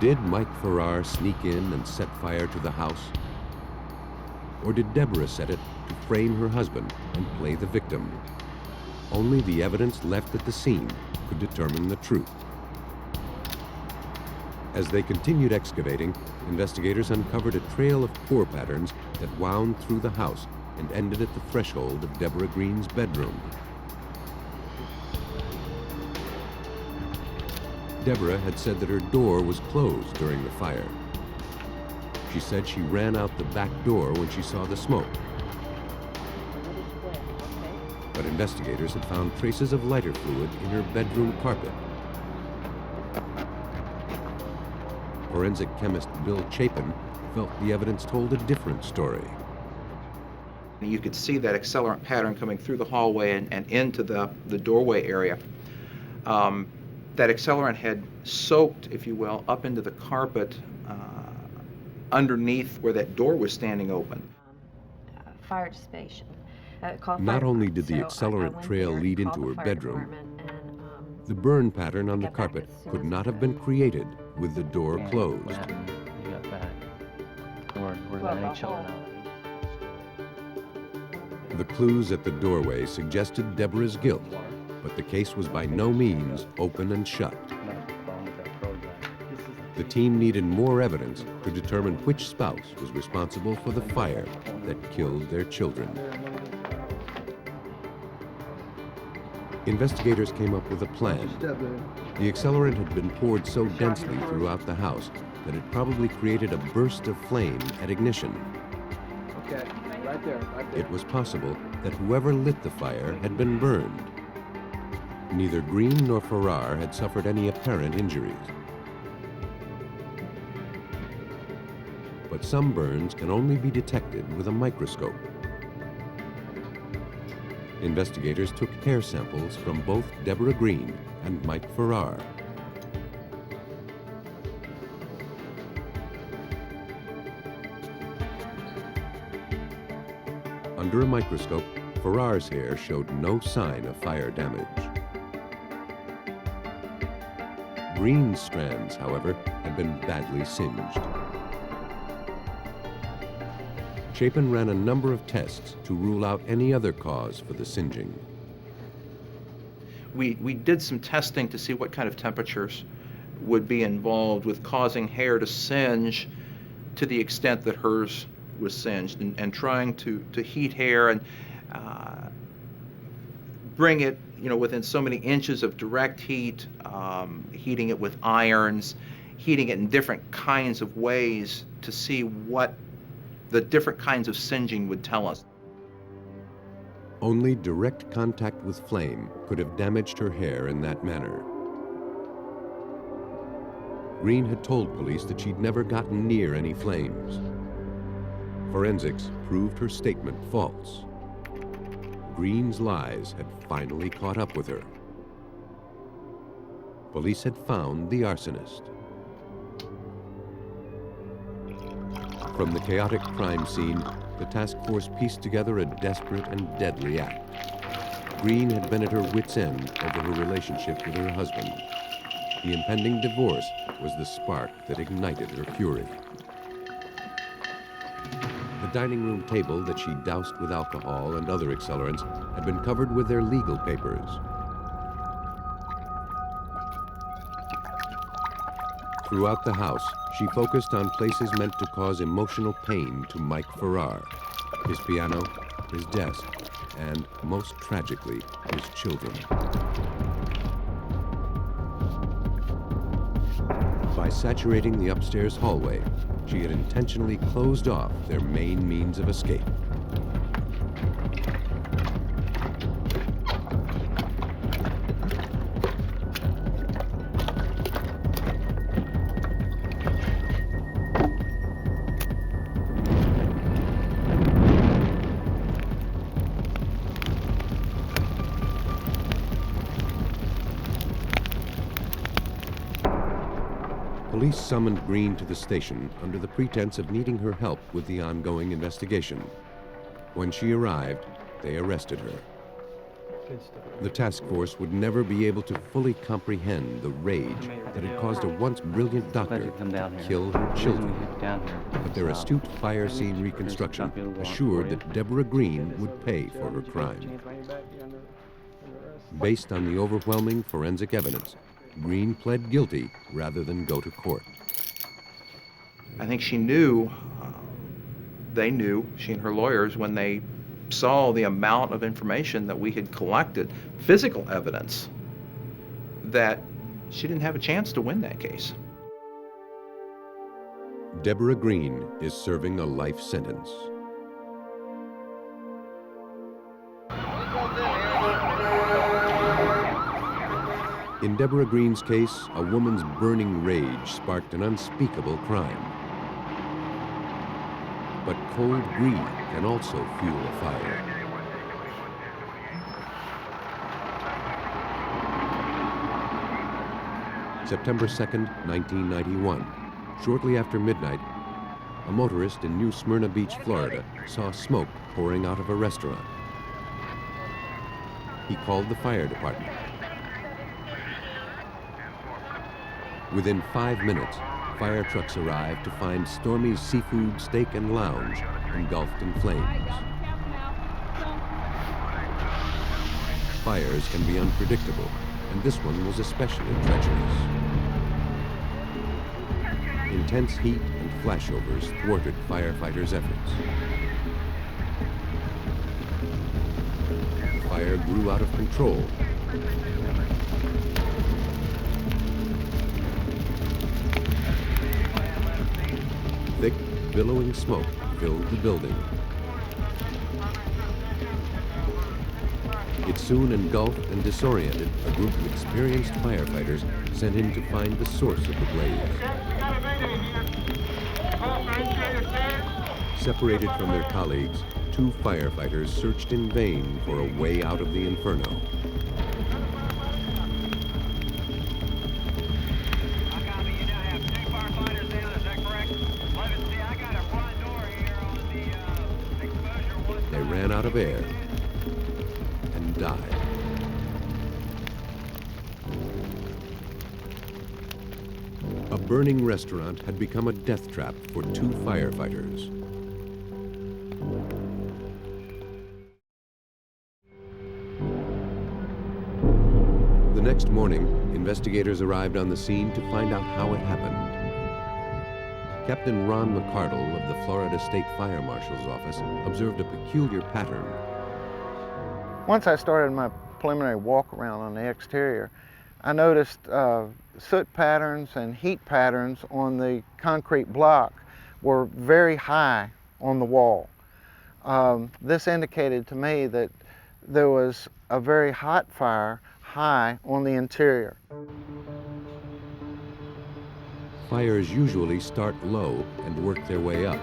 Did Mike Farrar sneak in and set fire to the house? Or did Deborah set it to frame her husband and play the victim? Only the evidence left at the scene could determine the truth. As they continued excavating, investigators uncovered a trail of core patterns that wound through the house and ended at the threshold of Deborah Green's bedroom. Deborah had said that her door was closed during the fire. She said she ran out the back door when she saw the smoke. But investigators had found traces of lighter fluid in her bedroom carpet. Forensic chemist Bill Chapin felt the evidence told a different story. You could see that accelerant pattern coming through the hallway and into the doorway area. That accelerant had soaked, if you will, up into the carpet underneath where that door was standing open. Fire dissipation. Not only did the accelerant trail lead into her bedroom, the burn pattern on the carpet could not have been created with the door closed. You got back. Were there any children out? The clues at the doorway suggested Deborah's guilt, but the case was by no means open and shut. The team needed more evidence to determine which spouse was responsible for the fire that killed their children. Investigators came up with a plan. The accelerant had been poured so densely throughout the house that it probably created a burst of flame at ignition. Okay, right there. It was possible that whoever lit the fire had been burned. Neither Green nor Farrar had suffered any apparent injuries. But some burns can only be detected with a microscope. Investigators took hair samples from both Deborah Green and Mike Farrar. Under a microscope, Farrar's hair showed no sign of fire damage. Green's strands, however, had been badly singed. Chapin ran a number of tests to rule out any other cause for the singeing. We did some testing to see what kind of temperatures would be involved with causing hair to singe to the extent that hers was singed, and trying to heat hair and bring it, within so many inches of direct heat, heating it with irons, heating it in different kinds of ways to see what the different kinds of singeing would tell us. Only direct contact with flame could have damaged her hair in that manner. Green had told police that she'd never gotten near any flames. Forensics proved her statement false. Green's lies had finally caught up with her. Police had found the arsonist. From the chaotic crime scene, the task force pieced together a desperate and deadly act. Green had been at her wit's end over her relationship with her husband. The impending divorce was the spark that ignited her fury. The dining room table that she doused with alcohol and other accelerants had been covered with their legal papers. Throughout the house, she focused on places meant to cause emotional pain to Mike Farrar: his piano, his desk, and, most tragically, his children. By saturating the upstairs hallway, she had intentionally closed off their main means of escape. Police summoned Green to the station under the pretense of needing her help with the ongoing investigation. When she arrived, they arrested her. The task force would never be able to fully comprehend the rage that had caused a once brilliant doctor to kill her children. But their astute fire scene reconstruction assured that Deborah Green would pay for her crime. Based on the overwhelming forensic evidence, Green pled guilty rather than go to court. I think she knew, they knew, she and her lawyers, when they saw the amount of information that we had collected, physical evidence, that she didn't have a chance to win that case. Deborah Green is serving a life sentence. In Deborah Green's case, a woman's burning rage sparked an unspeakable crime. But cold greed can also fuel a fire. September 2nd, 1991. Shortly after midnight, a motorist in New Smyrna Beach, Florida, saw smoke pouring out of a restaurant. He called the fire department. Within 5 minutes, fire trucks arrived to find Stormy's Seafood Steak and Lounge engulfed in flames. Fires can be unpredictable, and this one was especially treacherous. Intense heat and flashovers thwarted firefighters' efforts. The fire grew out of control. Thick, billowing smoke filled the building. It soon engulfed and disoriented a group of experienced firefighters sent in to find the source of the blaze. Separated from their colleagues, 2 firefighters searched in vain for a way out of the inferno. They ran out of air and died. A burning restaurant had become a death trap for 2 firefighters. The next morning, investigators arrived on the scene to find out how it happened. Captain Ron McCardle of the Florida State Fire Marshal's Office observed a peculiar pattern. Once I started my preliminary walk around on the exterior, I noticed soot patterns and heat patterns on the concrete block were very high on the wall. This indicated to me that there was a very hot fire high on the interior. Fires usually start low and work their way up.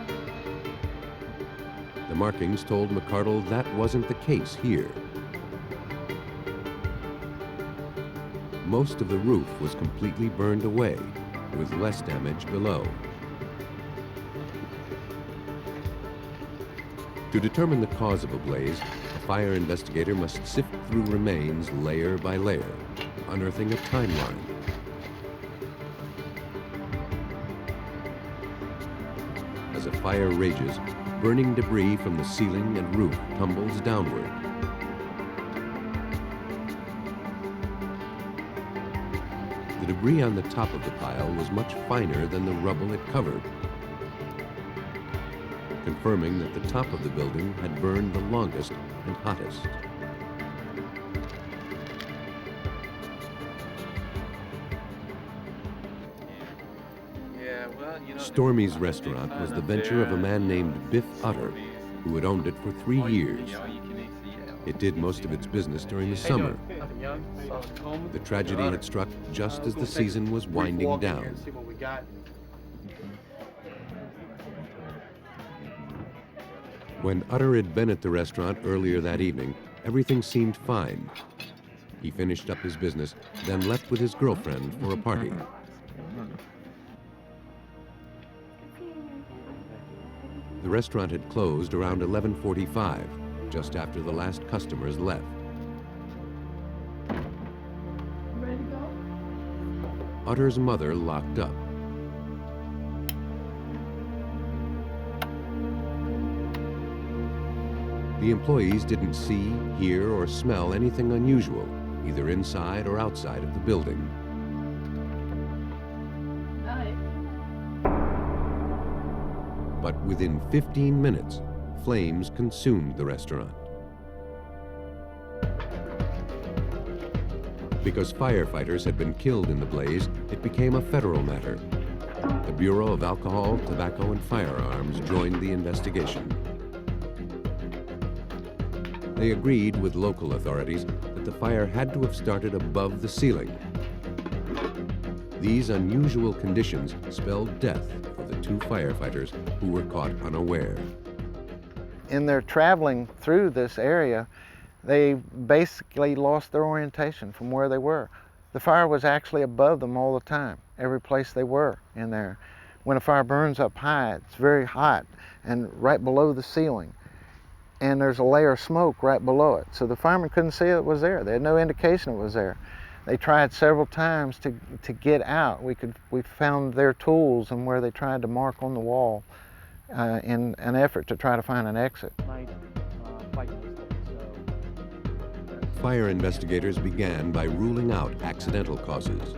The markings told McCardle that wasn't the case here. Most of the roof was completely burned away, with less damage below. To determine the cause of a blaze, a fire investigator must sift through remains layer by layer, unearthing a timeline. As a fire rages, burning debris from the ceiling and roof tumbles downward. The debris on the top of the pile was much finer than the rubble it covered, confirming that the top of the building had burned the longest and hottest. Stormy's restaurant was the venture of a man named Biff Utter, who had owned it for 3 years. It did most of its business during the summer. The tragedy had struck just as the season was winding down. When Utter had been at the restaurant earlier that evening, everything seemed fine. He finished up his business, then left with his girlfriend for a party. The restaurant had closed around 11:45, just after the last customers left. Utter's mother locked up. The employees didn't see, hear, or smell anything unusual, either inside or outside of the building. But within 15 minutes, flames consumed the restaurant. Because firefighters had been killed in the blaze, it became a federal matter. The Bureau of Alcohol, Tobacco, and Firearms joined the investigation. They agreed with local authorities that the fire had to have started above the ceiling. These unusual conditions spelled death for the two firefighters who were caught unaware. In their traveling through this area, they basically lost their orientation from where they were. The fire was actually above them all the time, every place they were in there. When a fire burns up high, it's very hot and right below the ceiling. And there's a layer of smoke right below it. So the firemen couldn't see it was there. They had no indication it was there. They tried several times to get out. We found their tools and where they tried to mark on the wall in an effort to try to find an exit. Fire investigators began by ruling out accidental causes.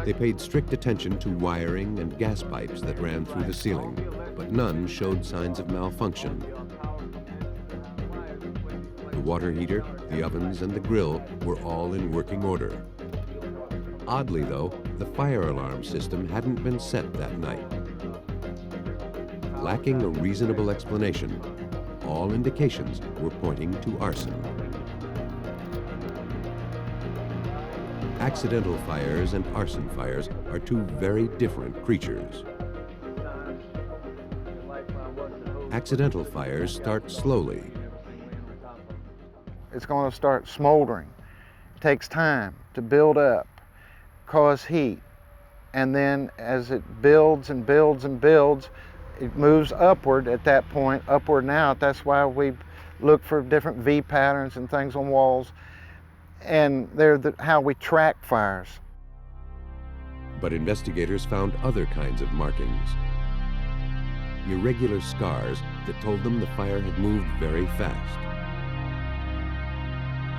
They paid strict attention to wiring and gas pipes that ran through the ceiling, but none showed signs of malfunction. The water heater, the ovens, and the grill were all in working order. Oddly, though, the fire alarm system hadn't been set that night. Lacking a reasonable explanation, all indications were pointing to arson. Accidental fires and arson fires are two very different creatures. Accidental fires start slowly. It's going to start smoldering. It takes time to build up, cause heat, and then as it builds and builds and builds, it moves upward at that point, upward and out. That's why we look for different V patterns and things on walls, and they're how we track fires. But investigators found other kinds of markings. Irregular scars that told them the fire had moved very fast.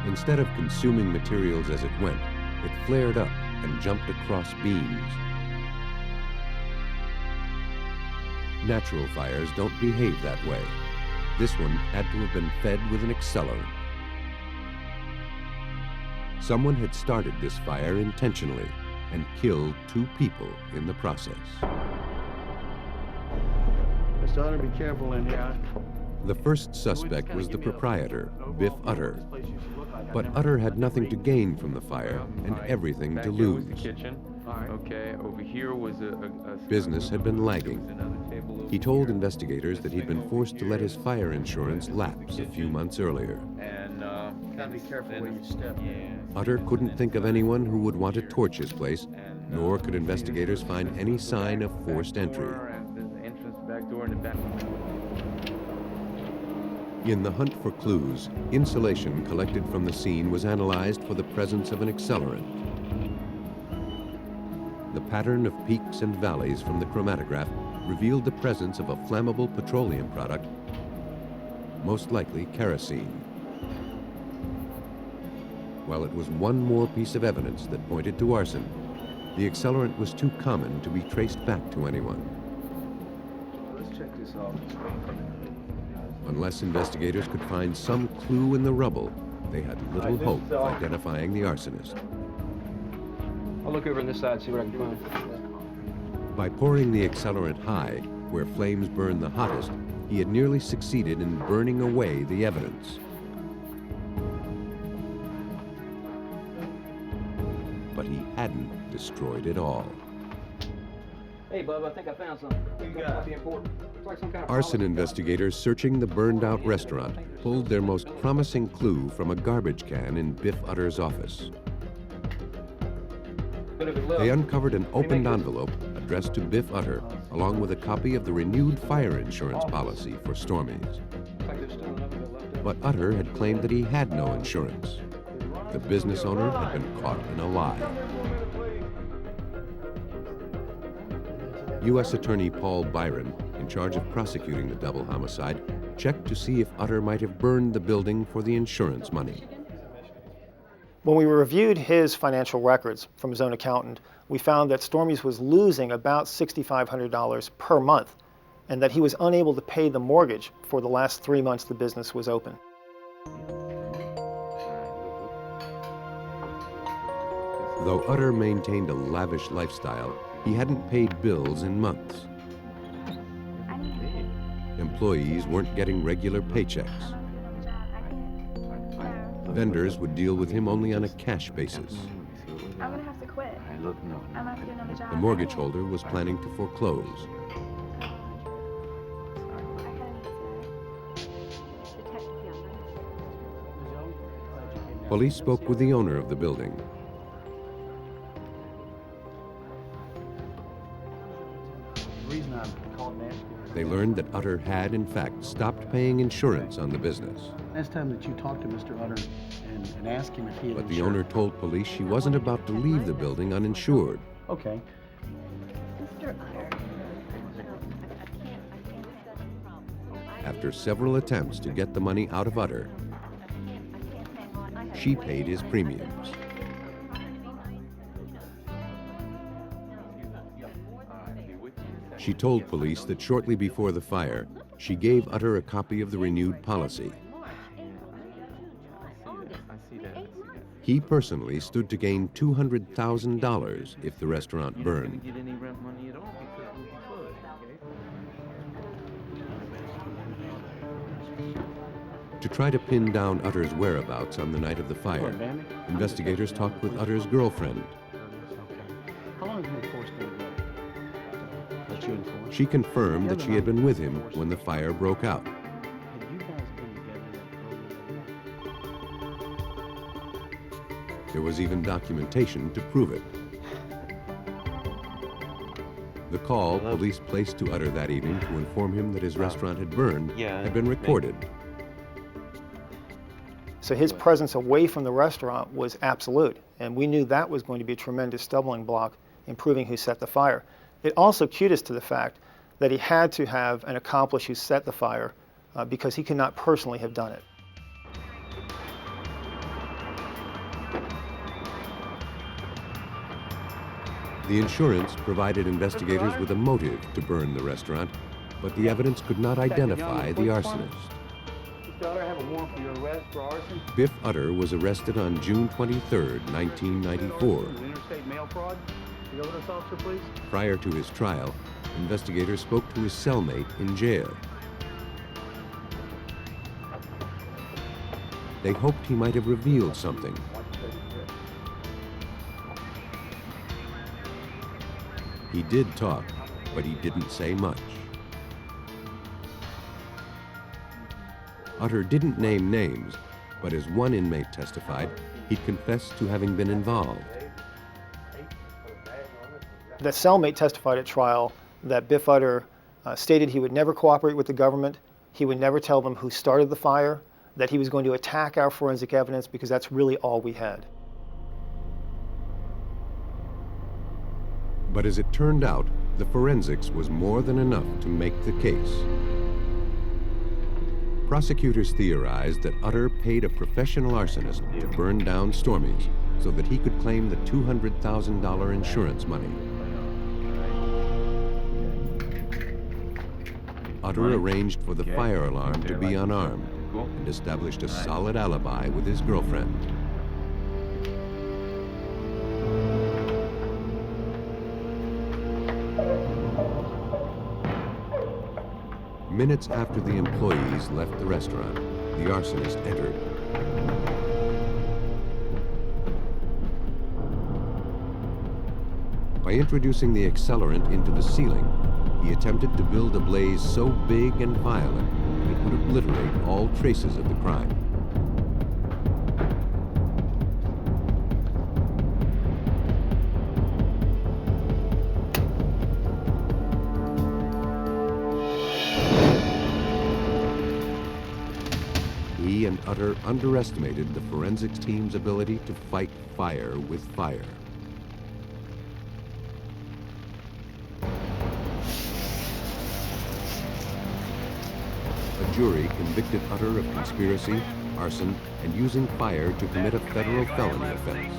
Instead of consuming materials as it went, it flared up and jumped across beams. Natural fires don't behave that way. This one had to have been fed with an accelerant. Someone had started this fire intentionally and killed two people in the process. Mr. Hunter, be careful in here. The first suspect was the proprietor, Biff Utter. But Utter had nothing to gain from the fire and everything to lose. Okay, over here was a Business had been lagging. He told investigators that he'd been forced to let his fire insurance lapse a few months earlier. Gotta be careful where you step. Utter couldn't think of anyone who would want to torch his place, nor could investigators find any sign of forced entry. In the hunt for clues, insulation collected from the scene was analyzed for the presence of an accelerant. The pattern of peaks and valleys from the chromatograph revealed the presence of a flammable petroleum product, most likely kerosene. While it was one more piece of evidence that pointed to arson, the accelerant was too common to be traced back to anyone. Let's check this out. Unless investigators could find some clue in the rubble, they had little hope of identifying the arsonist. I'll look over on this side, see what I can find. By pouring the accelerant high, where flames burned the hottest, he had nearly succeeded in burning away the evidence. But he hadn't destroyed it all. Hey, Bub, I think I found something. Might be important. Looks like some kind of Arson investigators searching the burned-out restaurant pulled their most promising clue from a garbage can in Biff Utter's office. They uncovered an opened envelope addressed to Biff Utter, along with a copy of the renewed fire insurance policy for Stormies. But Utter had claimed that he had no insurance. The business owner had been caught in a lie. U.S. Attorney Paul Byron, in charge of prosecuting the double homicide, checked to see if Utter might have burned the building for the insurance money. When we reviewed his financial records from his own accountant, we found that Stormy's was losing about $6,500 per month, and that he was unable to pay the mortgage for the last 3 months the business was open. Though Utter maintained a lavish lifestyle, he hadn't paid bills in months. Employees weren't getting regular paychecks. Vendors would deal with him only on a cash basis. I'm gonna have to quit. I'm gonna have to get another job. The mortgage holder was planning to foreclose. Police spoke with the owner of the building. They learned that Utter had, in fact, stopped paying insurance on the business. Last time that you talked to Mr. Utter and asked him if he had But the insurance. owner told police she wasn't about to leave the building uninsured. Okay. Mr. Utter. After several attempts to get the money out of Utter, she paid his premiums. She told police that shortly before the fire, she gave Utter a copy of the renewed policy. He personally stood to gain $200,000 if the restaurant burned. To try to pin down Utter's whereabouts on the night of the fire, investigators talked with Utter's girlfriend. How long have you enforced that? That you enforced? She confirmed that she had been with him when the fire broke out. Had you guys been together? There was even documentation to prove it. The call police placed to Utter that evening to inform him that his restaurant had burned had been recorded. So his presence away from the restaurant was absolute, and we knew that was going to be a tremendous stumbling block in proving who set the fire. It also cued us to the fact that he had to have an accomplice who set the fire because he could not personally have done it. The insurance provided investigators with a motive to burn the restaurant, but the evidence could not identify the arsonist. Mr. Utter, I have a warrant for your arrest for arson. Biff Utter was arrested on June 23, 1994. Interstate mail fraud. The evidence officer, please. Prior to his trial, investigators spoke to his cellmate in jail. They hoped he might have revealed something. He did talk, but he didn't say much. Utter didn't name names, but as one inmate testified, he confessed to having been involved. The cellmate testified at trial that Biff Utter stated he would never cooperate with the government, he would never tell them who started the fire, that he was going to attack our forensic evidence because that's really all we had. But as it turned out, the forensics was more than enough to make the case. Prosecutors theorized that Utter paid a professional arsonist to burn down Stormy's so that he could claim the $200,000 insurance money. Utter arranged for the fire alarm to be unarmed and established a solid alibi with his girlfriend. Minutes after the employees left the restaurant, the arsonist entered. By introducing the accelerant into the ceiling, he attempted to build a blaze so big and violent that it would obliterate all traces of the crime. He and Utter underestimated the forensics team's ability to fight fire with fire. A jury convicted Utter of conspiracy arson, and using fire to commit a federal felony offense.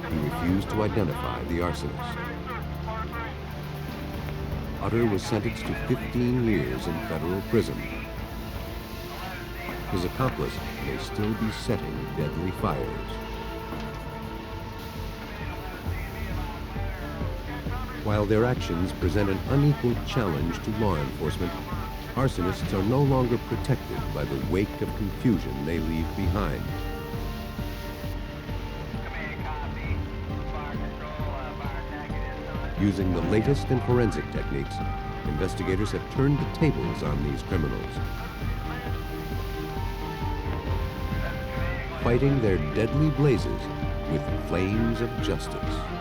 He refused to identify the arsonist. Utter was sentenced to 15 years in federal prison. His accomplice may still be setting deadly fires. While their actions present an unequal challenge to law enforcement, arsonists are no longer protected by the wake of confusion they leave behind. Using the latest in forensic techniques, investigators have turned the tables on these criminals, fighting their deadly blazes with flames of justice.